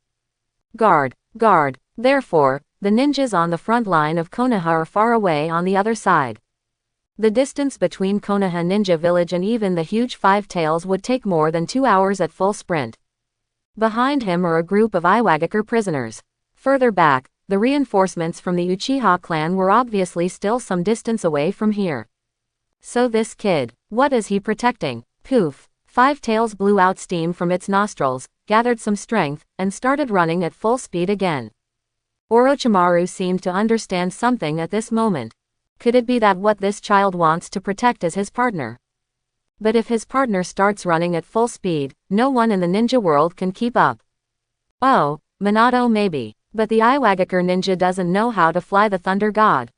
Guard, guard. Therefore, the ninjas on the front line of Konoha are far away on the other side. The distance between Konoha Ninja Village and even the huge Five Tails would take more than 2 hours at full sprint. Behind him are a group of Iwagakure prisoners. Further back, the reinforcements from the Uchiha clan were obviously still some distance away from here. So this kid, what is he protecting? Poof! Five Tails blew out steam from its nostrils, gathered some strength, and started running at full speed again. Orochimaru seemed to understand something at this moment. Could it be that what this child wants to protect is his partner? But if his partner starts running at full speed, no one in the ninja world can keep up. Oh, Minato maybe. But the Iwagakure ninja doesn't know how to fly the Thunder God.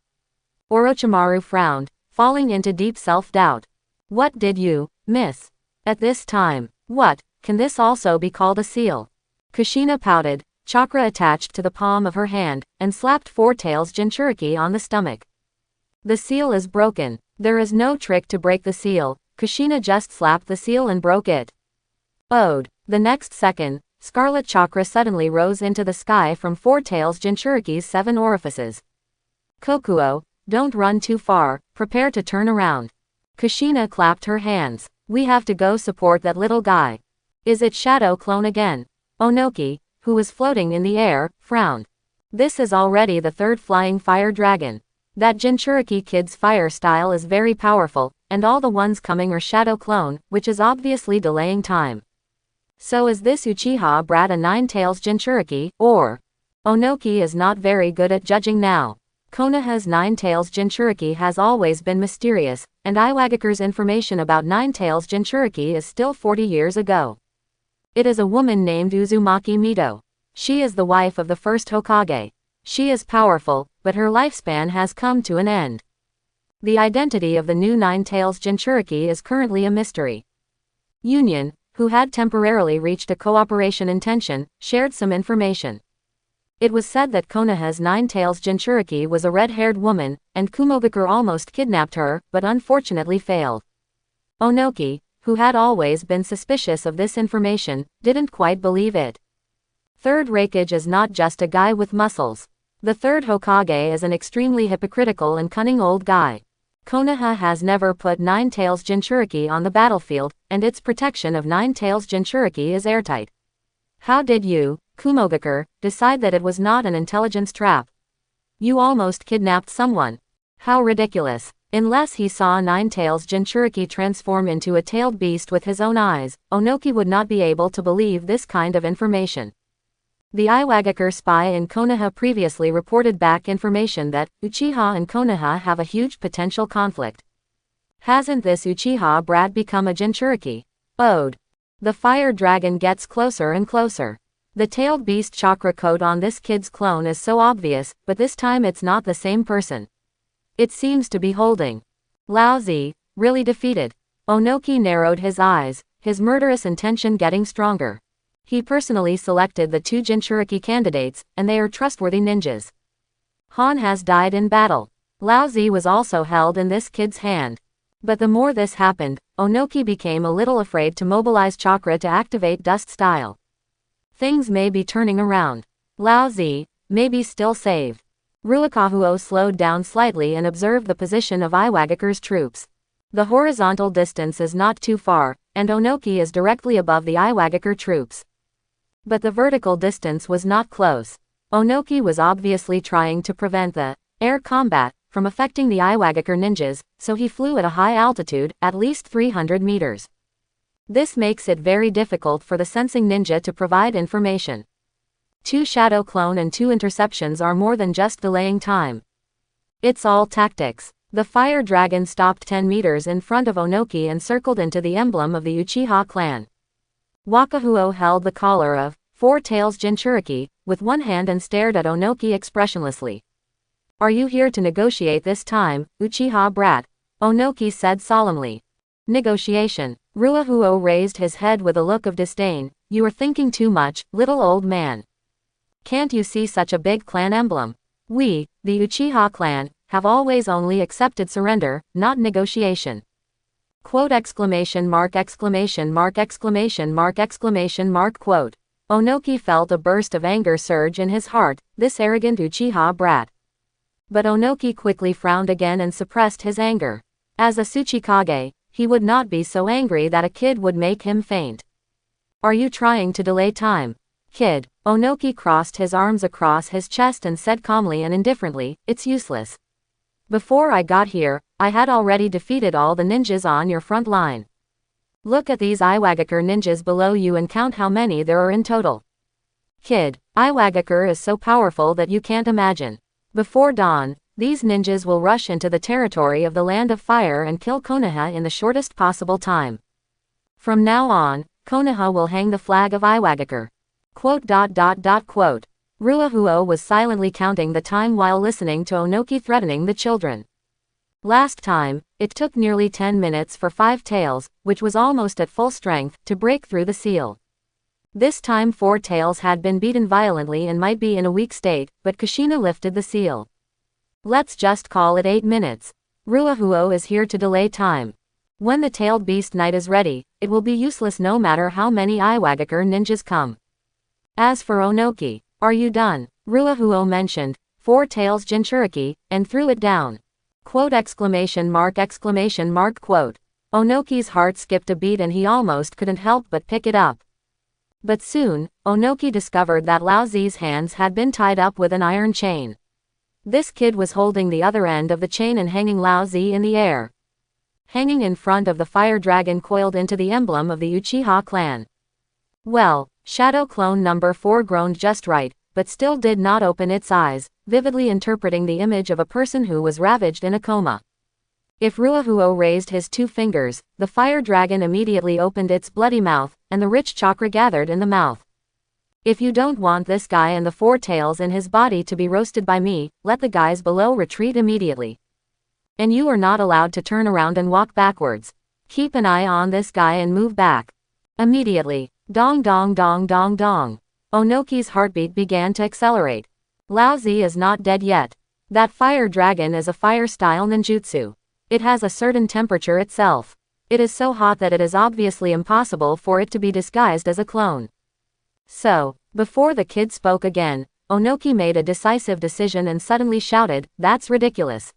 Orochimaru frowned, falling into deep self-doubt. What did you miss? At this time, what, can this also be called a seal? Kushina pouted, chakra attached to the palm of her hand, and slapped Four Tails Jinchuriki on the stomach. The seal is broken. There is no trick to break the seal. Kushina just slapped the seal and broke it. Ode. The next second, scarlet chakra suddenly rose into the sky from Four Tails Jinchuriki's 7 orifices. Kokuo, don't run too far, prepare to turn around. Kushina clapped her hands. We have to go support that little guy. Is it Shadow Clone again? Onoki, who was floating in the air, frowned. This is already the 3rd flying fire dragon. That Jinchuriki kid's fire style is very powerful, and all the ones coming are Shadow Clone, which is obviously delaying time. So is this Uchiha brat a 9 Tails Jinchuriki, or? Onoki is not very good at judging now. Konoha's 9 Tails Jinchuriki has always been mysterious, and Iwagakure's information about 9 Tails Jinchuriki is still 40 years ago. It is a woman named Uzumaki Mito. She is the wife of the first Hokage. She is powerful, but her lifespan has come to an end. The identity of the new 9 Tails Jinchuriki is currently a mystery. Union, who had temporarily reached a cooperation intention, shared some information. It was said that Konoha's 9 Tails Jinchuriki was a red-haired woman, and Kumogakure almost kidnapped her, but unfortunately failed. Onoki, who had always been suspicious of this information, didn't quite believe it. 3rd Raikage is not just a guy with muscles. The 3rd Hokage is an extremely hypocritical and cunning old guy. Konoha has never put 9 Tails Jinchuriki on the battlefield, and its protection of 9 Tails Jinchuriki is airtight. How did you, Kumogakure, decide that it was not an intelligence trap? You almost kidnapped someone. How ridiculous. Unless he saw 9 Tails Jinchuriki transform into a tailed beast with his own eyes, Onoki would not be able to believe this kind of information. The Iwagakure spy in Konoha previously reported back information that Uchiha and Konoha have a huge potential conflict. Hasn't this Uchiha brat become a Jinchuriki? Ode. The fire dragon gets closer and closer. The tailed beast chakra coat on this kid's clone is so obvious, but this time it's not the same person. It seems to be holding. Lao Zi, really defeated. Onoki narrowed his eyes, his murderous intention getting stronger. He personally selected the 2 Jinchuriki candidates, and they are trustworthy ninjas. Han has died in battle. Lao Zi was also held in this kid's hand. But the more this happened, Onoki became a little afraid to mobilize chakra to activate dust style. Things may be turning around. Lao Zi, may be still saved. Ruikahuo slowed down slightly and observed the position of Iwagakure's troops. The horizontal distance is not too far, and Onoki is directly above the Iwagakure troops. But the vertical distance was not close. Onoki was obviously trying to prevent the air combat from affecting the Iwagakure ninjas, so he flew at a high altitude, at least 300 meters. This makes it very difficult for the sensing ninja to provide information. 2 shadow clone and 2 interceptions are more than just delaying time. It's all tactics. The fire dragon stopped 10 meters in front of Onoki and circled into the emblem of the Uchiha clan. Wakahuo held the collar of Four Tails Jinchuriki with one hand and stared at Onoki expressionlessly. Are you here to negotiate this time, Uchiha brat? Onoki said solemnly. Negotiation. Ruahuo raised his head with a look of disdain. You are thinking too much, little old man. Can't you see such a big clan emblem? We, the Uchiha clan, have always only accepted surrender, not negotiation. Quote exclamation mark exclamation mark exclamation mark exclamation mark quote. Onoki felt a burst of anger surge in his heart, this arrogant Uchiha brat. But Onoki quickly frowned again and suppressed his anger. As a Tsuchikage, he would not be so angry that a kid would make him faint. Are you trying to delay time? Kid. Onoki crossed his arms across his chest and said calmly and indifferently, it's useless. Before I got here, I had already defeated all the ninjas on your front line. Look at these Iwagakure ninjas below you and count how many there are in total. Kid. Iwagakure is so powerful that you can't imagine. Before dawn, these ninjas will rush into the territory of the Land of Fire and kill Konoha in the shortest possible time. From now on, Konoha will hang the flag of Iwagakure. Quote. Ruahuo was silently counting the time while listening to Onoki threatening the children. Last time, it took nearly 10 minutes for 5 tails, which was almost at full strength, to break through the seal. This time 4 tails had been beaten violently and might be in a weak state, but Kushina lifted the seal. Let's just call it 8 minutes. Ruahuo is here to delay time. When the tailed beast knight is ready, it will be useless no matter how many Iwagakure ninjas come. As for Onoki, are you done? Ruahuo mentioned 4 tails Jinchuriki, and threw it down. Quote exclamation mark quote. Onoki's heart skipped a beat and he almost couldn't help but pick it up. But soon, Onoki discovered that Lao Zi's hands had been tied up with an iron chain. This kid was holding the other end of the chain and hanging Lao Zi in the air. Hanging in front of the fire dragon coiled into the emblem of the Uchiha clan. Well, Shadow Clone number 4 groaned just right, but still did not open its eyes, vividly interpreting the image of a person who was ravaged in a coma. If Ruahuo raised his 2 fingers, the fire dragon immediately opened its bloody mouth, and the rich chakra gathered in the mouth. If you don't want this guy and the 4 tails in his body to be roasted by me, let the guys below retreat immediately. And you are not allowed to turn around and walk backwards. Keep an eye on this guy and move back. Immediately. Dong dong dong dong dong. Onoki's heartbeat began to accelerate. Lao Zi is not dead yet. That fire dragon is a fire-style ninjutsu. It has a certain temperature itself. It is so hot that it is obviously impossible for it to be disguised as a clone. So, before the kid spoke again, Onoki made a decisive decision and suddenly shouted, "That's ridiculous."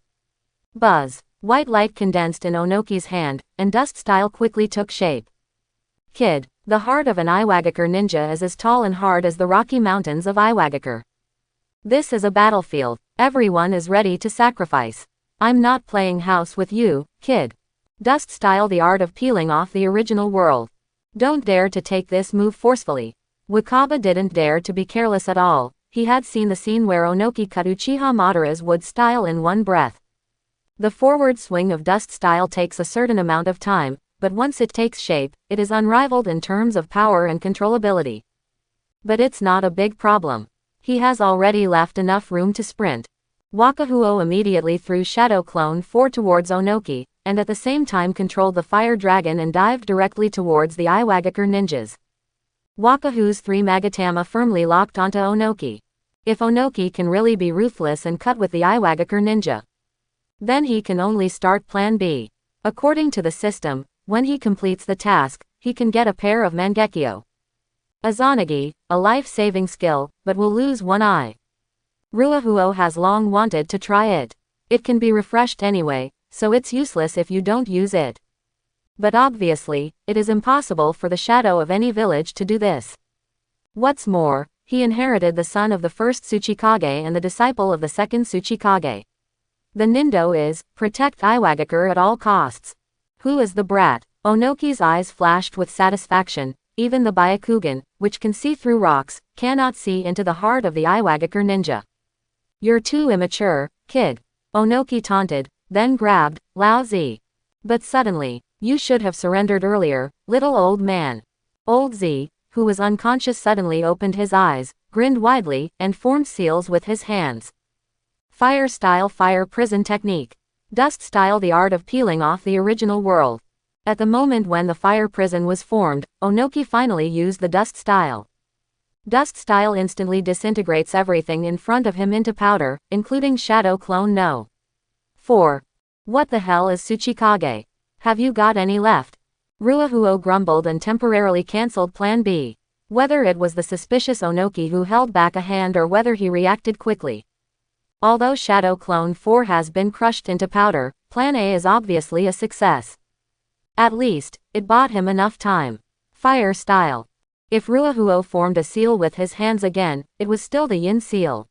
Buzz. White light condensed in Onoki's hand, and dust style quickly took shape. Kid. The heart of an Iwagakure ninja is as tall and hard as the Rocky Mountains of Iwagakure. This is a battlefield. Everyone is ready to sacrifice. I'm not playing house with you, kid. Dust style the art of peeling off the original world. Don't dare to take this move forcefully. Wakaba didn't dare to be careless at all. He had seen the scene where Onoki cut Uchiha Madara's wood style in one breath. The forward swing of dust style takes a certain amount of time, but once it takes shape, it is unrivaled in terms of power and controllability. But it's not a big problem. He has already left enough room to sprint. Wakahuo immediately threw Shadow Clone 4 towards Onoki, and at the same time controlled the fire dragon and dived directly towards the Iwagakure ninjas. Wakahu's 3 Magatama firmly locked onto Onoki. If Onoki can really be ruthless and cut with the Iwagakure ninja, then he can only start Plan B. According to the system, when he completes the task, he can get a pair of Mangekyo Izanagi, a life-saving skill, but will lose one eye. Ruahuo has long wanted to try it. It can be refreshed anyway, so it's useless if you don't use it. But obviously, it is impossible for the shadow of any village to do this. What's more, he inherited the son of the first Tsuchikage and the disciple of the second Tsuchikage. The Nindo is, protect Iwagakure at all costs. Who is the brat? Onoki's eyes flashed with satisfaction. Even the Byakugan, which can see through rocks, cannot see into the heart of the Iwagakure ninja. You're too immature, kid. Onoki taunted, then grabbed Lao Zi. But suddenly, you should have surrendered earlier, little old man. Old Zi, who was unconscious, suddenly opened his eyes, grinned widely, and formed seals with his hands. Fire style fire prison technique. Dust style the art of peeling off the original world. At the moment when the fire prison was formed, Onoki finally used the dust style. Dust style instantly disintegrates everything in front of him into powder, including Shadow Clone No. 4. What the hell is Tsuchikage? Have you got any left? Ruahuo grumbled and temporarily cancelled Plan B. Whether it was the suspicious Onoki who held back a hand or whether he reacted quickly. Although Shadow Clone 4 has been crushed into powder, Plan A is obviously a success. At least, it bought him enough time. Fire style. If Ruahuo formed a seal with his hands again, it was still the Yin seal.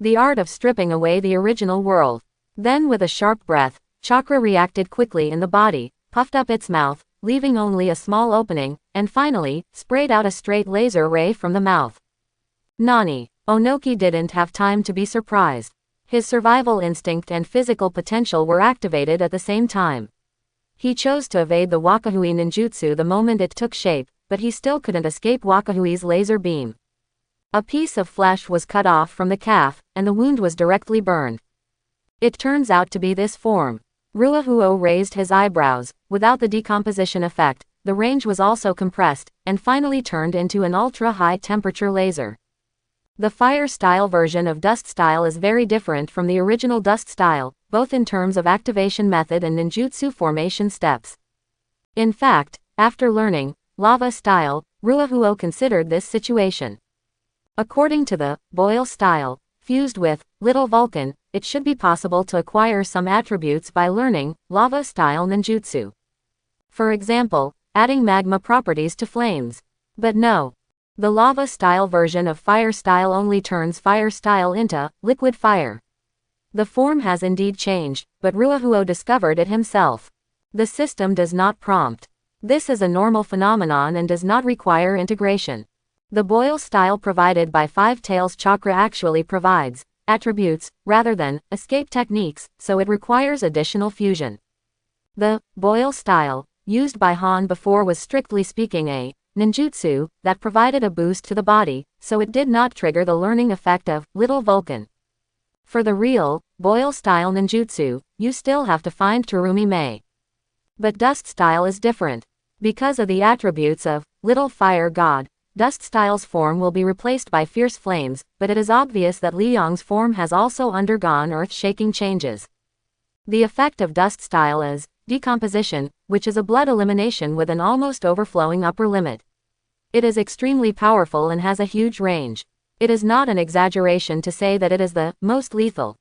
The art of stripping away the original world. Then with a sharp breath, chakra reacted quickly in the body, puffed up its mouth, leaving only a small opening, and finally, sprayed out a straight laser ray from the mouth. Nani? Onoki didn't have time to be surprised. His survival instinct and physical potential were activated at the same time. He chose to evade the Wakahui ninjutsu the moment it took shape, but he still couldn't escape Wakahui's laser beam. A piece of flesh was cut off from the calf, and the wound was directly burned. It turns out to be this form. Ruahuo raised his eyebrows. Without the decomposition effect, the range was also compressed, and finally turned into an ultra-high temperature laser. The fire style version of dust style is very different from the original dust style, both in terms of activation method and ninjutsu formation steps. In fact, after learning lava style, Ruahuo considered this situation. According to the boil style, fused with little Vulcan, it should be possible to acquire some attributes by learning lava style ninjutsu. For example, adding magma properties to flames. But no. The lava style version of fire style only turns fire style into liquid fire. The form has indeed changed, but Ruahuo discovered it himself. The system does not prompt. This is a normal phenomenon and does not require integration. The boil style provided by Five Tails chakra actually provides attributes, rather than escape techniques, so it requires additional fusion. The boil style, used by Han before, was strictly speaking a ninjutsu that provided a boost to the body, so it did not trigger the learning effect of little Vulcan. For the real boil style ninjutsu, you still have to find Terumi Mei. But dust style is different. Because of the attributes of little fire god, dust style's form will be replaced by fierce flames, but it is obvious that Liang's form has also undergone earth-shaking changes. The effect of dust style is decomposition, which is a blood elimination with an almost overflowing upper limit. It is extremely powerful and has a huge range. It is not an exaggeration to say that it is the most lethal.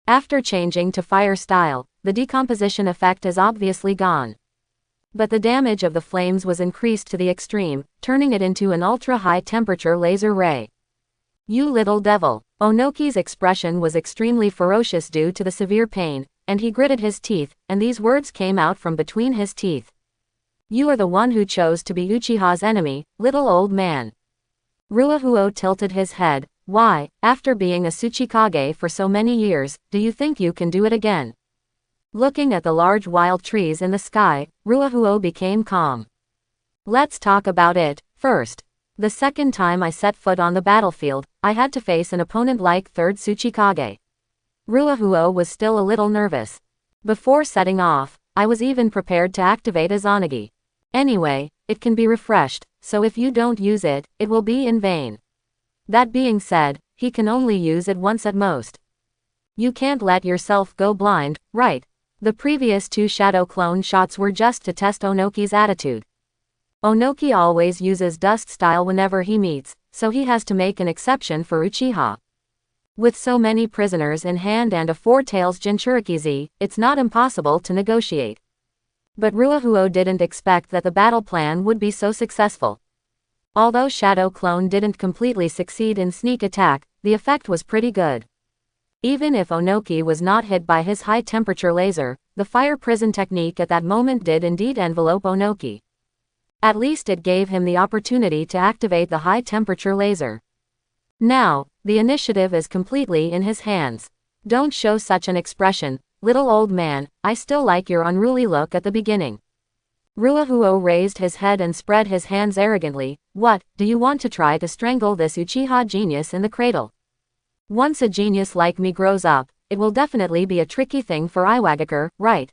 After changing to fire style, the decomposition effect is obviously gone. But the damage of the flames was increased to the extreme, turning it into an ultra-high temperature laser ray. You little devil. Onoki's expression was extremely ferocious due to the severe pain, and he gritted his teeth, and these words came out from between his teeth. You are the one who chose to be Uchiha's enemy, little old man. Ruahuo tilted his head. Why, after being a Tsuchikage for so many years, do you think you can do it again? Looking at the large wild trees in the sky, Ruahuo became calm. Let's talk about it. First, the second time I set foot on the battlefield, I had to face an opponent like third Tsuchikage. Ruahuo was still a little nervous. Before setting off, I was even prepared to activate Izanagi. Anyway, it can be refreshed, so if you don't use it, it will be in vain. That being said, he can only use it once at most. You can't let yourself go blind, right? The previous two Shadow Clone shots were just to test Onoki's attitude. Onoki always uses dust style whenever he meets, so he has to make an exception for Uchiha. With so many prisoners in hand and a Four Tails Jinchuriki, it's not impossible to negotiate. But Ruahuo didn't expect that the battle plan would be so successful. Although Shadow Clone didn't completely succeed in sneak attack, the effect was pretty good. Even if Onoki was not hit by his high-temperature laser, the fire prison technique at that moment did indeed envelope Onoki. At least it gave him the opportunity to activate the high-temperature laser. Now, the initiative is completely in his hands. Don't show such an expression, little old man, I still like your unruly look at the beginning. Ruahuo raised his head and spread his hands arrogantly. What, do you want to try to strangle this Uchiha genius in the cradle? Once a genius like me grows up, it will definitely be a tricky thing for Iwagakure, right?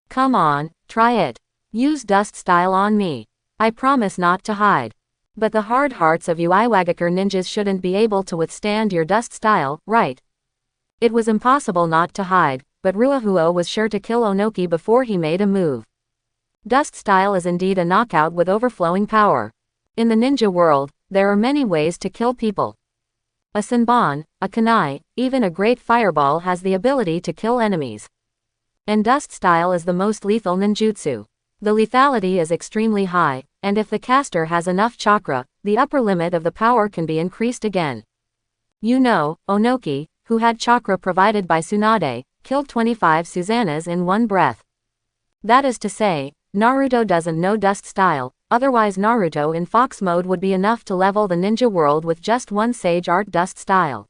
Come on, try it. Use dust style on me. I promise not to hide. But the hard hearts of you Iwagakure ninjas shouldn't be able to withstand your dust style, right? It was impossible not to hide, but Ruahuo was sure to kill Onoki before he made a move. Dust style is indeed a knockout with overflowing power. In the ninja world, there are many ways to kill people. A Senbon, a kunai, even a great fireball has the ability to kill enemies. And dust style is the most lethal ninjutsu. The lethality is extremely high, and if the caster has enough chakra, the upper limit of the power can be increased again. You know, Onoki, who had chakra provided by Tsunade, killed 25 Susanas in one breath. That is to say, Naruto doesn't know dust style, otherwise Naruto in fox mode would be enough to level the ninja world with just one sage art dust style.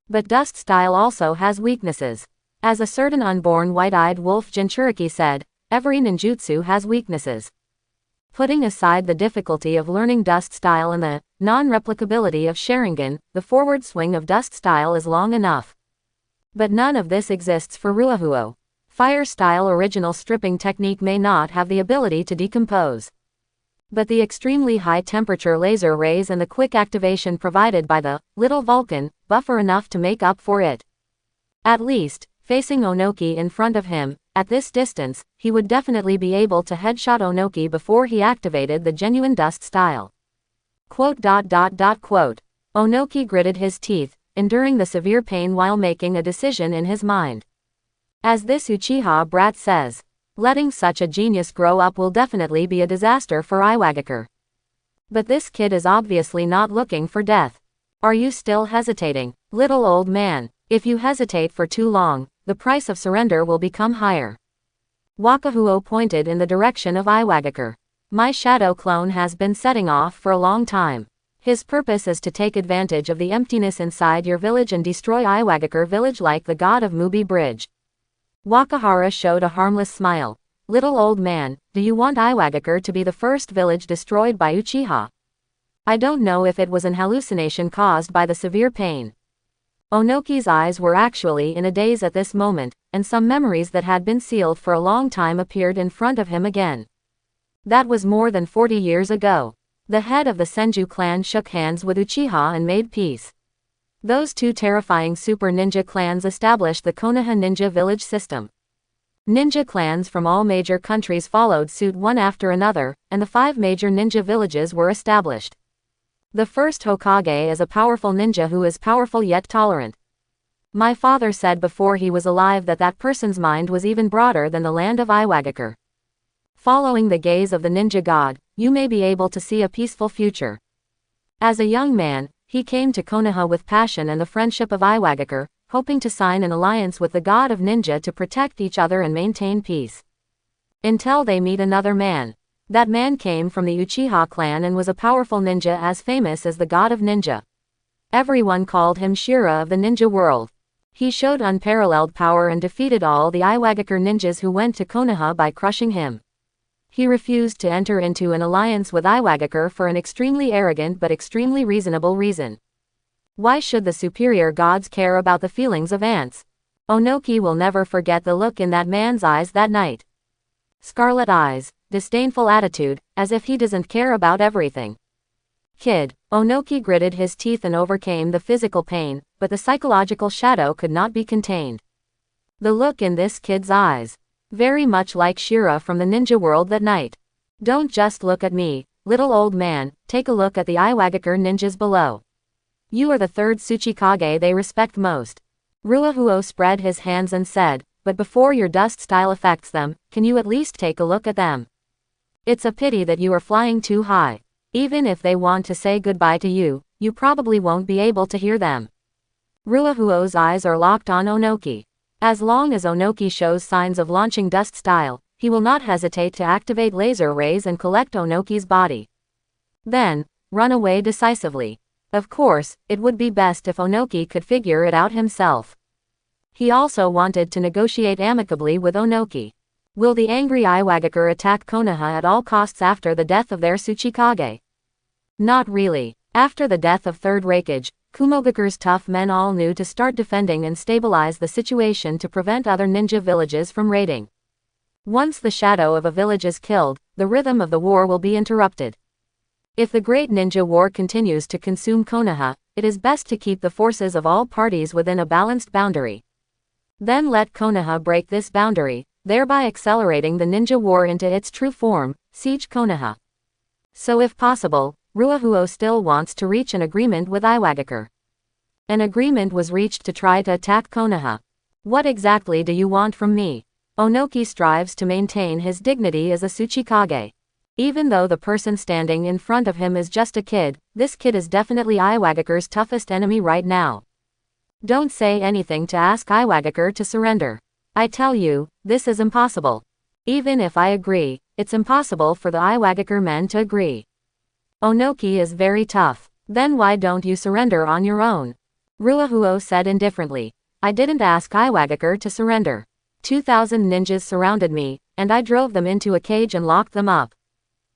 But dust style also has weaknesses. As a certain unborn white-eyed wolf Jinchuriki said, every ninjutsu has weaknesses. Putting aside the difficulty of learning dust style and the non-replicability of Sharingan, the forward swing of dust style is long enough. But none of this exists for Ruahuo. Fire style original stripping technique may not have the ability to decompose. But the extremely high temperature laser rays and the quick activation provided by the little Vulcan buffer enough to make up for it. At least, facing Onoki in front of him, at this distance, he would definitely be able to headshot Onoki before he activated the genuine dust style. Onoki gritted his teeth, enduring the severe pain while making a decision in his mind. As this Uchiha brat says, letting such a genius grow up will definitely be a disaster for Iwagakure. But this kid is obviously not looking for death. Are you still hesitating, little old man? If you hesitate for too long, the price of surrender will become higher. Wakahuo pointed in the direction of Iwagakure. My shadow clone has been setting off for a long time. His purpose is to take advantage of the emptiness inside your village and destroy Iwagakure village like the god of Mubi Bridge. Wakahara showed a harmless smile. Little old man, do you want Iwagakure to be the first village destroyed by Uchiha? I don't know if it was an hallucination caused by the severe pain. Onoki's eyes were actually in a daze at this moment, and some memories that had been sealed for a long time appeared in front of him again. That was more than 40 years ago. The head of the Senju clan shook hands with Uchiha and made peace. Those two terrifying super ninja clans established the Konoha ninja village system. Ninja clans from all major countries followed suit one after another, and the 5 major ninja villages were established. The first Hokage is a powerful ninja who is powerful yet tolerant. My father said before he was alive that that person's mind was even broader than the land of Iwagakure. Following the gaze of the ninja god, you may be able to see a peaceful future. As a young man, he came to Konoha with passion and the friendship of Iwagakure, hoping to sign an alliance with the god of ninja to protect each other and maintain peace. Until they meet another man. That man came from the Uchiha clan and was a powerful ninja as famous as the god of ninja. Everyone called him Shira of the ninja world. He showed unparalleled power and defeated all the Iwagakure ninjas who went to Konoha by crushing him. He refused to enter into an alliance with Iwagakure for an extremely arrogant but extremely reasonable reason. Why should the superior gods care about the feelings of ants? Onoki will never forget the look in that man's eyes that night. Scarlet eyes, disdainful attitude, as if he doesn't care about everything. Kid, Onoki gritted his teeth and overcame the physical pain, but the psychological shadow could not be contained. The look in this kid's eyes. Very much like Shira from the ninja world that night. Don't just look at me, little old man, take a look at the Iwagakure ninjas below. You are the 3rd Tsuchikage they respect most. Ruahuo spread his hands and said, but before your dust style affects them, can you at least take a look at them? It's a pity that you are flying too high. Even if they want to say goodbye to you, you probably won't be able to hear them. Ruahuo's eyes are locked on Onoki. As long as Onoki shows signs of launching dust style, he will not hesitate to activate laser rays and collect Onoki's body. Then, run away decisively. Of course, it would be best if Onoki could figure it out himself. He also wanted to negotiate amicably with Onoki. Will the angry Iwagakure attack Konoha at all costs after the death of their Tsuchikage? Not really. After the death of 3rd Raikage, Kumogakure's tough men all knew to start defending and stabilize the situation to prevent other ninja villages from raiding. Once the shadow of a village is killed, the rhythm of the war will be interrupted. If the Great Ninja War continues to consume Konoha, it is best to keep the forces of all parties within a balanced boundary. Then let Konoha break this boundary, thereby accelerating the ninja war into its true form, siege Konoha. So if possible, Ruahuo still wants to reach an agreement with Iwagakure. An agreement was reached to try to attack Konoha. What exactly do you want from me? Onoki strives to maintain his dignity as a Tsuchikage. Even though the person standing in front of him is just a kid, this kid is definitely Iwagakure's toughest enemy right now. Don't say anything to ask Iwagakure to surrender. I tell you, this is impossible. Even if I agree, it's impossible for the Iwagakure men to agree. Onoki is very tough. Then why don't you surrender on your own? Ruahuo said indifferently. I didn't ask Iwagakure to surrender. 2,000 ninjas surrounded me, and I drove them into a cage and locked them up.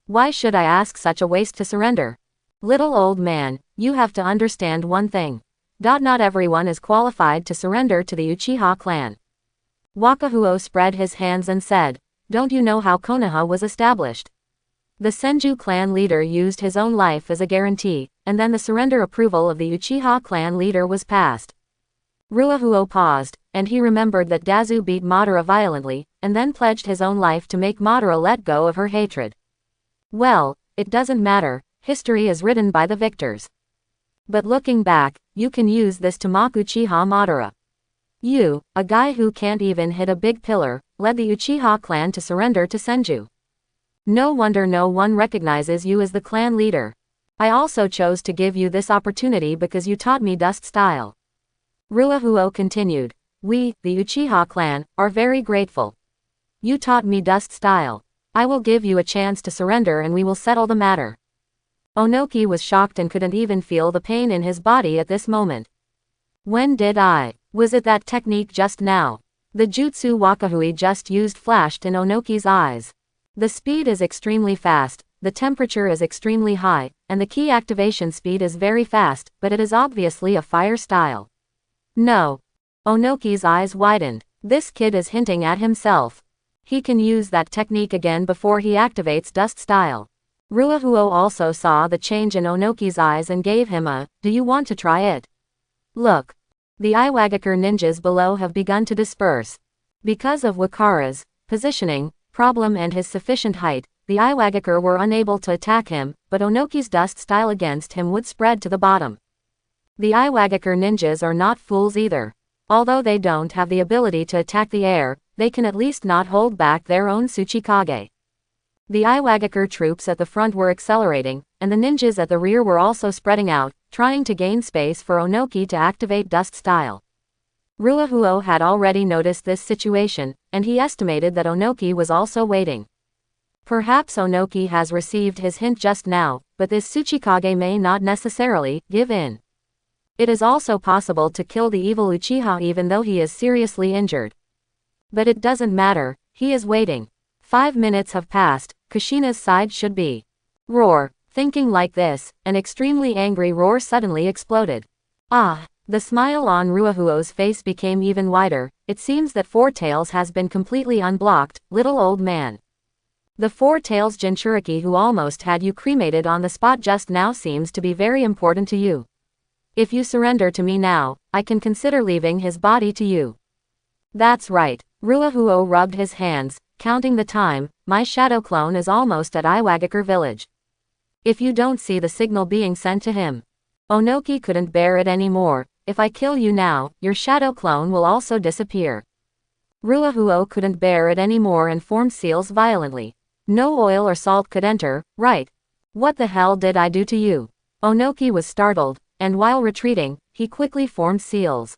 Why should I ask such a waste to surrender? Little old man, you have to understand one thing. Not everyone is qualified to surrender to the Uchiha clan. Wakahuo spread his hands and said, don't you know how Konoha was established? The Senju clan leader used his own life as a guarantee, and then the surrender approval of the Uchiha clan leader was passed. Ruahuo paused, and he remembered that Dazu beat Madara violently, and then pledged his own life to make Madara let go of her hatred. Well, it doesn't matter, history is written by the victors. But looking back, you can use this to mock Uchiha Madara. You, a guy who can't even hit a big pillar, led the Uchiha clan to surrender to Senju. No wonder no one recognizes you as the clan leader. I also chose to give you this opportunity because you taught me dust style. Ruahuo continued. We, the Uchiha clan, are very grateful. You taught me dust style. I will give you a chance to surrender and we will settle the matter. Onoki was shocked and couldn't even feel the pain in his body at this moment. When did I? Was it that technique just now? The jutsu Wakahui just used flashed in Onoki's eyes. The speed is extremely fast, the temperature is extremely high, and the key activation speed is very fast, but it is obviously a fire style. No. Onoki's eyes widened. This kid is hinting at himself. He can use that technique again before he activates dust style. Ruahuo also saw the change in Onoki's eyes and gave him a, do you want to try it? Look. The Iwagakure ninjas below have begun to disperse. Because of Wakara's positioning problem and his sufficient height, the Iwagakure were unable to attack him, but Onoki's dust style against him would spread to the bottom. The Iwagakure ninjas are not fools either. Although they don't have the ability to attack the air, they can at least not hold back their own Tsuchikage. The Iwagakure troops at the front were accelerating, and the ninjas at the rear were also spreading out, trying to gain space for Onoki to activate dust style. Ruahuo had already noticed this situation, and he estimated that Onoki was also waiting. Perhaps Onoki has received his hint just now, but this Tsuchikage may not necessarily give in. It is also possible to kill the evil Uchiha even though he is seriously injured. But it doesn't matter, he is waiting. 5 minutes have passed, Kushina's side should be. Roar. Thinking like this, an extremely angry roar suddenly exploded. Ah! The smile on Ruahuo's face became even wider. It seems that Four Tails has been completely unblocked, little old man. The Four Tails Jinchuriki who almost had you cremated on the spot just now seems to be very important to you. If you surrender to me now, I can consider leaving his body to you. That's right. Ruahuo rubbed his hands, counting the time. My shadow clone is almost at Iwagakure village. If you don't see the signal being sent to him. Onoki couldn't bear it anymore. If I kill you now, your shadow clone will also disappear. Ruahuo couldn't bear it anymore and formed seals violently. No oil or salt could enter, right? What the hell did I do to you? Onoki was startled, and while retreating, he quickly formed seals.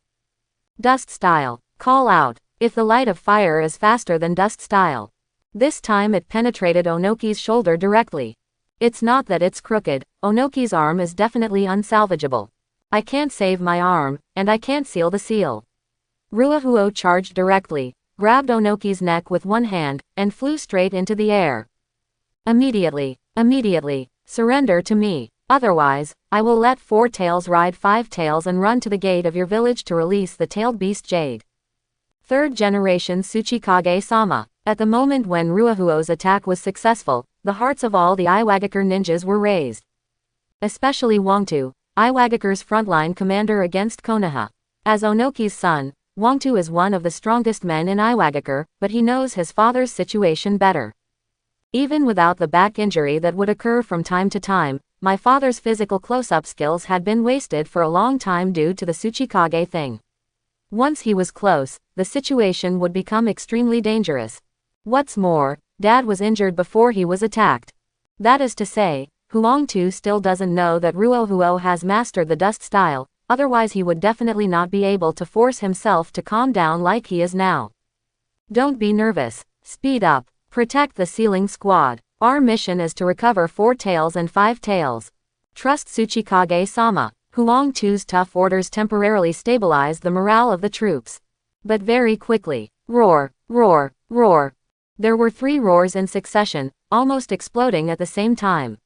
Dust style. Call out. If the light of fire is faster than dust style. This time it penetrated Onoki's shoulder directly. It's not that it's crooked, Onoki's arm is definitely unsalvageable. I can't save my arm, and I can't seal the seal. Ruahuo charged directly, grabbed Onoki's neck with one hand, and flew straight into the air. Immediately, surrender to me, otherwise, I will let Four Tails ride Five Tails and run to the gate of your village to release the tailed beast Jade. Third generation Tsuchikage-sama. At the moment when Ruahuo's attack was successful, the hearts of all the Iwagakure ninjas were raised. especially Wangtu, Iwagakure's frontline commander against Konoha. As Onoki's son, Wangtu is one of the strongest men in Iwagakure, but he knows his father's situation better. Even without the back injury that would occur from time to time, my father's physical close-up skills had been wasted for a long time due to the Tsuchikage thing. Once he was close, the situation would become extremely dangerous. What's more, Dad was injured before he was attacked. That is to say, Huangtu still doesn't know that Ruohuo has mastered the dust style, otherwise he would definitely not be able to force himself to calm down like he is now. Don't be nervous. Speed up. Protect the Sealing Squad. Our mission is to recover 4 tails and 5 tails. Trust Tsuchikage-sama. Huangtu's tough orders temporarily stabilized the morale of the troops. But very quickly, roar, roar, roar. There were 3 roars in succession, almost exploding at the same time.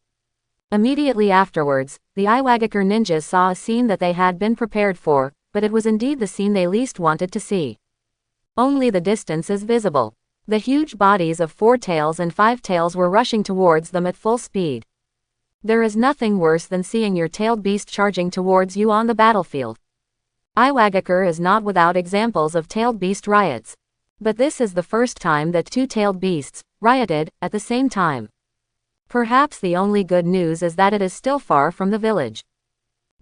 Immediately afterwards, the Iwagakure ninjas saw a scene that they had been prepared for, but it was indeed the scene they least wanted to see. Only the distance is visible. The huge bodies of 4 tails and 5 tails were rushing towards them at full speed. There is nothing worse than seeing your tailed beast charging towards you on the battlefield. Iwagakure is not without examples of tailed beast riots. But this is the first time that 2 tailed beasts rioted at the same time. Perhaps the only good news is that it is still far from the village.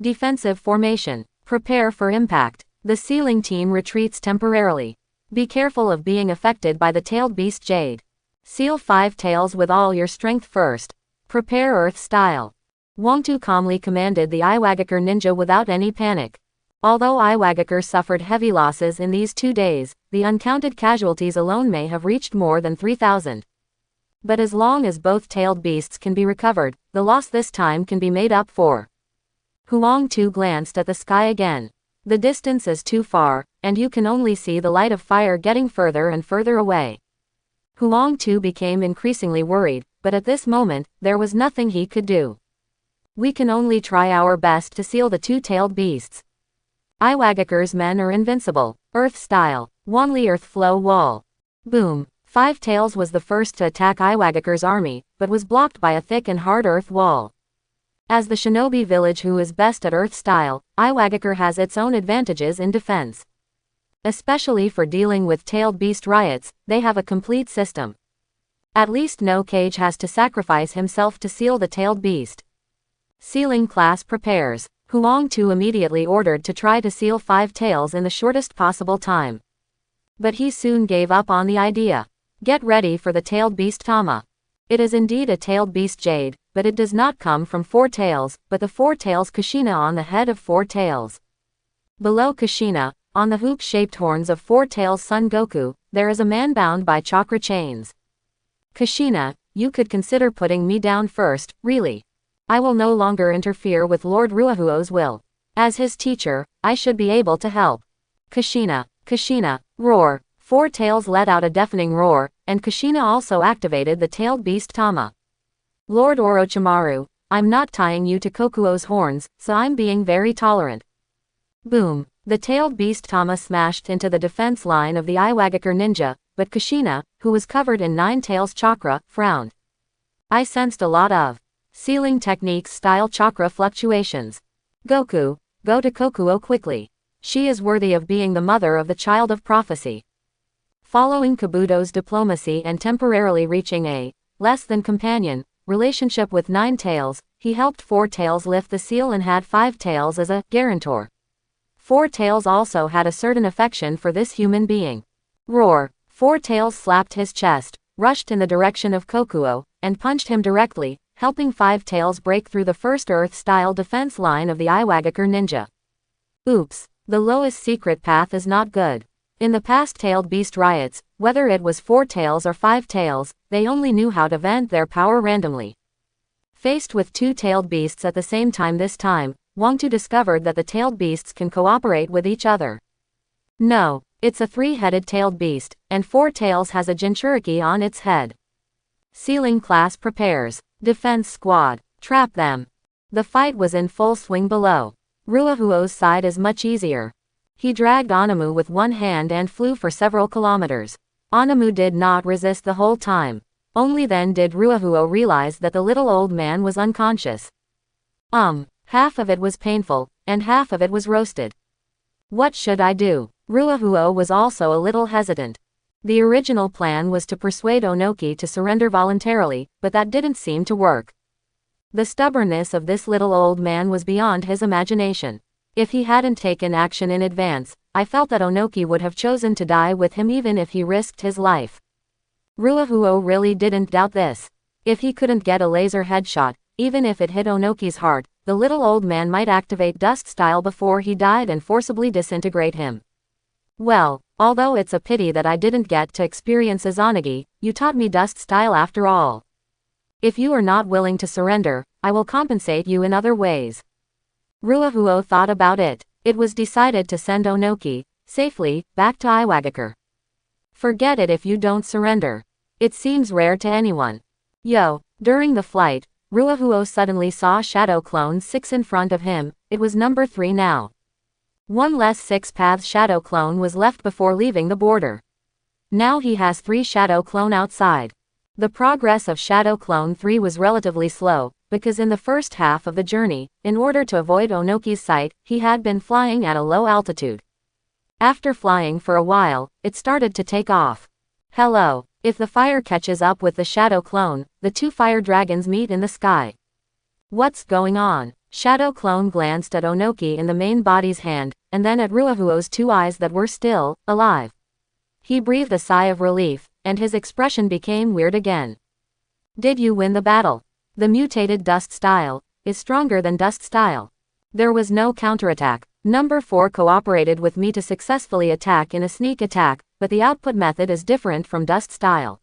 Defensive formation. Prepare for impact. The sealing team retreats temporarily. Be careful of being affected by the tailed beast Jade. Seal 5 tails with all your strength first. Prepare Earth style. Wangtu calmly commanded the Iwagakure ninja without any panic. Although Iwagakure suffered heavy losses in these 2 days, the uncounted casualties alone may have reached more than 3,000. But as long as both tailed beasts can be recovered, the loss this time can be made up for. Huangtu glanced at the sky again. The distance is too far, and you can only see the light of fire getting further and further away. Huangtu became increasingly worried, but at this moment, there was nothing he could do. We can only try our best to seal the 2-tailed beasts. Iwagakure's men are invincible. Earth style. Wanli Earth Flow Wall. Boom. 5 tails was the first to attack Iwagakure's army, but was blocked by a thick and hard earth wall. As the shinobi village who is best at earth style, Iwagakure has its own advantages in defense. Especially for dealing with tailed beast riots, they have a complete system. At least no cage has to sacrifice himself to seal the tailed beast. Sealing class prepares. Huangtu immediately ordered to try to seal 5 tails in the shortest possible time. But he soon gave up on the idea. Get ready for the tailed beast Tama. It is indeed a tailed beast Jade, but it does not come from 4 tails, but the 4 tails Kushina on the head of 4 tails. Below Kushina, on the hoop-shaped horns of 4 tails Son Goku, there is a man bound by chakra chains. Kushina, you could consider putting me down first, really. I will no longer interfere with Lord Ruohuo's will. As his teacher, I should be able to help. Kushina, Kushina, roar. 4 tails let out a deafening roar, and Kushina also activated the tailed beast Tama. Lord Orochimaru, I'm not tying you to Kokuo's horns, so I'm being very tolerant. Boom. The tailed beast Tama smashed into the defense line of the Iwagakure ninja, but Kushina, who was covered in 9 tails chakra, frowned. I sensed a lot of sealing techniques style chakra fluctuations. Goku, go to Kokuo quickly. She is worthy of being the mother of the child of prophecy. Following Kabuto's diplomacy and temporarily reaching a less than companion relationship with 9 tails, he helped 4 tails lift the seal and had 5 tails as a guarantor. 4 tails also had a certain affection for this human being. Roar. 4 tails slapped his chest, rushed in the direction of Kokuo, and punched him directly, helping 5 tails break through the first Earth-style defense line of the Iwagakure ninja. Oops. The lowest secret path is not good. In the past tailed beast riots, whether it was 4 tails or 5 tails, they only knew how to vent their power randomly. Faced with 2 tailed beasts at the same time this time, Wangtu discovered that the tailed beasts can cooperate with each other. No, it's a 3-headed tailed beast, and 4 tails has a Jinchuriki on its head. Sealing class prepares. Defense squad. Trap them. The fight was in full swing below. Ruohuo's side is much easier. He dragged Anamu with one hand and flew for several kilometers. Anamu did not resist the whole time. Only then did Ruohuo realize that the little old man was unconscious. Half of it was painful, and half of it was roasted. What should I do? Ruahuo was also a little hesitant. The original plan was to persuade Onoki to surrender voluntarily, but that didn't seem to work. The stubbornness of this little old man was beyond his imagination. If he hadn't taken action in advance, I felt that Onoki would have chosen to die with him even if he risked his life. Ruahuo really didn't doubt this. If he couldn't get a laser headshot, even if it hit Onoki's heart, the little old man might activate Dust Style before he died and forcibly disintegrate him. Well, although it's a pity that I didn't get to experience Izanagi, you taught me Dust Style after all. If you are not willing to surrender, I will compensate you in other ways. Ruahuo thought about it. It was decided to send Onoki, safely, back to Iwagakure. Forget it if you don't surrender. It seems rare to anyone. During the flight, Ruahuo suddenly saw Shadow Clone 6 in front of him. It was number 3 now. One less 6-path Shadow Clone was left before leaving the border. Now he has 3 Shadow Clone outside. The progress of Shadow Clone 3 was relatively slow, because in the first half of the journey, in order to avoid Onoki's sight, he had been flying at a low altitude. After flying for a while, it started to take off. Hello. If the fire catches up with the Shadow Clone, the 2 fire dragons meet in the sky. What's going on? Shadow Clone glanced at Onoki in the main body's hand, and then at Ruahuo's 2 eyes that were still alive. He breathed a sigh of relief, and his expression became weird again. Did you win the battle? The mutated Dust Style is stronger than Dust Style. There was no counterattack. Number 4 cooperated with me to successfully attack in a sneak attack, but the output method is different from Dust Style.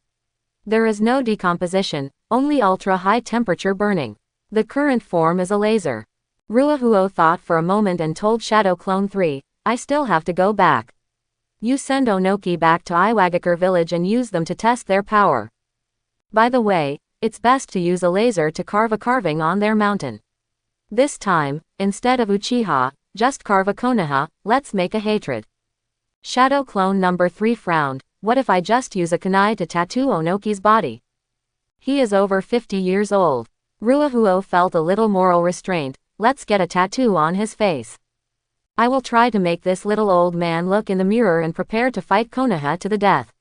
There is no decomposition, only ultra-high temperature burning. The current form is a laser. Ruahuo thought for a moment and told Shadow Clone 3, I still have to go back. You send Onoki back to Iwagakure village and use them to test their power. By the way, it's best to use a laser to carve a carving on their mountain. This time, instead of Uchiha, just carve a konoha. Let's make a hatred. Shadow Clone number 3 frowned. What if I just use a kunai to tattoo Onoki's body? He is over 50 years old. Ruahuo felt a little moral restraint. Let's get a tattoo on his face. I will try to make this little old man look in the mirror and prepare to fight Konoha to the death.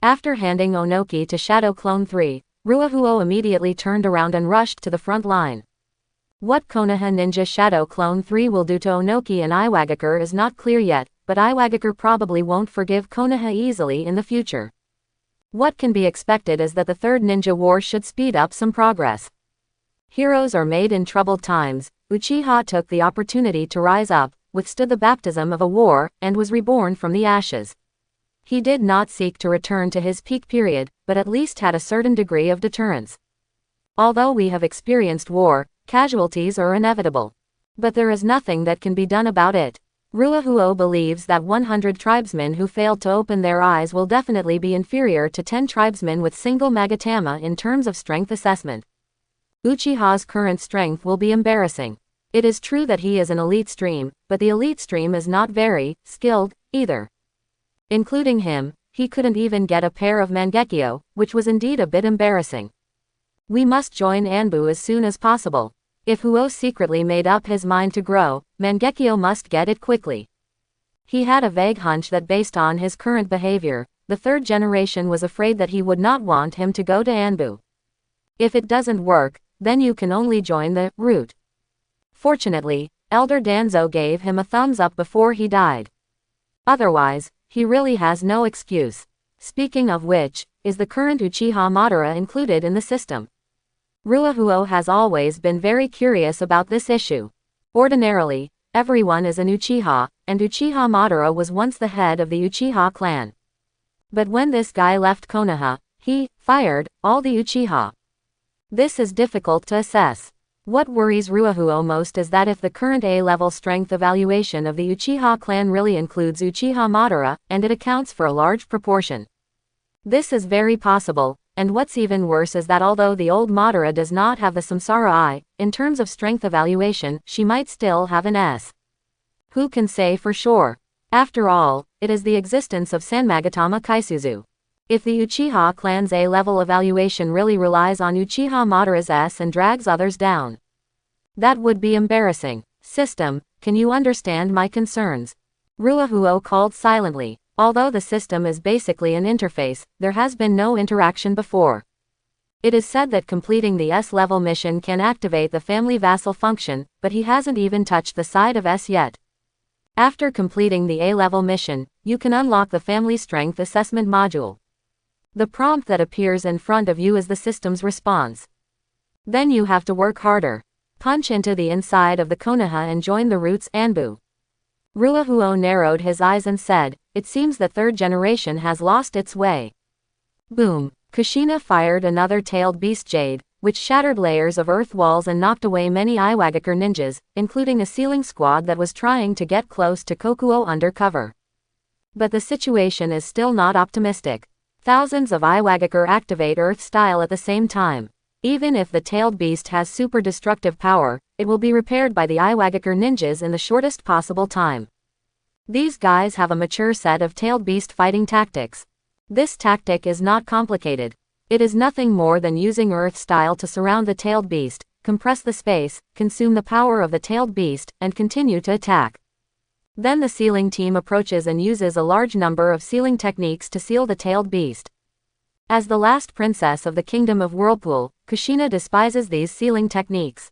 After handing Onoki to Shadow Clone 3, Ruahuo immediately turned around and rushed to the front line. What Konoha Ninja Shadow Clone 3 will do to Onoki and Iwagakure is not clear yet, but Iwagakure probably won't forgive Konoha easily in the future. What can be expected is that the Third Ninja War should speed up some progress. Heroes are made in troubled times. Uchiha took the opportunity to rise up, withstood the baptism of a war, and was reborn from the ashes. He did not seek to return to his peak period, but at least had a certain degree of deterrence. Although we have experienced war, casualties are inevitable. But there is nothing that can be done about it. Ruahuo believes that 100 tribesmen who failed to open their eyes will definitely be inferior to 10 tribesmen with single Magatama in terms of strength assessment. Uchiha's current strength will be embarrassing. It is true that he is an elite stream, but the elite stream is not very skilled either. Including him, he couldn't even get a pair of Mangekyo, which was indeed a bit embarrassing. We must join Anbu as soon as possible. If Huo secretly made up his mind to grow, Mangekyo must get it quickly. He had a vague hunch that based on his current behavior, the 3rd generation was afraid that he would not want him to go to Anbu. If it doesn't work, then you can only join the route. Fortunately, Elder Danzo gave him a thumbs up before he died. Otherwise, he really has no excuse. Speaking of which, is the current Uchiha Madara included in the system? Ruahuo has always been very curious about this issue. Ordinarily, everyone is an Uchiha, and Uchiha Madara was once the head of the Uchiha clan. But when this guy left Konoha, he fired all the Uchiha. This is difficult to assess. What worries Ruahuo most is that if the current A-level strength evaluation of the Uchiha clan really includes Uchiha Madara, and it accounts for a large proportion. This is very possible. And what's even worse is that although the old Madara does not have the Samsara Eye, in terms of strength evaluation, she might still have an S. Who can say for sure? After all, it is the existence of Sanmagatama Kaisuzu. If the Uchiha clan's A-level evaluation really relies on Uchiha Madara's S and drags others down, That would be embarrassing. System, can you understand my concerns? Ruahuo called silently. Although the system is basically an interface, there has been no interaction before. It is said that completing the S-level mission can activate the family vassal function, but he hasn't even touched the side of S yet. After completing the A-level mission, you can unlock the family strength assessment module. The prompt that appears in front of you is the system's response. Then you have to work harder. Punch into the inside of the konoha and join the roots Anbu. Ruahuo narrowed his eyes and said, it seems the third generation has lost its way. Boom. Kushina fired another tailed beast jade, which shattered layers of earth walls and knocked away many Iwagakure ninjas, including a sealing squad that was trying to get close to Kokuo under cover. But the situation is still not optimistic. Thousands of Iwagakure activate Earth style at the same time. Even if the tailed beast has super destructive power, it will be repaired by the Iwagakure ninjas in the shortest possible time. These guys have a mature set of tailed beast fighting tactics. This tactic is not complicated. It is nothing more than using Earth style to surround the tailed beast, compress the space, consume the power of the tailed beast, and continue to attack. Then the sealing team approaches and uses a large number of sealing techniques to seal the tailed beast. As the last princess of the Kingdom of Whirlpool, Kushina despises these sealing techniques.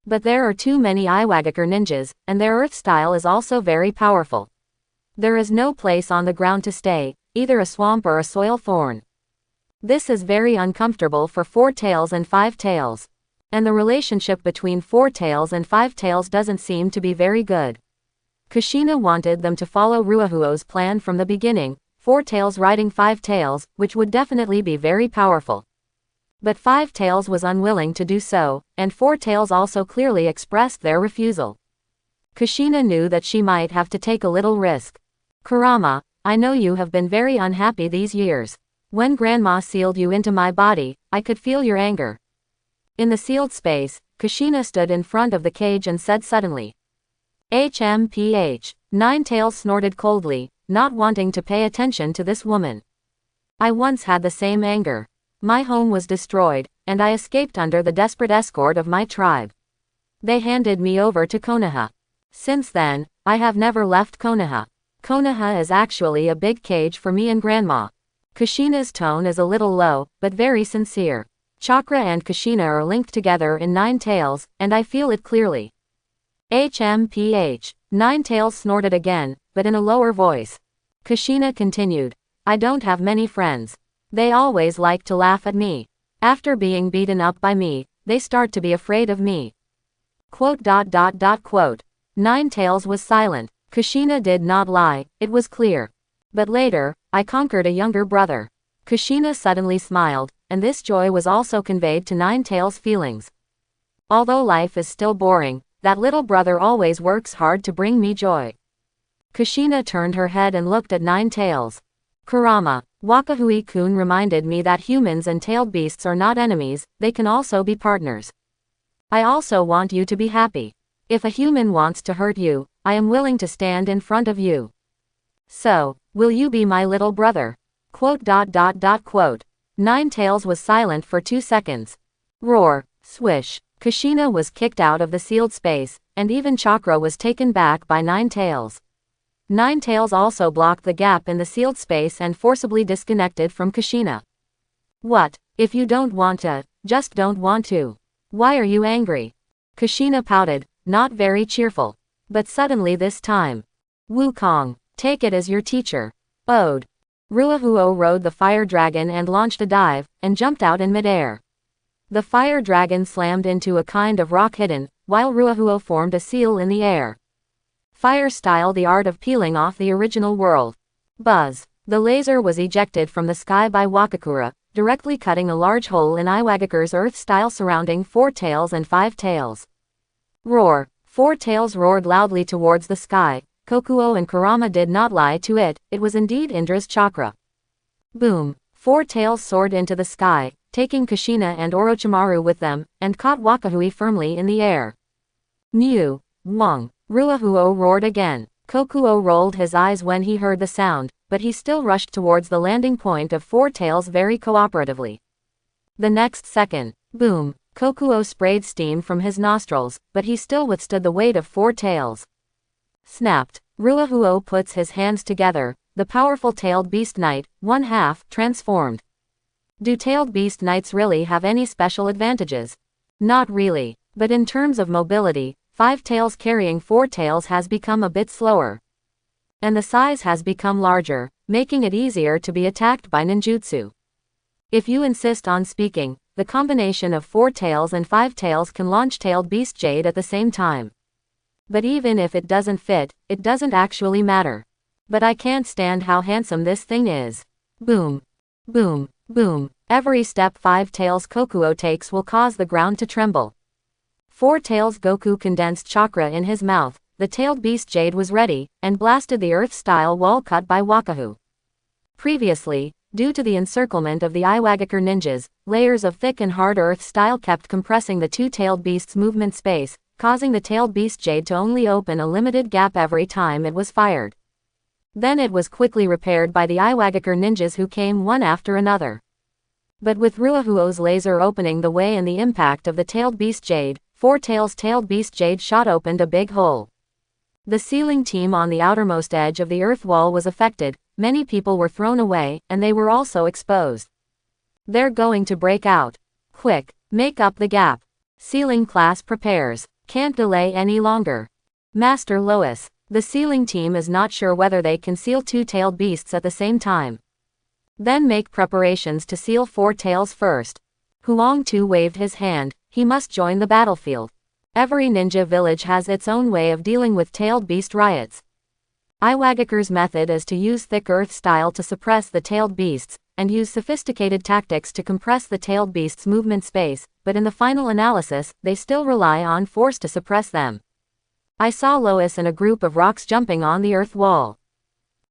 But there are too many Iwagakure ninjas, and their earth style is also very powerful. There is no place on the ground to stay, either a swamp or a soil thorn. This is very uncomfortable for Four Tails and Five Tails. And the relationship between Four Tails and Five Tails doesn't seem to be very good. Kushina wanted them to follow Ruahuo's plan from the beginning, Four Tails riding Five Tails, which would definitely be very powerful. But Five Tails was unwilling to do so, and Four Tails also clearly expressed their refusal. Kushina knew that she might have to take a little risk. Kurama, I know you have been very unhappy these years. When Grandma sealed you into my body, I could feel your anger. In the sealed space, Kushina stood in front of the cage and said suddenly. HMPH. Nine Tails snorted coldly, not wanting to pay attention to this woman. I once had the same anger. My home was destroyed, and I escaped under the desperate escort of my tribe. They handed me over to Konoha. Since then, I have never left Konoha. Konoha is actually a big cage for me and Grandma. Kushina's tone is a little low, but very sincere. Chakra and Kushina are linked together in Nine Tails, and I feel it clearly. HMPH. Nine Tails snorted again, but in a lower voice. Kushina continued. I don't have many friends. They always like to laugh at me. After being beaten up by me, they start to be afraid of me. Quote. Nine Tails was silent. Kushina did not lie, it was clear. But later, I conquered a younger brother. Kushina suddenly smiled, and this joy was also conveyed to Nine Tails' feelings. Although life is still boring, that little brother always works hard to bring me joy. Kushina turned her head and looked at Nine Tails. Kurama, Wakahui-kun reminded me that humans and tailed beasts are not enemies, they can also be partners. I also want you to be happy. If a human wants to hurt you, I am willing to stand in front of you. So, will you be my little brother? Quote. Nine Tails was silent for 2 seconds. Roar, swish. Kushina was kicked out of the sealed space, and even Chakra was taken back by Nine Tails. Nine Tails also blocked the gap in the sealed space and forcibly disconnected from Kushina. What? If you don't want to, just don't want to. Why are you angry? Kushina pouted, not very cheerful. But suddenly this time. Wukong, take it as your teacher. Ode. Ruahuo rode the fire dragon and launched a dive, and jumped out in midair. The fire dragon slammed into a kind of rock hidden, while Ruahuo formed a seal in the air. Fire style, the art of peeling off the original world. Buzz. The laser was ejected from the sky by Wakakura, directly cutting a large hole in Iwagakure's earth style surrounding Four Tails and Five Tails. Roar. Four Tails roared loudly towards the sky. Kokuo and Kurama did not lie to it, it was indeed Indra's chakra. Boom. Four Tails soared into the sky, taking Kushina and Orochimaru with them, and caught Wakahui firmly in the air. Mew. Wong. Ruahuo roared again. Kokuo rolled his eyes when he heard the sound, but he still rushed towards the landing point of Four Tails very cooperatively. The next second. Boom. Kokuo sprayed steam from his nostrils, but he still withstood the weight of 4 tails. Snapped. Ruahuo puts his hands together, the powerful tailed beast knight, 1/2, transformed. Do tailed beast knights really have any special advantages? Not really. But in terms of mobility, 5 tails carrying 4 tails has become a bit slower. And the size has become larger, making it easier to be attacked by ninjutsu. If you insist on speaking, the combination of 4 tails and 5 tails can launch tailed beast jade at the same time. But even if it doesn't fit, it doesn't actually matter. But I can't stand how handsome this thing is. Boom. Boom. Boom. Every step 5 tails Kokuo takes will cause the ground to tremble. 4 tails Goku condensed chakra in his mouth, the tailed beast jade was ready, and blasted the earth-style wall cut by Wakahu. Previously, due to the encirclement of the Iwagakure ninjas, layers of thick and hard earth-style kept compressing the 2-tailed beast's movement space, causing the tailed beast jade to only open a limited gap every time it was fired. Then it was quickly repaired by the Iwagakure ninjas who came one after another. But with Ruahuo's laser opening the way and the impact of the tailed beast jade, 4 tails tailed beast jade shot opened a big hole. The sealing team on the outermost edge of the earth wall was affected, many people were thrown away, and they were also exposed. They're going to break out. Quick, make up the gap. Sealing class prepares. Can't delay any longer. Master Lois. The sealing team is not sure whether they can seal 2-tailed beasts at the same time. Then make preparations to seal 4 tails first. Huang Tu waved his hand, he must join the battlefield. Every ninja village has its own way of dealing with tailed beast riots. Iwagakure's method is to use thick earth style to suppress the tailed beasts, and use sophisticated tactics to compress the tailed beast's movement space, but in the final analysis, they still rely on force to suppress them. I saw Lois and a group of rocks jumping on the earth wall.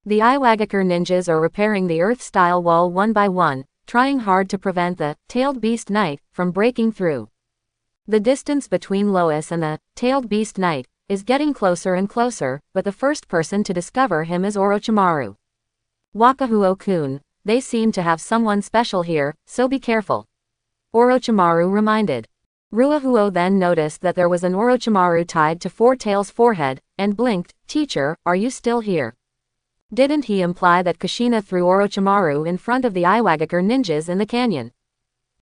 The Iwagakure ninjas are repairing the earth-style wall one by one, trying hard to prevent the tailed beast knight from breaking through. The distance between Lois and the tailed beast knight is getting closer and closer, but the first person to discover him is Orochimaru. Wakahuo-kun, they seem to have someone special here, so be careful. Orochimaru reminded. Ruahuo then noticed that there was an Orochimaru tied to 4 tails' forehead, and blinked, "Teacher, are you still here?" Didn't he imply that Kushina threw Orochimaru in front of the Iwagakure ninjas in the canyon?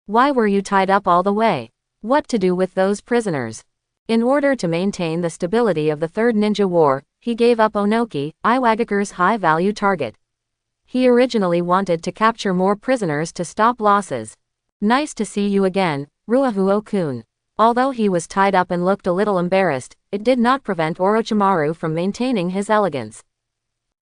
Why were you tied up all the way? What to do with those prisoners? In order to maintain the stability of the Third Ninja War, he gave up Onoki, Iwagakure's high-value target. He originally wanted to capture more prisoners to stop losses. Nice to see you again, Ruahuo-kun. Although he was tied up and looked a little embarrassed, it did not prevent Orochimaru from maintaining his elegance.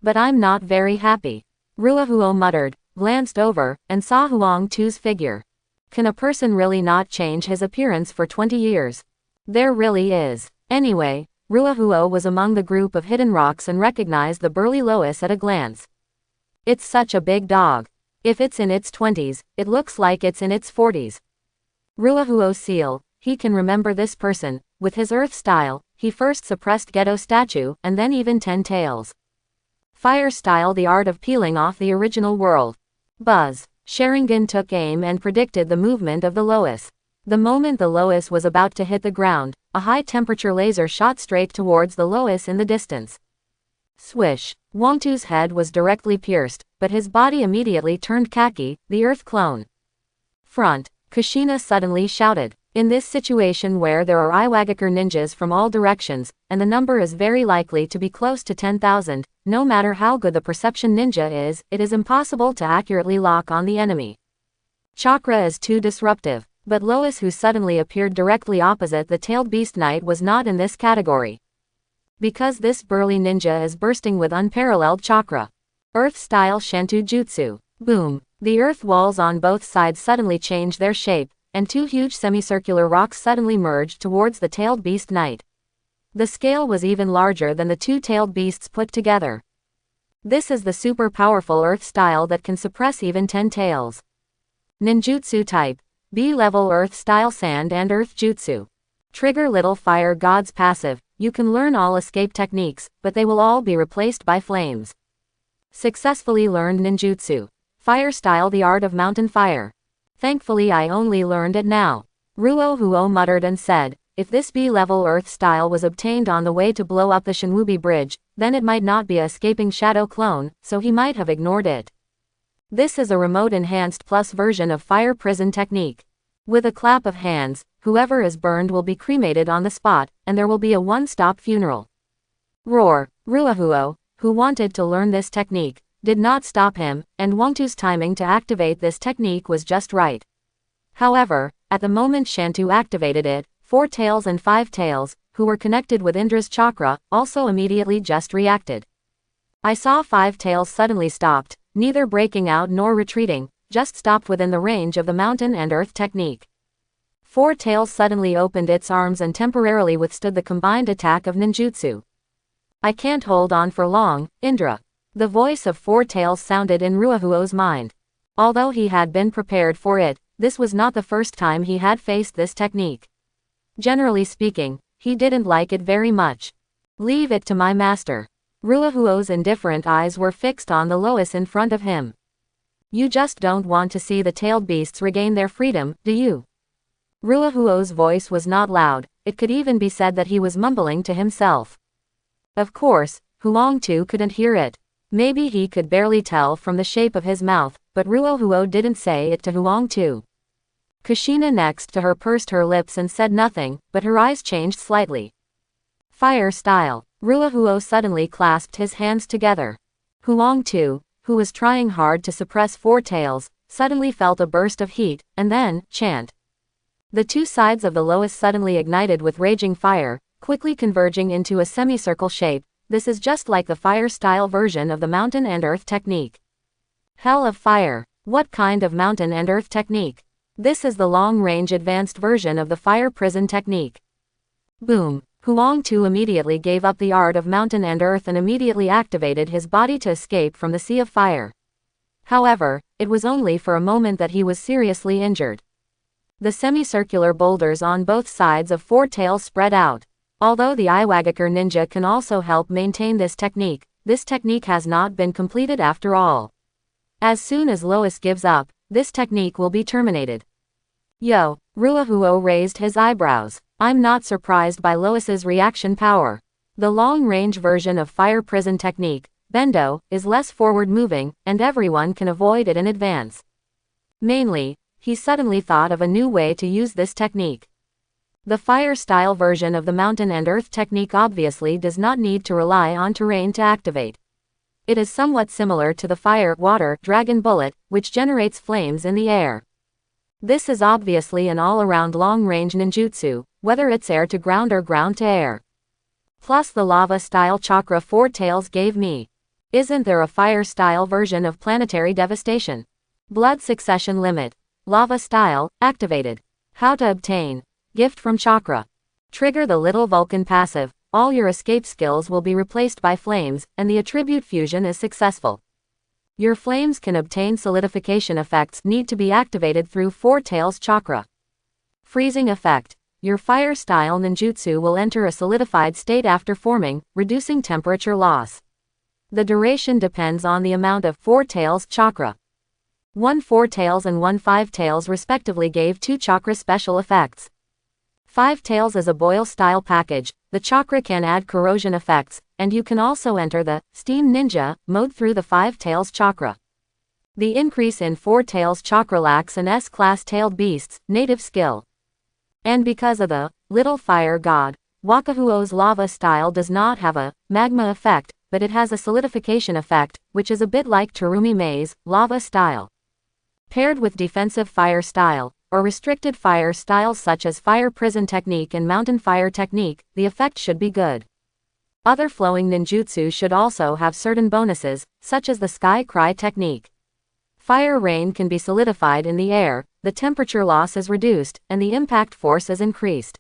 But I'm not very happy. Ruahuo muttered, glanced over, and saw Huang Tu's figure. Can a person really not change his appearance for 20 years? There really is. Anyway, Ruahuo was among the group of hidden rocks and recognized the burly Lois at a glance. It's such a big dog. If it's in its 20s, it looks like it's in its 40s. Ruahuo seal, he can remember this person. With his earth style, he first suppressed Geto statue, and then even 10 tails. Fire style, the art of peeling off the original world. Buzz. Sharingan took aim and predicted the movement of the Lois. The moment the Lois was about to hit the ground, a high-temperature laser shot straight towards the Lois in the distance. Swish. Wangtu's head was directly pierced, but his body immediately turned khaki, the Earth clone. Front. Kushina suddenly shouted. In this situation where there are Iwagakure ninjas from all directions, and the number is very likely to be close to 10,000, no matter how good the perception ninja is, it is impossible to accurately lock on the enemy. Chakra is too disruptive, but Lois, who suddenly appeared directly opposite the tailed beast knight, was not in this category. Because this burly ninja is bursting with unparalleled chakra. Earth-style Shantu Jutsu. Boom. The earth walls on both sides suddenly changed their shape, and 2 huge semicircular rocks suddenly merged towards the tailed beast knight. The scale was even larger than the 2 tailed beasts put together. This is the super powerful earth style that can suppress even 10 tails. Ninjutsu type. B-level earth style sand and earth jutsu. Trigger little fire gods passive. You can learn all escape techniques, but they will all be replaced by flames. Successfully learned ninjutsu. Fire style, the art of mountain fire. Thankfully I only learned it now. Ruohuo muttered and said, if this B-level Earth style was obtained on the way to blow up the Shinwubi Bridge, then it might not be a escaping shadow clone, so he might have ignored it. This is a remote enhanced plus version of fire prison technique. With a clap of hands, whoever is burned will be cremated on the spot, and there will be a one-stop funeral. Roar. Ruohuo, who wanted to learn this technique, did not stop him, and Wangtu's timing to activate this technique was just right. However, at the moment Shantu activated it, 4 tails and 5 tails, who were connected with Indra's chakra, also immediately just reacted. I saw 5 tails suddenly stopped, neither breaking out nor retreating, just stopped within the range of the mountain and earth technique. 4 tails suddenly opened its arms and temporarily withstood the combined attack of ninjutsu. I can't hold on for long, Indra. The voice of 4 tails sounded in Ruohuo's mind. Although he had been prepared for it, this was not the first time he had faced this technique. Generally speaking, he didn't like it very much. Leave it to my master. Ruohuo's indifferent eyes were fixed on the Lois in front of him. You just don't want to see the tailed beasts regain their freedom, do you? Ruohuo's voice was not loud, it could even be said that he was mumbling to himself. Of course, Huangtu couldn't hear it. Maybe he could barely tell from the shape of his mouth, but Ruohuo didn't say it to Huangtu. Kushina next to her pursed her lips and said nothing, but her eyes changed slightly. Fire style. Ruohuo suddenly clasped his hands together. Huangtu, who was trying hard to suppress 4 tails, suddenly felt a burst of heat, and then, chant. The 2 sides of the Lois suddenly ignited with raging fire, quickly converging into a semicircle shape. This is just like the fire style version of the mountain and earth technique. Hell of fire. What kind of mountain and earth technique? This is the long-range advanced version of the fire prison technique. Boom. Huangtu immediately gave up the art of mountain and earth and immediately activated his body to escape from the sea of fire. However, it was only for a moment that he was seriously injured. The semicircular boulders on both sides of 4 tails spread out. Although the Iwagakure ninja can also help maintain this technique has not been completed after all. As soon as Lois gives up, this technique will be terminated. Yo, Ruohuo raised his eyebrows. I'm not surprised by Lois's reaction power. The long-range version of fire prison technique, Bendo, is less forward-moving, and everyone can avoid it in advance. Mainly, he suddenly thought of a new way to use this technique. The fire-style version of the mountain and earth technique obviously does not need to rely on terrain to activate. It is somewhat similar to the fire-water dragon bullet, which generates flames in the air. This is obviously an all-around long-range ninjutsu, whether it's air to ground or ground to air. Plus the lava-style chakra 4 tails gave me. Isn't there a fire-style version of planetary devastation? Blood succession limit. Lava-style, activated. How to obtain. Gift from chakra. Trigger the little Vulcan passive. All your escape skills will be replaced by flames, and the attribute fusion is successful. Your flames can obtain solidification effects need to be activated through 4 tails chakra. Freezing effect. Your fire style ninjutsu will enter a solidified state after forming, reducing temperature loss. The duration depends on the amount of 4 tails chakra. 1 4 tails and 1 5 tails respectively gave 2 chakra special effects. 5 tails is a boil style package. The chakra can add corrosion effects, and you can also enter the Steam Ninja mode through the 5 tails chakra. The increase in 4 tails chakra lacks an S-class tailed beast's native skill. And because of the Little Fire God, Wakahuo's lava style does not have a magma effect, but it has a solidification effect, which is a bit like Terumi Mei's lava style. Paired with defensive fire style, or restricted fire styles such as fire prison technique and mountain fire technique, the effect should be good. Other flowing ninjutsu should also have certain bonuses, such as the sky cry technique. Fire rain can be solidified in the air, the temperature loss is reduced, and the impact force is increased.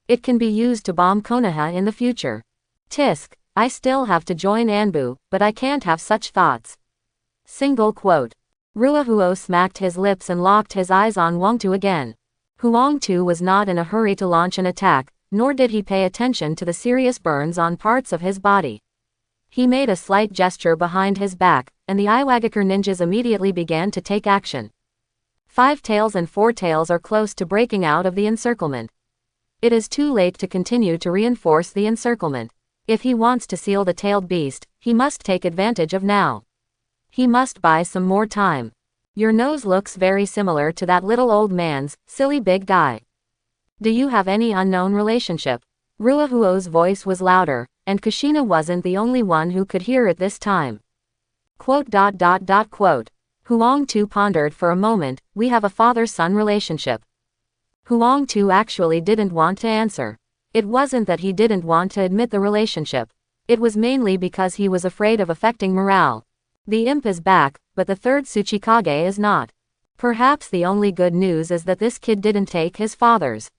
It can be used to bomb Konoha in the future. Tisk, I still have to join Anbu, but I can't have such thoughts. Single quote. Ruohuo smacked his lips and locked his eyes on Huangtu again. Huangtu was not in a hurry to launch an attack, nor did he pay attention to the serious burns on parts of his body. He made a slight gesture behind his back, and the Iwagakure ninjas immediately began to take action. 5 tails and 4 tails are close to breaking out of the encirclement. It is too late to continue to reinforce the encirclement. If he wants to seal the tailed beast, he must take advantage of now. He must buy some more time. Your nose looks very similar to that little old man's, silly big guy. Do you have any unknown relationship? Ruahuo's voice was louder, and Kushina wasn't the only one who could hear it this time. Quote. Huang Tu pondered for a moment. We have a father-son relationship. Huang Tu actually didn't want to answer. It wasn't that he didn't want to admit the relationship. It was mainly because he was afraid of affecting morale. The imp is back, but the third Tsuchikage is not. Perhaps the only good news is that this kid didn't take his father's.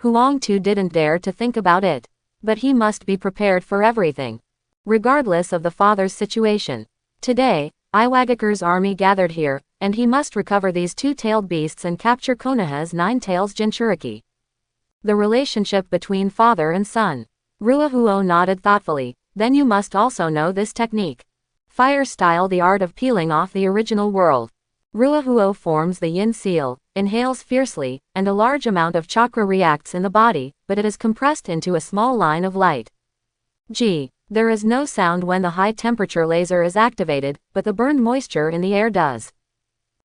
Huang Tu didn't dare to think about it. But he must be prepared for everything. Regardless of the father's situation. Today, Iwagakure's army gathered here, and he must recover these 2-tailed beasts and capture Konoha's 9 tails Jinchuriki. The relationship between father and son. Ruahuo nodded thoughtfully. Then you must also know this technique. Fire style, the art of peeling off the original world. Ruahuo forms the yin seal, inhales fiercely, and a large amount of chakra reacts in the body, but it is compressed into a small line of light. There is no sound when the high-temperature laser is activated, but the burned moisture in the air does.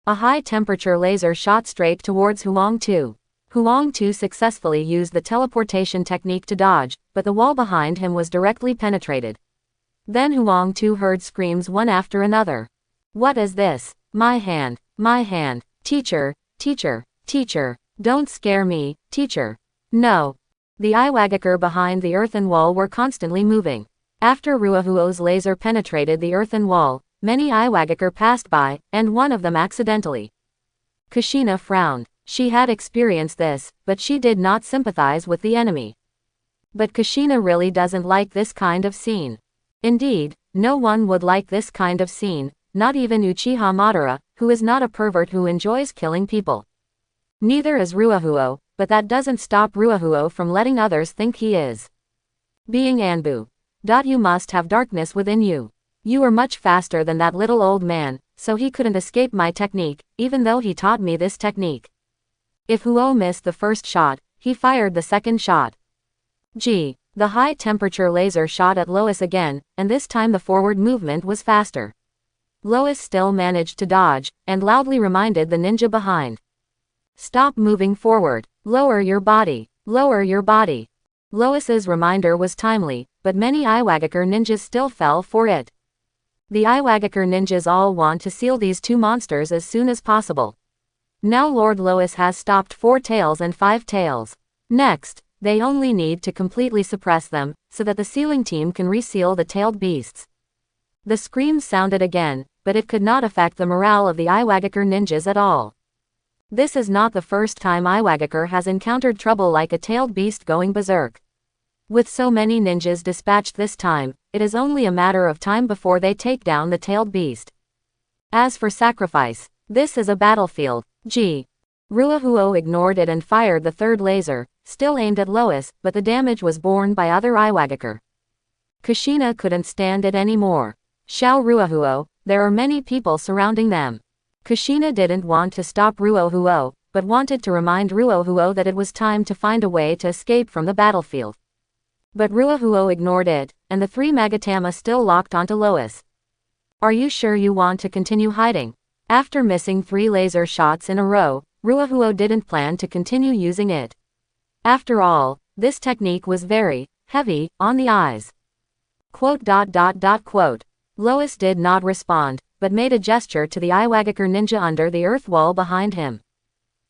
A high-temperature laser shot straight towards Huang Tu. Huang Tu successfully used the teleportation technique to dodge, but the wall behind him was directly penetrated. Then Huang Tu heard screams one after another. What is this? My hand, teacher, teacher, teacher, don't scare me, teacher. No. The Iwagakure behind the earthen wall were constantly moving. After Ruahuo's laser penetrated the earthen wall, many Iwagakure passed by, and one of them accidentally. Kushina frowned. She had experienced this, but she did not sympathize with the enemy. But Kushina really doesn't like this kind of scene. Indeed, no one would like this kind of scene, not even Uchiha Madara, who is not a pervert who enjoys killing people. Neither is Ruahuo, but that doesn't stop Ruahuo from letting others think he is. Being Anbu. You must have darkness within you. You are much faster than that little old man, so he couldn't escape my technique, even though he taught me this technique. If Huo missed the first shot, he fired the second shot. The high-temperature laser shot at Lois again, and this time the forward movement was faster. Lois still managed to dodge, and loudly reminded the ninja behind. Stop moving forward. Lower your body. Lower your body. Lois's reminder was timely, but many Iwagakure ninjas still fell for it. The Iwagakure ninjas all want to seal these 2 monsters as soon as possible. Now Lord Lois has stopped 4 tails and 5 tails. Next, they only need to completely suppress them, so that the sealing team can reseal the tailed beasts. The screams sounded again, but it could not affect the morale of the Iwagakure ninjas at all. This is not the first time Iwagakure has encountered trouble like a tailed beast going berserk. With so many ninjas dispatched this time, it is only a matter of time before they take down the tailed beast. As for sacrifice, this is a battlefield. Ruahuo ignored it and fired the third laser, still aimed at Lois, but the damage was borne by other Iwagakure. Kushina couldn't stand it anymore. Xiao Ruahuo, there are many people surrounding them. Kushina didn't want to stop Ruahuo, but wanted to remind Ruahuo that it was time to find a way to escape from the battlefield. But Ruahuo ignored it, and the 3 Magatama still locked onto Lois. Are you sure you want to continue hiding? After missing 3 laser shots in a row, Ruahuo didn't plan to continue using it. After all, this technique was very heavy on the eyes. Quote. Lois did not respond, but made a gesture to the Iwagakure ninja under the earth wall behind him.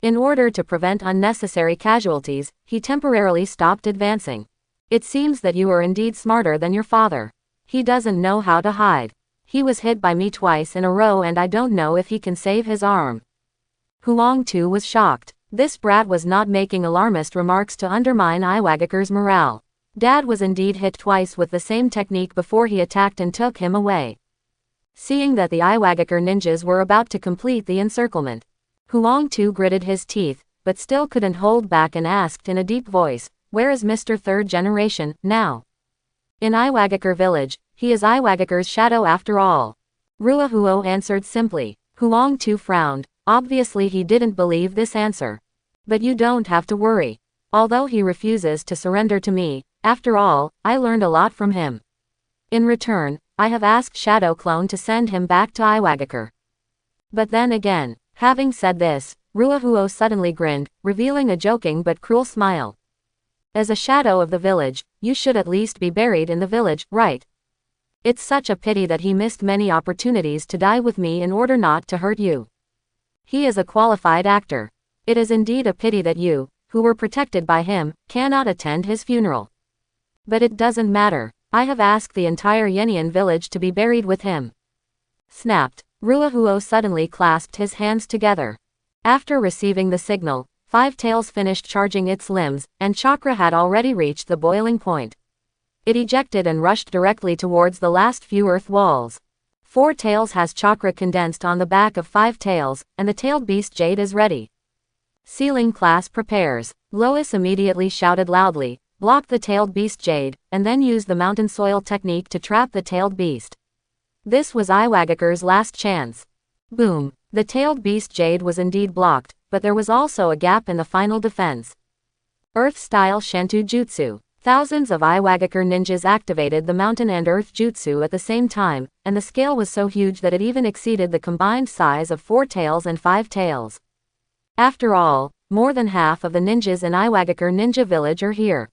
In order to prevent unnecessary casualties, he temporarily stopped advancing. It seems that you are indeed smarter than your father. He doesn't know how to hide. He was hit by me twice in a row and I don't know if he can save his arm. Huang Tu was shocked. This brat was not making alarmist remarks to undermine Iwagakure's morale. Dad was indeed hit twice with the same technique before he attacked and took him away. Seeing that the Iwagakure ninjas were about to complete the encirclement, Huang Tu gritted his teeth, but still couldn't hold back and asked in a deep voice, "Where is Mr. Third Generation, now?" "In Iwagakure village, he is Iwagakure's shadow after all." Ruahuo answered simply. Huang Tu frowned. Obviously he didn't believe this answer. But you don't have to worry. Although he refuses to surrender to me, after all, I learned a lot from him. In return, I have asked Shadow Clone to send him back to Iwagakure. But then again, having said this, Ruahuo suddenly grinned, revealing a joking but cruel smile. As a shadow of the village, you should at least be buried in the village, right? It's such a pity that he missed many opportunities to die with me in order not to hurt you. He is a qualified actor. It is indeed a pity that you, who were protected by him, cannot attend his funeral. But it doesn't matter. I have asked the entire Yenian village to be buried with him. Snapped. Ruahuo suddenly clasped his hands together. After receiving the signal, Five Tails finished charging its limbs, and chakra had already reached the boiling point. It ejected and rushed directly towards the last few earth walls. Four Tails has chakra condensed on the back of Five Tails, and the tailed beast Jade is ready. Sealing class prepares. Lois immediately shouted loudly, block the tailed beast Jade, and then used the mountain soil technique to trap the tailed beast. This was Iwagakure's last chance. Boom. The tailed beast Jade was indeed blocked, but there was also a gap in the final defense. Earth-style Shantu Jutsu. Thousands of Iwagakure ninjas activated the mountain and earth jutsu at the same time, and the scale was so huge that it even exceeded the combined size of Four Tails and Five Tails. After all, more than half of the ninjas in Iwagakure Ninja Village are here.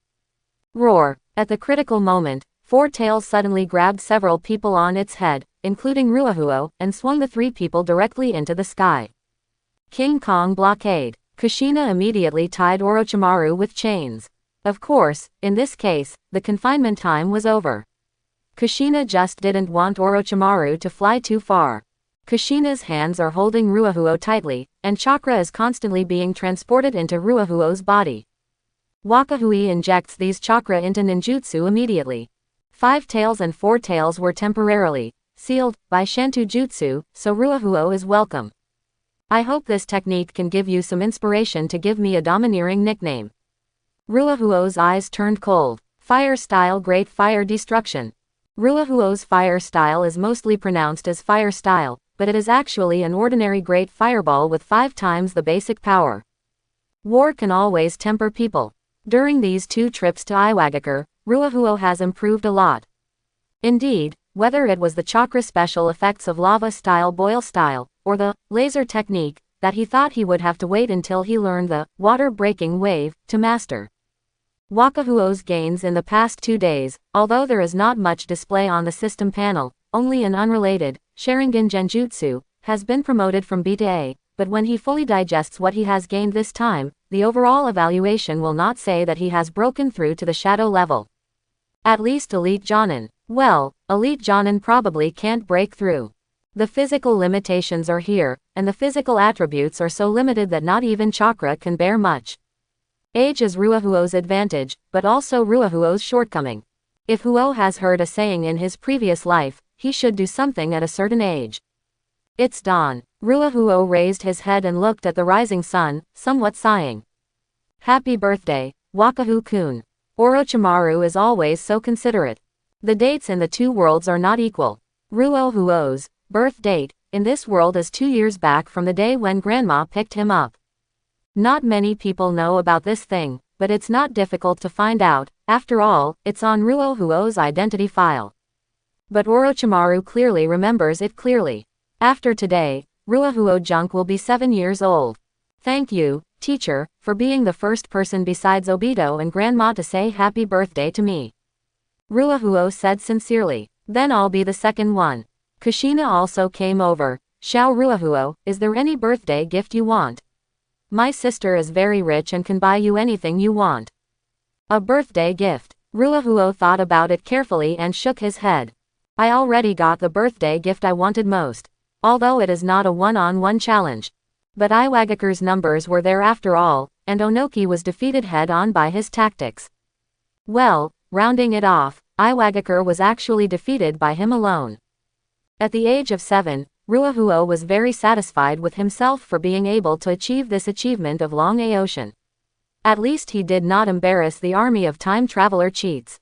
Roar. At the critical moment, Four Tails suddenly grabbed several people on its head, including Ruahuo, and swung the three people directly into the sky. King Kong blockade. Kushina immediately tied Orochimaru with chains. Of course, in this case, the confinement time was over. Kushina just didn't want Orochimaru to fly too far. Kushina's hands are holding Ruahuo tightly, and chakra is constantly being transported into Ruahuo's body. Wakahui injects these chakra into ninjutsu immediately. Five Tails and Four Tails were temporarily sealed by Shantu Jutsu, so Ruahuo is welcome. I hope this technique can give you some inspiration to give me a domineering nickname. Ruahuo's eyes turned cold. Fire style Great Fire Destruction. Ruahuo's fire style is mostly pronounced as fire style, but it is actually an ordinary great fireball with 5 times the basic power. War can always temper people. During these 2 trips to Iwagakure, Ruahuo has improved a lot. Indeed, whether it was the chakra special effects of lava style boil style, or the laser technique, that he thought he would have to wait until he learned the water breaking wave to master. Wakahuo's gains in the past 2 days, although there is not much display on the system panel, only an unrelated, Sharingan Genjutsu, has been promoted from B to A, but when he fully digests what he has gained this time, the overall evaluation will not say that he has broken through to the shadow level. At least Elite Jonin. Well, Elite Jonin probably can't break through. The physical limitations are here, and the physical attributes are so limited that not even chakra can bear much. Age is Ruahuo's advantage, but also Ruahuo's shortcoming. If Huo has heard a saying in his previous life, he should do something at a certain age. It's dawn. Ruahuo raised his head and looked at the rising sun, somewhat sighing. Happy birthday, Wakahu-kun. Orochimaru is always so considerate. The dates in the 2 worlds are not equal. Ruahuo's birth date in this world is 2 years back from the day when Grandma picked him up. Not many people know about this thing, but it's not difficult to find out. After all, it's on Ruahuo's identity file. But Orochimaru clearly remembers it clearly. After today, Ruahuo Junk will be 7 years old. Thank you, teacher, for being the first person besides Obito and Grandma to say happy birthday to me. Ruahuo said sincerely. Then I'll be the second one. Kushina also came over. Xiao Ruahuo, is there any birthday gift you want? My sister is very rich and can buy you anything you want. A birthday gift. Ruahuo thought about it carefully and shook his head. I already got the birthday gift I wanted most. Although it is not a one-on-one challenge. But Iwagakure's numbers were there after all, and Onoki was defeated head-on by his tactics. Well, rounding it off, Iwagakure was actually defeated by him alone. At the age of 7, Ruahuo was very satisfied with himself for being able to achieve this achievement of Long Aocean. At least he did not embarrass the army of time traveler cheats.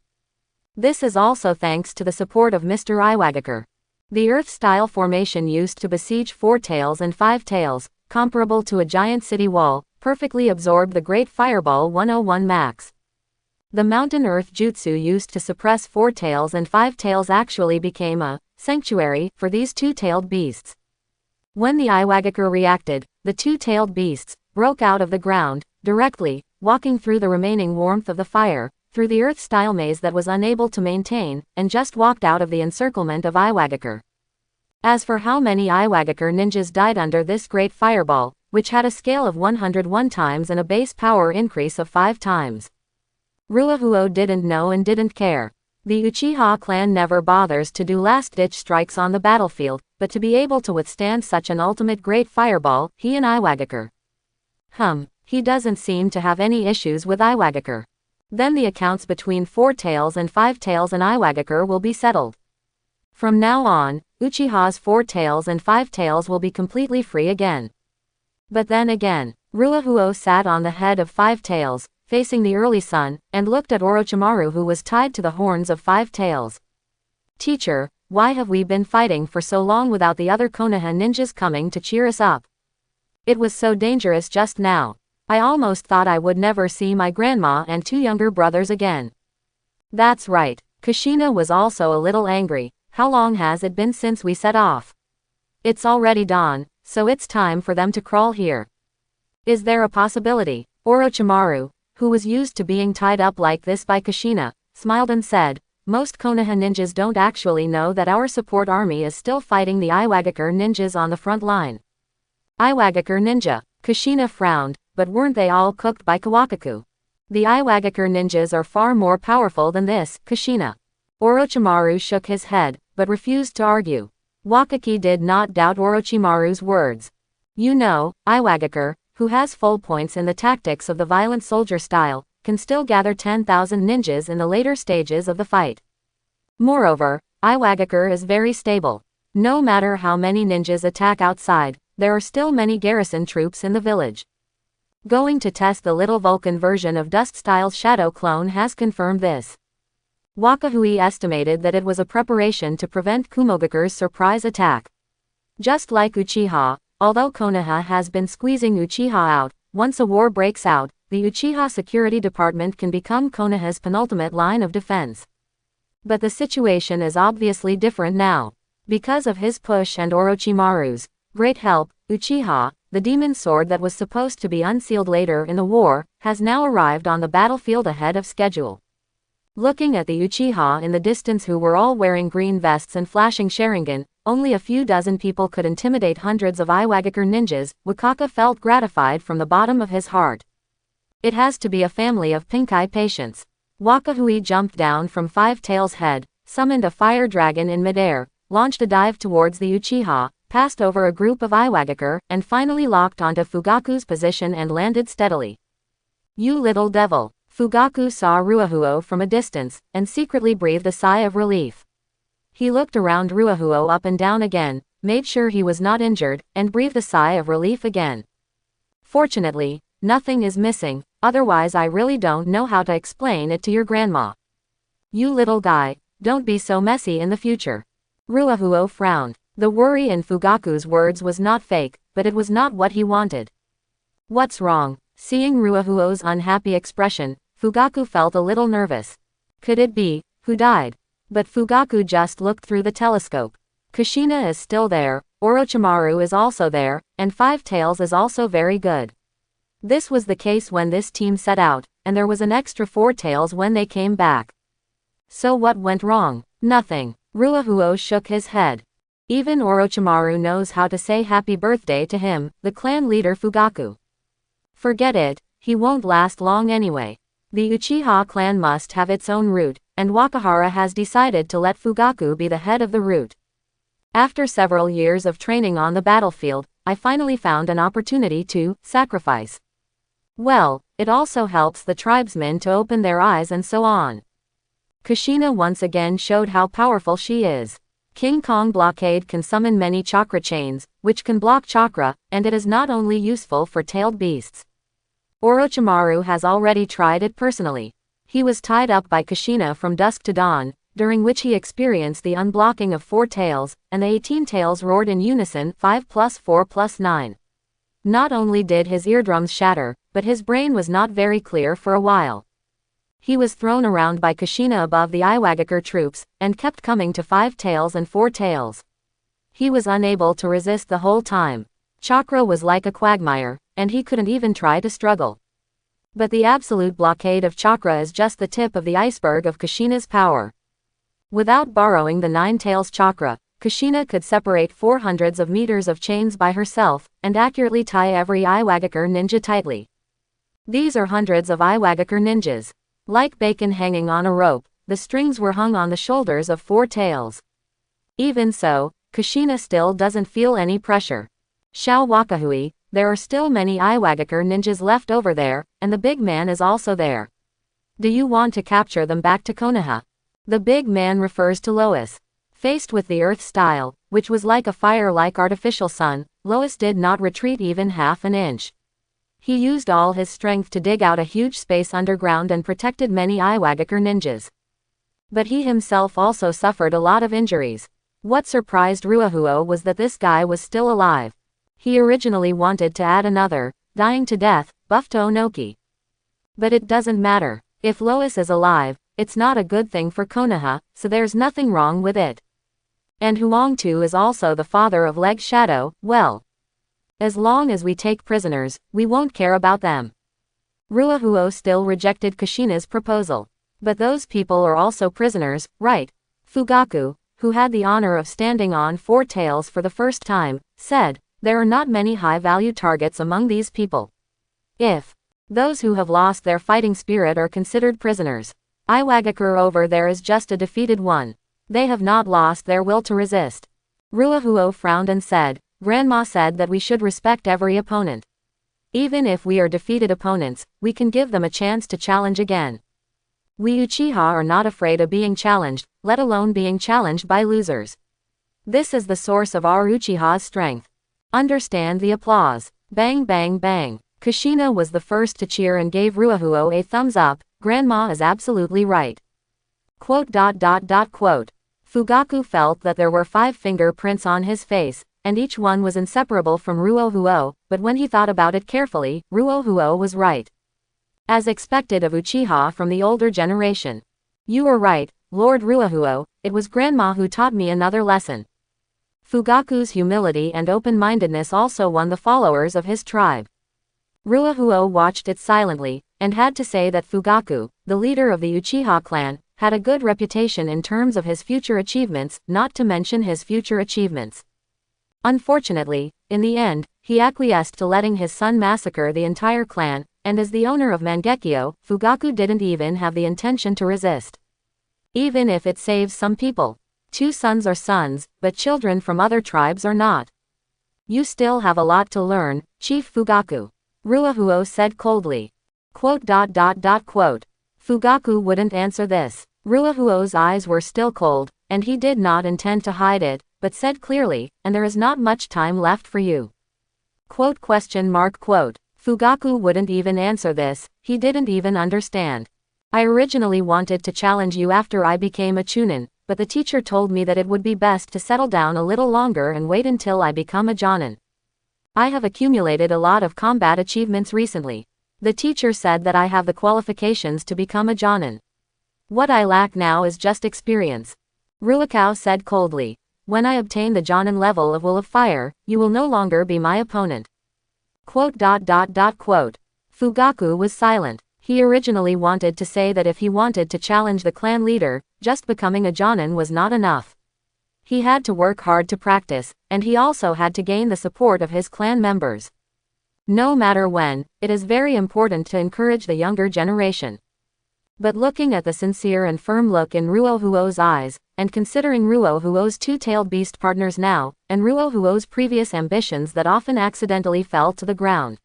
This is also thanks to the support of Mr. Iwagakure. The Earth-style formation used to besiege Four Tails and Five Tails, comparable to a giant city wall, perfectly absorbed the Great Fireball 101 Max. The Mountain Earth Jutsu used to suppress 4 tails and 5 tails actually became a sanctuary for these 2-tailed beasts. When the Iwagakure reacted, the 2-tailed beasts broke out of the ground, directly, walking through the remaining warmth of the fire, through the earth-style maze that was unable to maintain, and just walked out of the encirclement of Iwagakure. As for how many Iwagakure ninjas died under this great fireball, which had a scale of 101 times and a base power increase of 5 times. Ruahuo didn't know and didn't care. The Uchiha clan never bothers to do last-ditch strikes on the battlefield, but to be able to withstand such an ultimate great fireball, he and Iwagakure. He doesn't seem to have any issues with Iwagakure. Then the accounts between 4 tails and 5 tails and Iwagakure will be settled. From now on, Uchiha's 4 tails and 5 tails will be completely free again. But then again, Ruahuo sat on the head of 5 tails, facing the early sun, and looked at Orochimaru who was tied to the horns of 5 tails. Teacher, why have we been fighting for so long without the other Konoha ninjas coming to cheer us up? It was so dangerous just now. I almost thought I would never see my grandma and 2 younger brothers again. That's right, Kushina was also a little angry. How long has it been since we set off? It's already dawn, so it's time for them to crawl here. Is there a possibility? Orochimaru, who was used to being tied up like this by Kushina, smiled and said, most Konoha ninjas don't actually know that our support army is still fighting the Iwagakure ninjas on the front line. Iwagakure ninja, Kushina frowned, but weren't they all cooked by Kawakiku? The Iwagakure ninjas are far more powerful than this, Kushina. Orochimaru shook his head, but refused to argue. Wakaki did not doubt Orochimaru's words. You know, Iwagakure, who has full points in the tactics of the violent soldier style, can still gather 10,000 ninjas in the later stages of the fight. Moreover, Iwagakure is very stable. No matter how many ninjas attack outside, there are still many garrison troops in the village. Going to test the little Vulcan version of Dust-style Shadow Clone has confirmed this. Wakahui estimated that it was a preparation to prevent Kumogakure's surprise attack. Just like Uchiha, although Konoha has been squeezing Uchiha out, once a war breaks out, the Uchiha Security Department can become Konoha's penultimate line of defense. But the situation is obviously different now. Because of his push and Orochimaru's great help, Uchiha, the demon sword that was supposed to be unsealed later in the war, has now arrived on the battlefield ahead of schedule. Looking at the Uchiha in the distance who were all wearing green vests and flashing Sharingan, only a few dozen people could intimidate hundreds of Iwagakure ninjas, Wakaka felt gratified from the bottom of his heart. It has to be a family of pink-eye patients. Wakahui jumped down from 5 Tails' head, summoned a fire dragon in midair, launched a dive towards the Uchiha, passed over a group of Iwagakure, and finally locked onto Fugaku's position and landed steadily. You little devil! Fugaku saw Ruahuo from a distance, and secretly breathed a sigh of relief. He looked around Ruahuo up and down again, made sure he was not injured, and breathed a sigh of relief again. Fortunately, nothing is missing, otherwise I really don't know how to explain it to your grandma. You little guy, don't be so messy in the future. Ruahuo frowned. The worry in Fugaku's words was not fake, but it was not what he wanted. What's wrong? Seeing Ruahuo's unhappy expression, Fugaku felt a little nervous. Could it be, who died? But Fugaku just looked through the telescope. Kushina is still there, Orochimaru is also there, and 5 Tails is also very good. This was the case when this team set out, and there was an extra 4 Tails when they came back. So what went wrong? Nothing. Ruahuo shook his head. Even Orochimaru knows how to say happy birthday to him, the clan leader Fugaku. Forget it, he won't last long anyway. The Uchiha clan must have its own route, and Wakahara has decided to let Fugaku be the head of the route. After several years of training on the battlefield, I finally found an opportunity to sacrifice. Well, it also helps the tribesmen to open their eyes and so on. Kushina once again showed how powerful she is. King Kong Blockade can summon many chakra chains, which can block chakra, and it is not only useful for tailed beasts. Orochimaru has already tried it personally. He was tied up by Kushina from dusk to dawn, during which he experienced the unblocking of 4 tails, and the 18 tails roared in unison 5 + 4 + 9. Not only did his eardrums shatter, but his brain was not very clear for a while. He was thrown around by Kushina above the Iwagakure troops, and kept coming to 5 tails and 4 tails. He was unable to resist the whole time. Chakra was like a quagmire, and he couldn't even try to struggle. But the absolute blockade of chakra is just the tip of the iceberg of Kushina's power. Without borrowing the 9 tails chakra, Kushina could separate 400s of meters of chains by herself, and accurately tie every Iwagakure ninja tightly. These are hundreds of Iwagakure ninjas. Like bacon hanging on a rope, the strings were hung on the shoulders of 4 tails. Even so, Kushina still doesn't feel any pressure. Shao Wakahui, there are still many Iwagakure ninjas left over there, and the big man is also there. Do you want to capture them back to Konoha? The big man refers to Lois. Faced with the earth style, which was like a fire-like artificial sun, Lois did not retreat even half an inch. He used all his strength to dig out a huge space underground and protected many Iwagakure ninjas. But he himself also suffered a lot of injuries. What surprised Ruahuo was that this guy was still alive. He originally wanted to add another, dying to death, buff to Onoki. But it doesn't matter. If Lois is alive, it's not a good thing for Konoha, so there's nothing wrong with it. And Huangtu is also the father of Leg Shadow, well. As long as we take prisoners, we won't care about them. Ruahuo still rejected Kushina's proposal. But those people are also prisoners, right? Fugaku, who had the honor of standing on 4 tails for the first time, said, there are not many high-value targets among these people. If those who have lost their fighting spirit are considered prisoners, Iwagakure over there is just a defeated one. They have not lost their will to resist. Ruahuo frowned and said, Grandma said that we should respect every opponent. Even if we are defeated opponents, we can give them a chance to challenge again. We Uchiha are not afraid of being challenged, let alone being challenged by losers. This is the source of our Uchiha's strength. Understand the applause. Bang bang bang. Kushina was the first to cheer and gave Ruahuo a thumbs up. Grandma is absolutely right. Quote. Fugaku felt that there were 5 fingerprints on his face, and each one was inseparable from Ruohuo, but when he thought about it carefully, Ruohuo was right. As expected of Uchiha from the older generation. You were right, Lord Ruohuo, it was Grandma who taught me another lesson. Fugaku's humility and open-mindedness also won the followers of his tribe. Ruohuo watched it silently, and had to say that Fugaku, the leader of the Uchiha clan, had a good reputation in terms of his future achievements, not to mention his future achievements. Unfortunately, in the end, he acquiesced to letting his son massacre the entire clan, and as the owner of Mangekyo, Fugaku didn't even have the intention to resist. Even if it saves some people. 2 sons are sons, but children from other tribes are not. You still have a lot to learn, Chief Fugaku. Ruahuo said coldly. Quote. Fugaku wouldn't answer this. Ruahuo's eyes were still cold, and he did not intend to hide it, but said clearly, and there is not much time left for you. Quote. Fugaku wouldn't even answer this, he didn't even understand. I originally wanted to challenge you after I became a chunin, but the teacher told me that it would be best to settle down a little longer and wait until I become a jonin. I have accumulated a lot of combat achievements recently. The teacher said that I have the qualifications to become a jonin. What I lack now is just experience. Ruakao said coldly. When I obtain the jonin level of Will of Fire, you will no longer be my opponent. Quote. Fugaku was silent. He originally wanted to say that if he wanted to challenge the clan leader, just becoming a jonin was not enough. He had to work hard to practice, and he also had to gain the support of his clan members. No matter when, it is very important to encourage the younger generation. But looking at the sincere and firm look in Ruohuo's eyes, and considering Ruohuo's 2-tailed beast partners now, and Ruohuo's previous ambitions that often accidentally fell to the ground,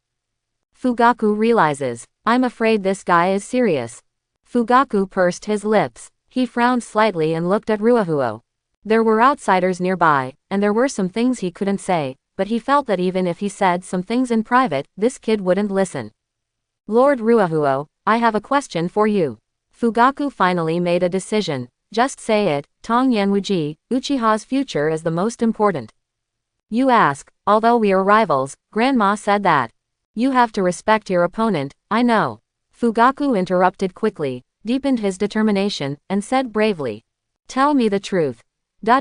Fugaku realizes, I'm afraid this guy is serious. Fugaku pursed his lips. He frowned slightly and looked at Ruohuo. There were outsiders nearby, and there were some things he couldn't say, but he felt that even if he said some things in private, this kid wouldn't listen. Lord Ruohuo, I have a question for you. Fugaku finally made a decision. Just say it, Tong Yanwuji, Uchiha's future is the most important. You ask, Although we are rivals, Grandma said that. You have to respect your opponent, I know. Fugaku interrupted quickly, deepened his determination, and said bravely. Tell me the truth.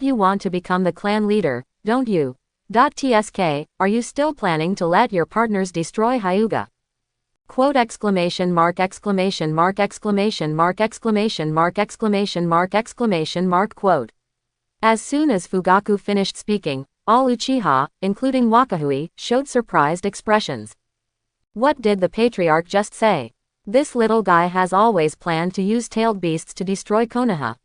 You want to become the clan leader, don't you? Tsk, are you still planning to let your partners destroy Hyuga? Quote exclamation mark exclamation mark exclamation mark exclamation mark exclamation mark exclamation mark quote. As soon as Fugaku finished speaking, all Uchiha, including Wakahui, showed surprised expressions. What did the patriarch just say? This little guy has always planned to use tailed beasts to destroy Konoha.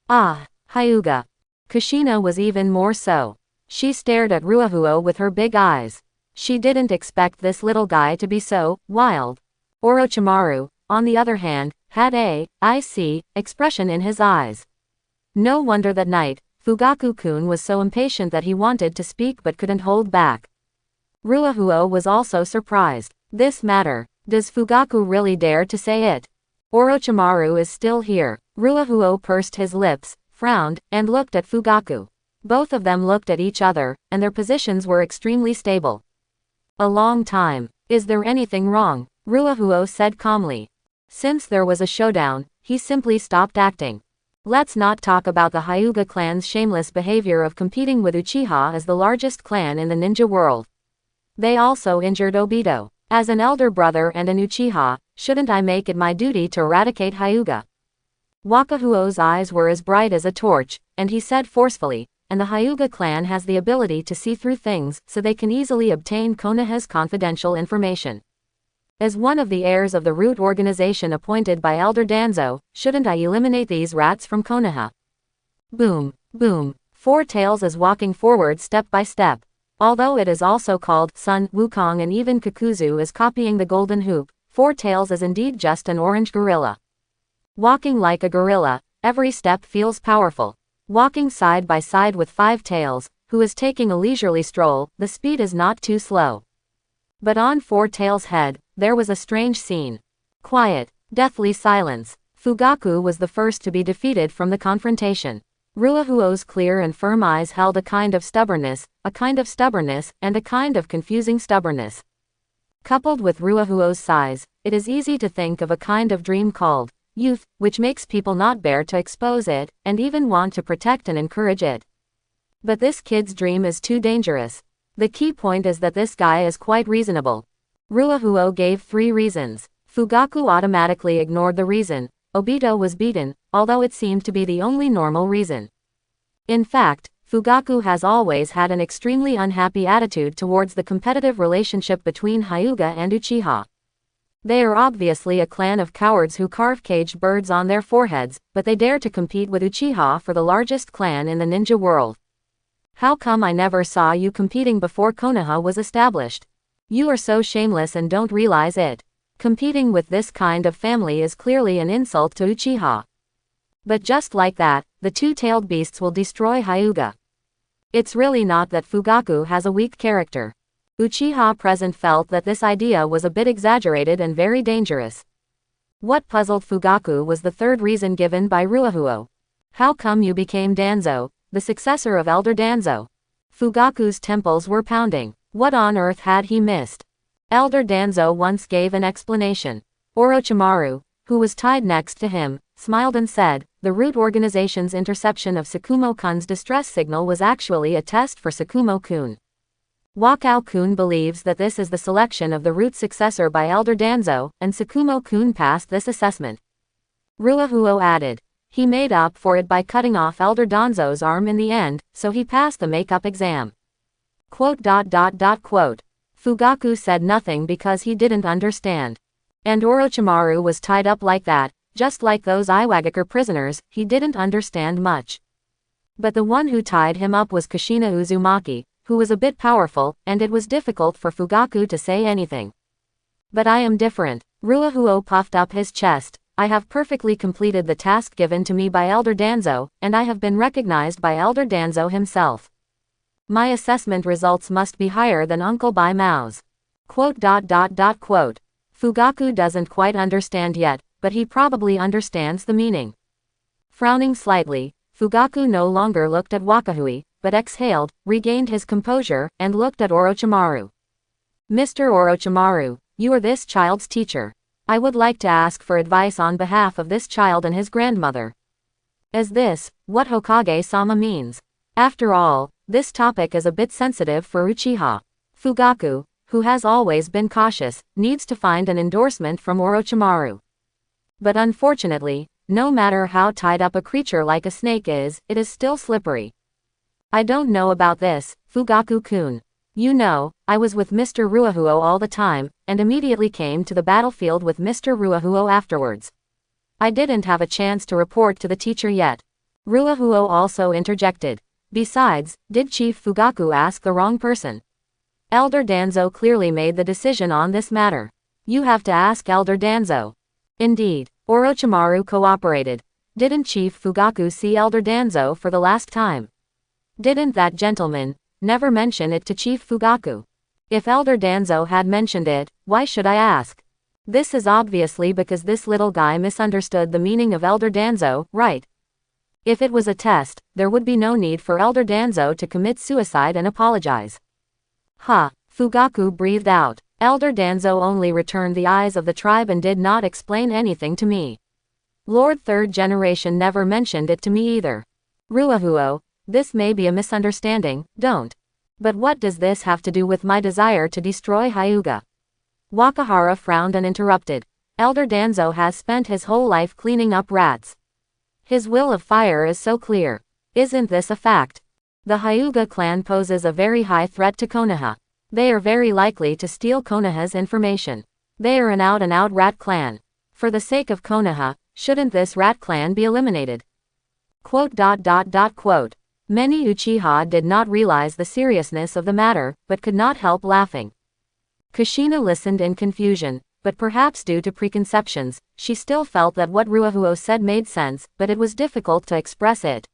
Ah, Hyuga. Kushina was even more so. She stared at Ruahuo with her big eyes. She didn't expect this little guy to be so wild. Orochimaru, on the other hand, had a "I see" expression in his eyes. No wonder that night, Fugaku-kun was so impatient that he wanted to speak but couldn't hold back. Ruahuo was also surprised. This matter. Does Fugaku really dare to say it? Orochimaru is still here. Ruahuo pursed his lips, frowned, and looked at Fugaku. Both of them looked at each other, and their positions were extremely stable. A long time. Is there anything wrong? Ruahuo said calmly. Since there was a showdown, he simply stopped acting. Let's not talk about the Hyuga clan's shameless behavior of competing with Uchiha as the largest clan in the ninja world. They also injured Obito. As an elder brother and an Uchiha, shouldn't I make it my duty to eradicate Hyuga? Wakahuo's eyes were as bright as a torch, and he said forcefully, and the Hyuga clan has the ability to see through things, so they can easily obtain Konoha's confidential information. As one of the heirs of the root organization appointed by Elder Danzo, shouldn't I eliminate these rats from Konoha? Boom, boom. Four Tails is walking forward step by step. Although it is also called Sun Wukong and even Kakuzu is copying the golden hoop, Four Tails is indeed just an orange gorilla. Walking like a gorilla, every step feels powerful. Walking side by side with Five Tails, who is taking a leisurely stroll, the speed is not too slow. But on Four Tails' head, there was a strange scene. Quiet, deathly silence. Fugaku was the first to be defeated from the confrontation. Ruahuo's clear and firm eyes held a kind of stubbornness, and a kind of confusing stubbornness. Coupled with Ruahuo's size, it is easy to think of a kind of dream called youth, which makes people not bear to expose it, and even want to protect and encourage it. But this kid's dream is too dangerous. The key point is that this guy is quite reasonable. Ruahuo gave 3 reasons. Fugaku automatically ignored the reason. Obito was beaten, although it seemed to be the only normal reason. In fact, Fugaku has always had an extremely unhappy attitude towards the competitive relationship between Hyuga and Uchiha. They are obviously a clan of cowards who carve caged birds on their foreheads, but they dare to compete with Uchiha for the largest clan in the ninja world. How come I never saw you competing before Konoha was established? You are so shameless and don't realize it. Competing with this kind of family is clearly an insult to Uchiha. But just like that, the two-tailed beasts will destroy Hyuga. It's really not that Fugaku has a weak character. Uchiha present felt that this idea was a bit exaggerated and very dangerous. What puzzled Fugaku was the third reason given by Ruahuo. How come you became Danzo, the successor of Elder Danzo? Fugaku's temples were pounding. What on earth had he missed? Elder Danzo once gave an explanation. Orochimaru, who was tied next to him, smiled and said, the root organization's interception of Sakumo-kun's distress signal was actually a test for Sakumo-kun. Wakao-kun believes that this is the selection of the root successor by Elder Danzo, and Sakumo-kun passed this assessment. Ruahuo added. He made up for it by cutting off Elder Danzo's arm in the end, so he passed the make-up exam. Quote. Fugaku said nothing because he didn't understand. And Orochimaru was tied up like that, just like those Iwagakure prisoners, he didn't understand much. But the one who tied him up was Kushina Uzumaki, who was a bit powerful, and it was difficult for Fugaku to say anything. But I am different. Ruahuo puffed up his chest. I have perfectly completed the task given to me by Elder Danzo, and I have been recognized by Elder Danzo himself. My assessment results must be higher than Uncle Bai Mao's. Quote. Fugaku doesn't quite understand yet, but he probably understands the meaning. Frowning slightly, Fugaku no longer looked at Wakahui, but exhaled, regained his composure, and looked at Orochimaru. Mr. Orochimaru, you are this child's teacher. I would like to ask for advice on behalf of this child and his grandmother. Is this what Hokage-sama means? After all, this topic is a bit sensitive for Uchiha. Fugaku, who has always been cautious, needs to find an endorsement from Orochimaru. But unfortunately, no matter how tied up a creature like a snake is, it is still slippery. I don't know about this, Fugaku-kun. You know, I was with Mr. Ruahuo all the time, and immediately came to the battlefield with Mr. Ruahuo afterwards. I didn't have a chance to report to the teacher yet. Ruahuo also interjected. Besides, did Chief Fugaku ask the wrong person? Elder Danzo clearly made the decision on this matter. You have to ask Elder Danzo. Indeed, Orochimaru cooperated. Didn't Chief Fugaku see Elder Danzo for the last time? Didn't that gentleman never mention it to Chief Fugaku? If Elder Danzo had mentioned it, why should I ask? This is obviously because this little guy misunderstood the meaning of Elder Danzo, right? If it was a test, there would be no need for Elder Danzo to commit suicide and apologize. Fugaku breathed out. Elder Danzo only returned the eyes of the tribe and did not explain anything to me. Lord Third Generation never mentioned it to me either. Ruahuo, this may be a misunderstanding, don't. But what does this have to do with my desire to destroy Hyuga? Wakahara frowned and interrupted. Elder Danzo has spent his whole life cleaning up rats. His will of fire is so clear. Isn't this a fact? The Hyuga clan poses a very high threat to Konoha. They are very likely to steal Konoha's information. They are an out-and-out rat clan. For the sake of Konoha, shouldn't this rat clan be eliminated? Many Uchiha did not realize the seriousness of the matter, but could not help laughing. Kushina listened in confusion, but perhaps due to preconceptions, she still felt that what Ruahuo said made sense, but it was difficult to express it.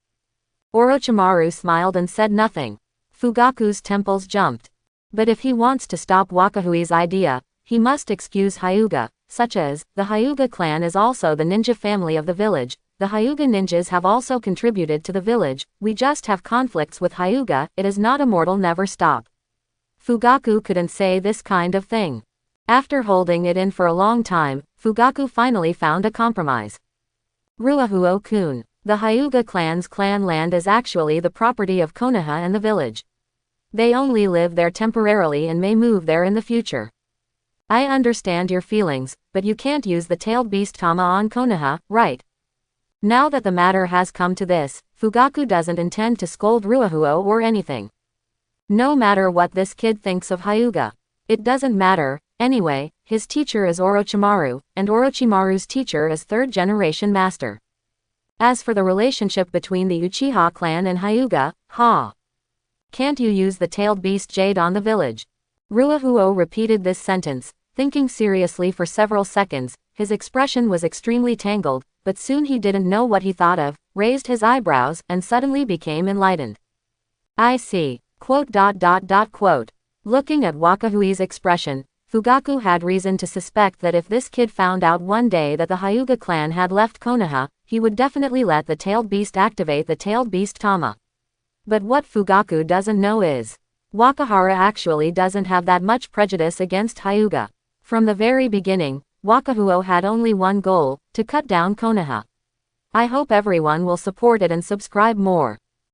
Orochimaru smiled and said nothing. Fugaku's temples jumped. But if he wants to stop Wakahui's idea, he must excuse Hyuga, such as, the Hyuga clan is also the ninja family of the village, the Hyuga ninjas have also contributed to the village, we just have conflicts with Hyuga, it is not immortal, never stop. Fugaku couldn't say this kind of thing. After holding it in for a long time, Fugaku finally found a compromise. Ruahuo-kun, the Hyuga clan's clan land is actually the property of Konoha and the village. They only live there temporarily and may move there in the future. I understand your feelings, but you can't use the tailed beast Tama on Konoha, right? Now that the matter has come to this, Fugaku doesn't intend to scold Ruahuo or anything. No matter what this kid thinks of Hyuga. It doesn't matter, anyway, his teacher is Orochimaru, and Orochimaru's teacher is third generation master. As for the relationship between the Uchiha clan and Hyuga, can't you use the tailed beast jade on the village? Ruahuo repeated this sentence, thinking seriously for several seconds. His expression was extremely tangled, but soon he didn't know what he thought of, raised his eyebrows, and suddenly became enlightened. I see. Looking at Wakahui's expression, Fugaku had reason to suspect that if this kid found out one day that the Hyuga clan had left Konoha, he would definitely let the tailed beast activate the tailed beast Tama. But what Fugaku doesn't know is, Wakahara actually doesn't have that much prejudice against Hyuga. From the very beginning, Wakahuo had only one goal, to cut down Konoha. I hope everyone will support it and subscribe more.